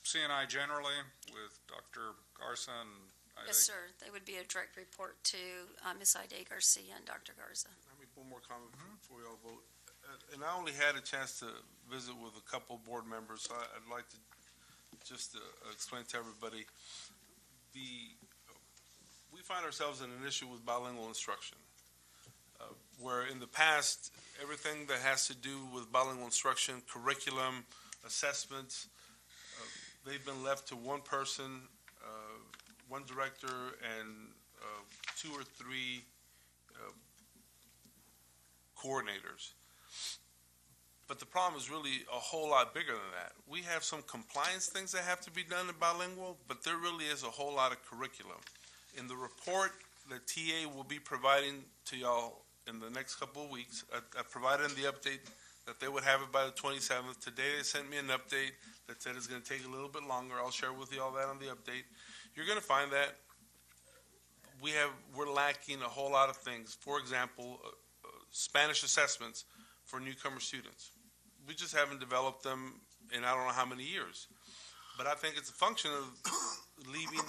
CNI generally with Dr. Garza and I Yes, sir. They would be a direct report to Ms. Ida Garcia and Dr. Garza. Let me one more comment before we all vote. And I only had a chance to visit with a couple board members, so I'd like to just explain to everybody. We find ourselves in an issue with bilingual instruction, where in the past, everything that has to do with bilingual instruction, curriculum, assessments, they've been left to one person, one director, and 2 or 3 coordinators. But the problem is really a whole lot bigger than that. We have some compliance things that have to be done in bilingual, but there really is a whole lot of curriculum. In the report that TA will be providing to y'all in the next couple of weeks, I provided them the update that they would have it by the 27th. Today they sent me an update that said it's going to take a little bit longer. I'll share with you all that on the update. You're going to find that we're lacking a whole lot of things. For example, Spanish assessments for newcomer students. We just haven't developed them in I don't know how many years. But I think it's a function of leaving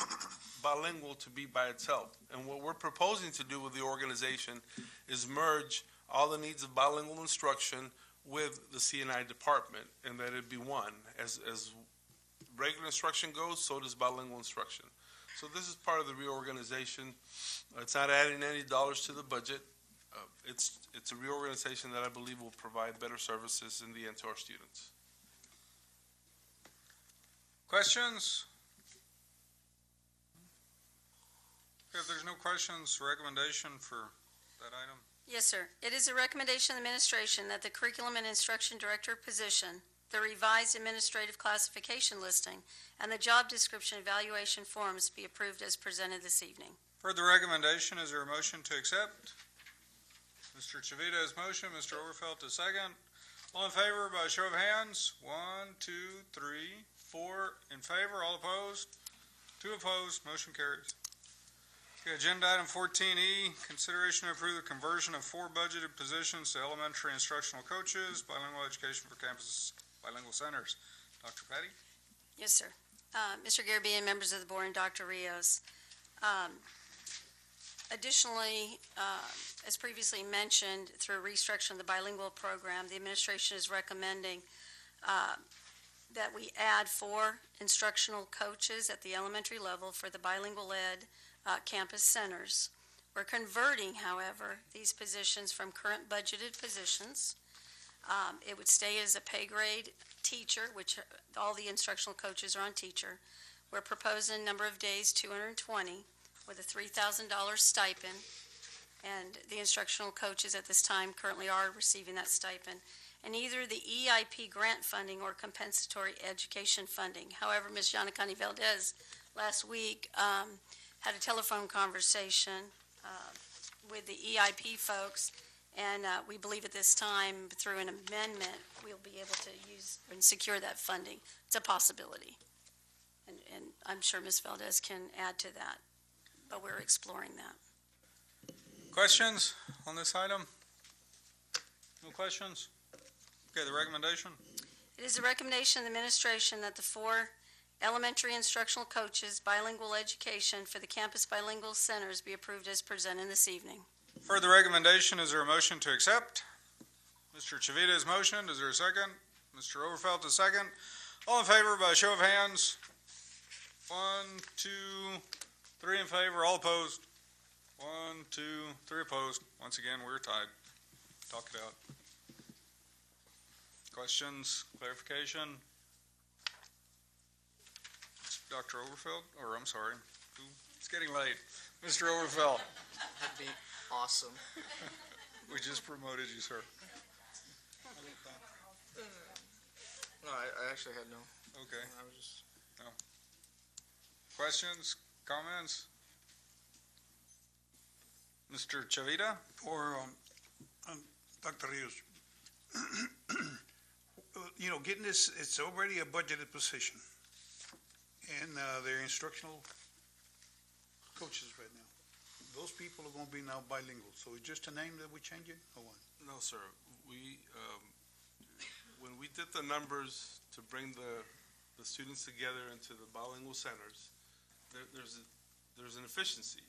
bilingual to be by itself. And what we're proposing to do with the organization is merge all the needs of bilingual instruction with the CNI department, and that it be one. As regular instruction goes, so does bilingual instruction. So this is part of the reorganization. It's not adding any dollars to the budget. It's a reorganization that I believe will provide better services in the end to our students. Questions? If there's no questions, recommendation for that item? Yes, sir. It is a recommendation of the administration that the Curriculum and Instruction Director position, the revised administrative classification listing, and the job description evaluation forms be approved as presented this evening. For the recommendation, is there a motion to accept? Mr. Chavita has motion, Mr. Overfelt is second. All in favor by show of hands? 1, 2, 3, 4 in favor, all opposed? 2 opposed, motion carries. Okay, agenda item 14E, consideration to approve the conversion of 4 budgeted positions to elementary instructional coaches, bilingual education for campus bilingual centers. Dr. Patty? Yes, sir. Mr. Garabedian, members of the board, and Dr. Rios. Additionally, as previously mentioned, through restructuring the bilingual program, the administration is recommending that we add 4 instructional coaches at the elementary level for the bilingual ed campus centers. We're converting, however, these positions from current budgeted positions. It would stay as a pay grade teacher, which all the instructional coaches are on teacher. We're proposing number of days 220 with a $3,000 stipend, and the instructional coaches at this time currently are receiving that stipend, and either the EIP grant funding or compensatory education funding. However, Ms. Yannicani Valdez last week had a telephone conversation with the EIP folks, and we believe at this time, through an amendment, we'll be able to use and secure that funding. It's a possibility, and I'm sure Ms. Valdez can add to that, but we're exploring that. Questions on this item? No questions? Okay, the recommendation? It is a recommendation of the administration that the 4 elementary instructional coaches, bilingual education for the campus bilingual centers be approved as presented this evening. For the recommendation, is there a motion to accept? Mr. Chavita has motioned. Is there a second? Mr. Overfelt is second. All in favor by show of hands? 1, 2, 3 in favor. All opposed? 1, 2, 3 opposed. Once again, we're tied. Talk it out. Questions? Clarification? Dr. Overfelt? Or I'm sorry. It's getting late. Mr. Overfelt. That'd be awesome. We just promoted you, sir. No, I actually had no. Okay. I was just. No. Questions? Comments? Mr. Chavita? Or Dr. Rios, getting this, it's already a budgeted position, and they're instructional coaches right now. Those people are going to be now bilingual, so it's just a name that we change it, or what? No, sir. We, when we did the numbers to bring the students together into the bilingual centers, there's an efficiency,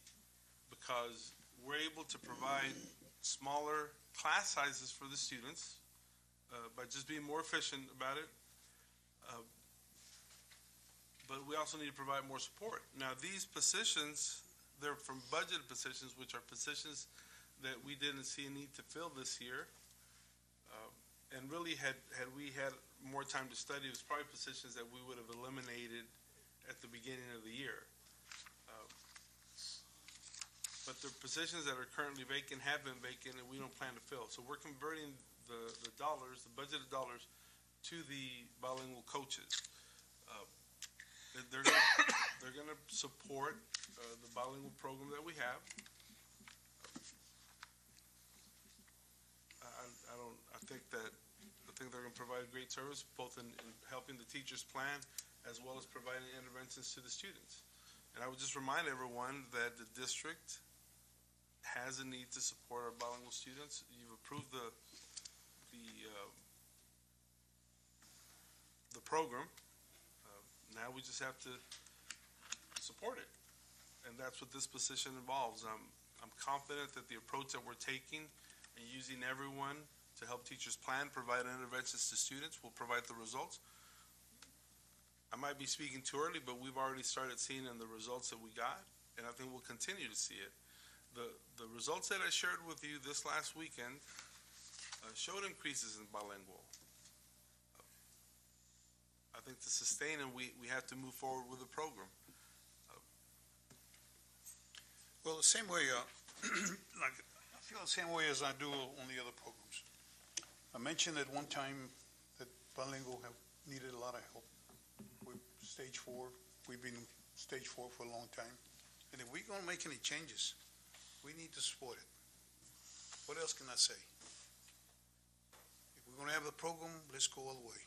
because we're able to provide smaller class sizes for the students by just being more efficient about it. But we also need to provide more support. Now, these positions, they're from budget positions, which are positions that we didn't see a need to fill this year. And really, had we had more time to study, it was probably positions that we would have eliminated at the beginning of the year. But the positions that are currently vacant have been vacant, and we don't plan to fill. So we're converting the dollars, the budgeted dollars, to the bilingual coaches. They're going to support the bilingual program that we have. I think they're going to provide great service, both in helping the teachers plan, as well as providing interventions to the students. And I would just remind everyone that the district has a need to support our bilingual students. You've approved the program. Now we just have to support it, and that's what this position involves. I'm confident that the approach that we're taking and using everyone to help teachers plan, provide interventions to students, will provide the results. I might be speaking too early, but we've already started seeing in the results that we got, and I think we'll continue to see it. The results that I shared with you this last weekend showed increases in bilingual. I think to sustain them, we have to move forward with the program. Well, the same way, like, I feel the same way as I do on the other programs. I mentioned at one time that bilingual have needed a lot of help. We're stage 4, we've been stage 4 for a long time. And if we're gonna make any changes, we need to support it. What else can I say? If we're gonna have the program, let's go all the way,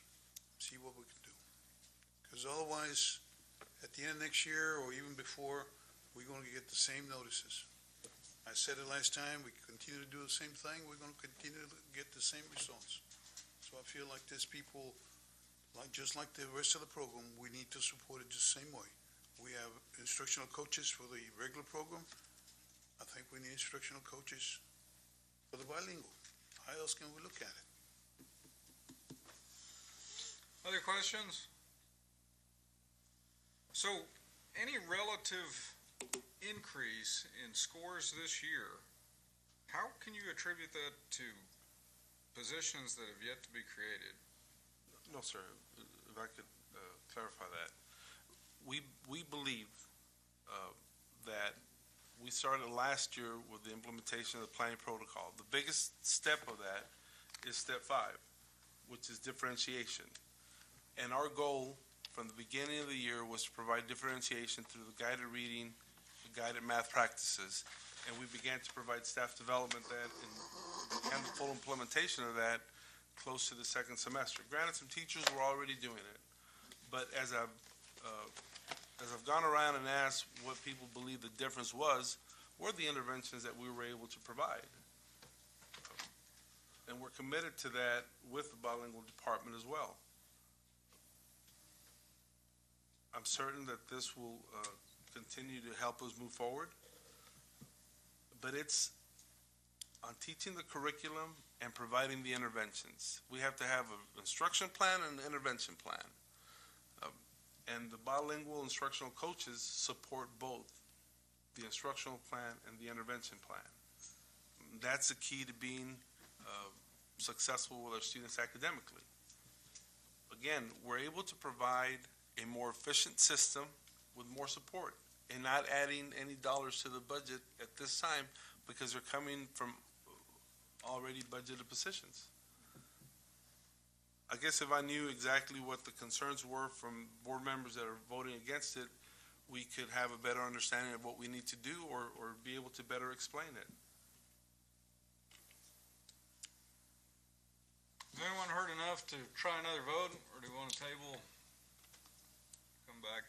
see what we can do. Because otherwise, at the end of next year or even before, we're gonna get the same notices. I said it last time, we continue to do the same thing, we're gonna continue to get the same results. So I feel like these people, just like the rest of the program, we need to support it the same way. We have instructional coaches for the regular program. I think we need instructional coaches for the bilingual. How else can we look at it? Other questions? So, any relative increase in scores this year, how can you attribute that to positions that have yet to be created? No, sir. If I could clarify that. We believe that we started last year with the implementation of the planning protocol. The biggest step of that is step 5, which is differentiation. And our goal from the beginning of the year was to provide differentiation through the guided reading, the guided math practices, and we began to provide staff development that and the full implementation of that close to the second semester. Granted, some teachers were already doing it, but as I've gone around and asked what people believe the difference was, were the interventions that we were able to provide. And we're committed to that with the bilingual department as well. I'm certain that this will continue to help us move forward, but it's on teaching the curriculum and providing the interventions. We have to have an instruction plan and an intervention plan. And the bilingual instructional coaches support both the instructional plan and the intervention plan. That's the key to being successful with our students academically. Again, we're able to provide a more efficient system with more support and not adding any dollars to the budget at this time because they're coming from already budgeted positions. I guess if I knew exactly what the concerns were from board members that are voting against it, we could have a better understanding of what we need to do or be able to better explain it. Has anyone heard enough to try another vote, or do you want to table? Come back.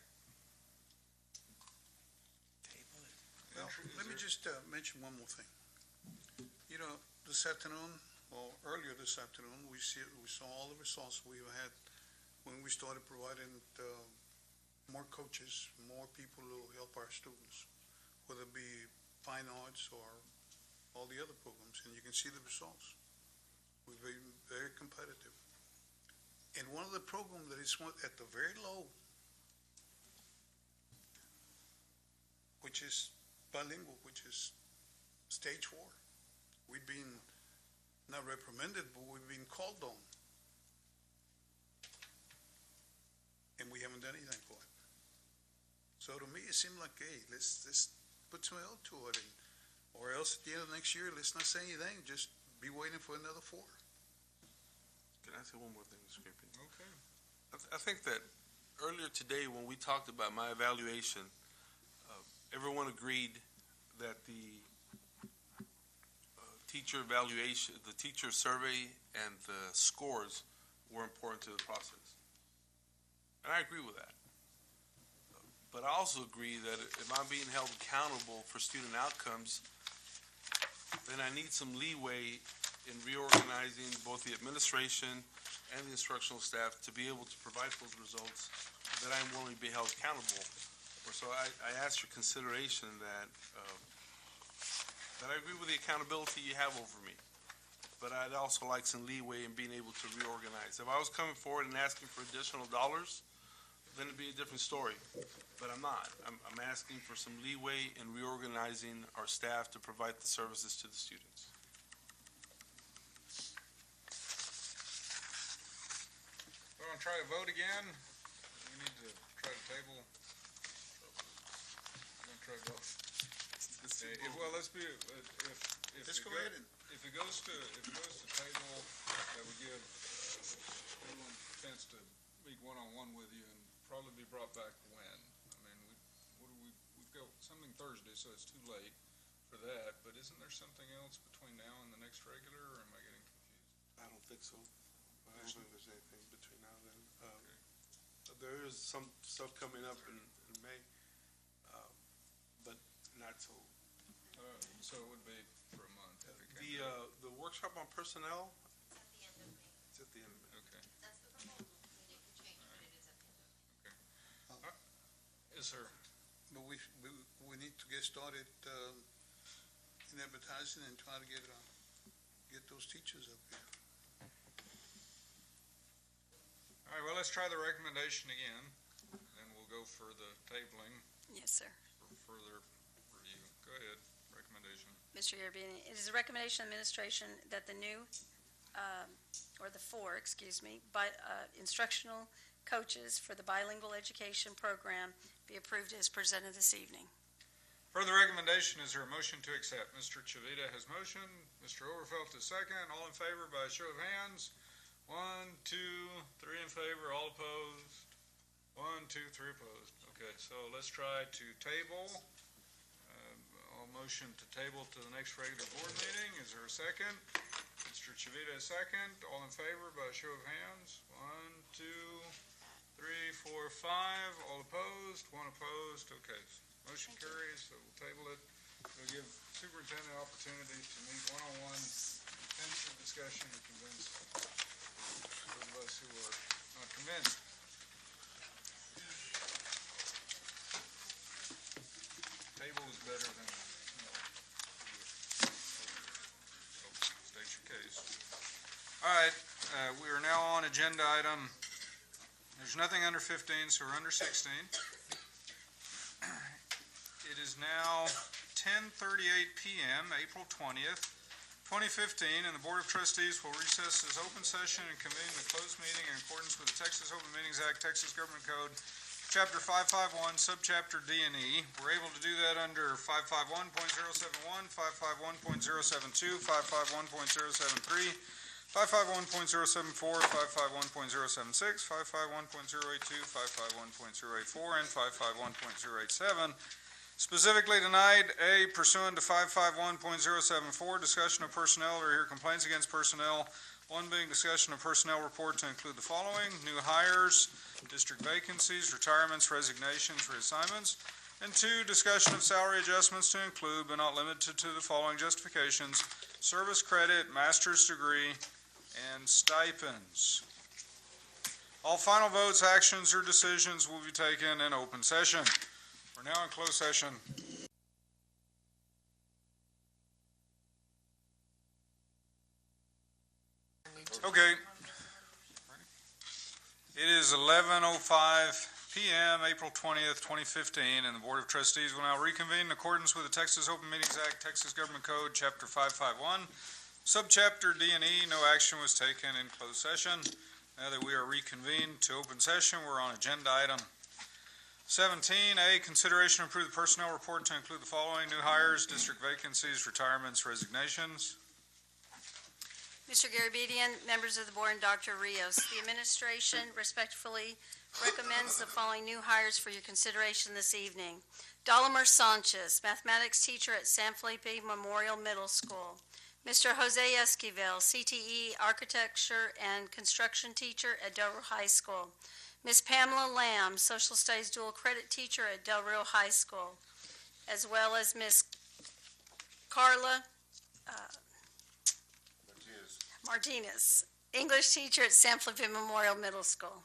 Table it. Well, let me just mention one more thing. You know, this afternoon, well, earlier this afternoon, we saw all the results we had when we started providing more coaches, more people to help our students, whether it be fine arts or all the other programs, and you can see the results. We're very, very competitive. And one of the programs that is at the very low, which is bilingual, which is stage 4, we've been not reprimanded, but we've been called on. And we haven't done anything for it. So to me, it seemed like, hey, let's put some help to it. Or else at the end of next year, let's not say anything, just be waiting for another 4. Can I say one more thing, Mr. Griffin? Okay. I think that earlier today when we talked about my evaluation, everyone agreed that the teacher evaluation, the teacher survey, and the scores were important to the process. And I agree with that. But I also agree that if I'm being held accountable for student outcomes, then I need some leeway in reorganizing both the administration and the instructional staff to be able to provide those results that I'm willing to be held accountable for. So I ask your consideration that I agree with the accountability you have over me, but I'd also like some leeway in being able to reorganize. If I was coming forward and asking for additional dollars, then it'd be a different story. But I'm not. I'm asking for some leeway in reorganizing our staff to provide the services to the students. We're gonna try to vote again. We need to try to table. We're gonna try to vote. Well, let's be, if Let's it go go- ahead and, if it goes to table, that would give everyone a chance to meet one-on-one with you and probably be brought back when? I mean, we've got something Thursday, so it's too late for that, but isn't there something else between now and the next regular, or am I getting confused? I don't think so. I don't think there's anything between now and then. There is some stuff coming up in May, but not so. So it would be for a month. if it came to The workshop on personnel, It's at the end of May. it's at the end of May. Okay. That's the proposal. I mean, it could change, but it is at the end of May. Yes, sir. but we need to get started, in advertising and try to get those teachers up here. All right, well, let's try the recommendation again, and we'll go for the tabling Yes, sir. for further review. Go ahead, recommendation. Mr. Garabedian, it is the recommendation of administration that the new, or the four, excuse me, instructional coaches for the bilingual education program be approved as presented this evening. Further recommendation, is there a motion to accept? Mr. Chavita has motion, Mr. Overfelt is second, all in favor by a show of hands. 1, 2, 3 in favor, all opposed. 1, 2, 3 opposed. Okay, so let's try to table. All motion to table to the next regular board meeting. Is there a second? Mr. Chavita is second. All in favor by a show of hands. 1, 2, 3, 4, 5. All opposed? 1 opposed. Okay, motion carries, so we'll table it. We'll give superintendent opportunity to meet one-on-one, intensive discussion to convince those of us who are not convinced. Table is better than, state your case. All right, we are now on agenda item, there's nothing under 15, so we're under 16. It is now 10:38 p.m., April 20th, 2015, and the Board of Trustees will recess as open session and convene the closed meeting in accordance with the Texas Open Meetings Act, Texas Government Code, Chapter 551, Subchapter D and E. We're able to do that under 551.071, 551.072, 551.073, 551.074, 551.076, 551.082, 551.084, and 551.087. Specifically tonight, A, pursuant to 551.074, discussion of personnel or hear complaints against personnel. 1 being discussion of personnel report to include the following: new hires, district vacancies, retirements, resignations, reassignments. And 2, discussion of salary adjustments to include, but not limited to, the following justifications: service credit, master's degree, and stipends. All final votes, actions, or decisions will be taken in open session. We're now in closed session. Okay. It is 11:05 p.m., April 20th, 2015, and the Board of Trustees will now reconvene in accordance with the Texas Open Meetings Act, Texas Government Code, Chapter 551, Subchapter D and E. No action was taken in closed session. Now that we are reconvened to open session, we're on agenda item 17A, consideration to approve the personnel report to include the following: new hires, district vacancies, retirements, resignations. Mr. Garabedian, members of the board, and Dr. Rios, the administration respectfully recommends the following new hires for your consideration this evening: Dolimer Sanchez, mathematics teacher at San Felipe Memorial Middle School; Mr. Jose Esquivel, CTE architecture and construction teacher at Del Rio High School; Ms. Pamela Lamb, social studies dual credit teacher at Del Rio High School, as well as Ms. Carla Martinez, English teacher at San Felipe Memorial Middle School.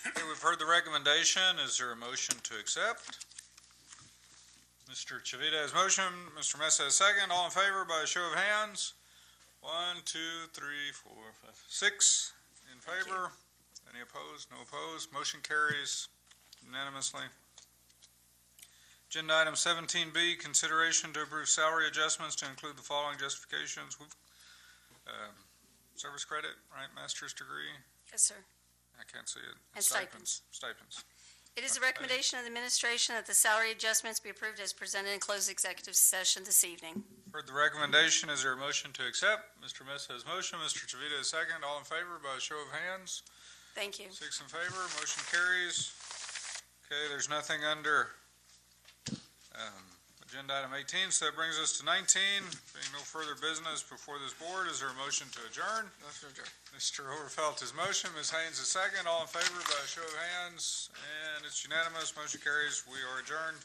Okay, we've heard the recommendation. Is there a motion to accept? Mr. Chavita has motion. Mr. Mesa has second. All in favor by a show of hands. 1, 2, 3, 4, 5, 6 in favor. Any opposed? No opposed. Motion carries unanimously. Agenda item 17B, consideration to approve salary adjustments to include the following justifications. Service credit, right, master's degree? Yes, sir. I can't see it. And stipends. Stipends. It is the recommendation of the administration that the salary adjustments be approved as presented in closed executive session this evening. Heard the recommendation. Is there a motion to accept? Mr. Mesa has motion. Mr. Chavita is second. All in favor by a show of hands? Thank you. 6 in favor. Motion carries. Okay, there's nothing under agenda item 18, so that brings us to 19. Being no further business before this board, is there a motion to adjourn? Motion adjourned. Mr. Overfelt is motion. Ms. Haynes is second. All in favor by a show of hands, and it's unanimous. Motion carries. We are adjourned.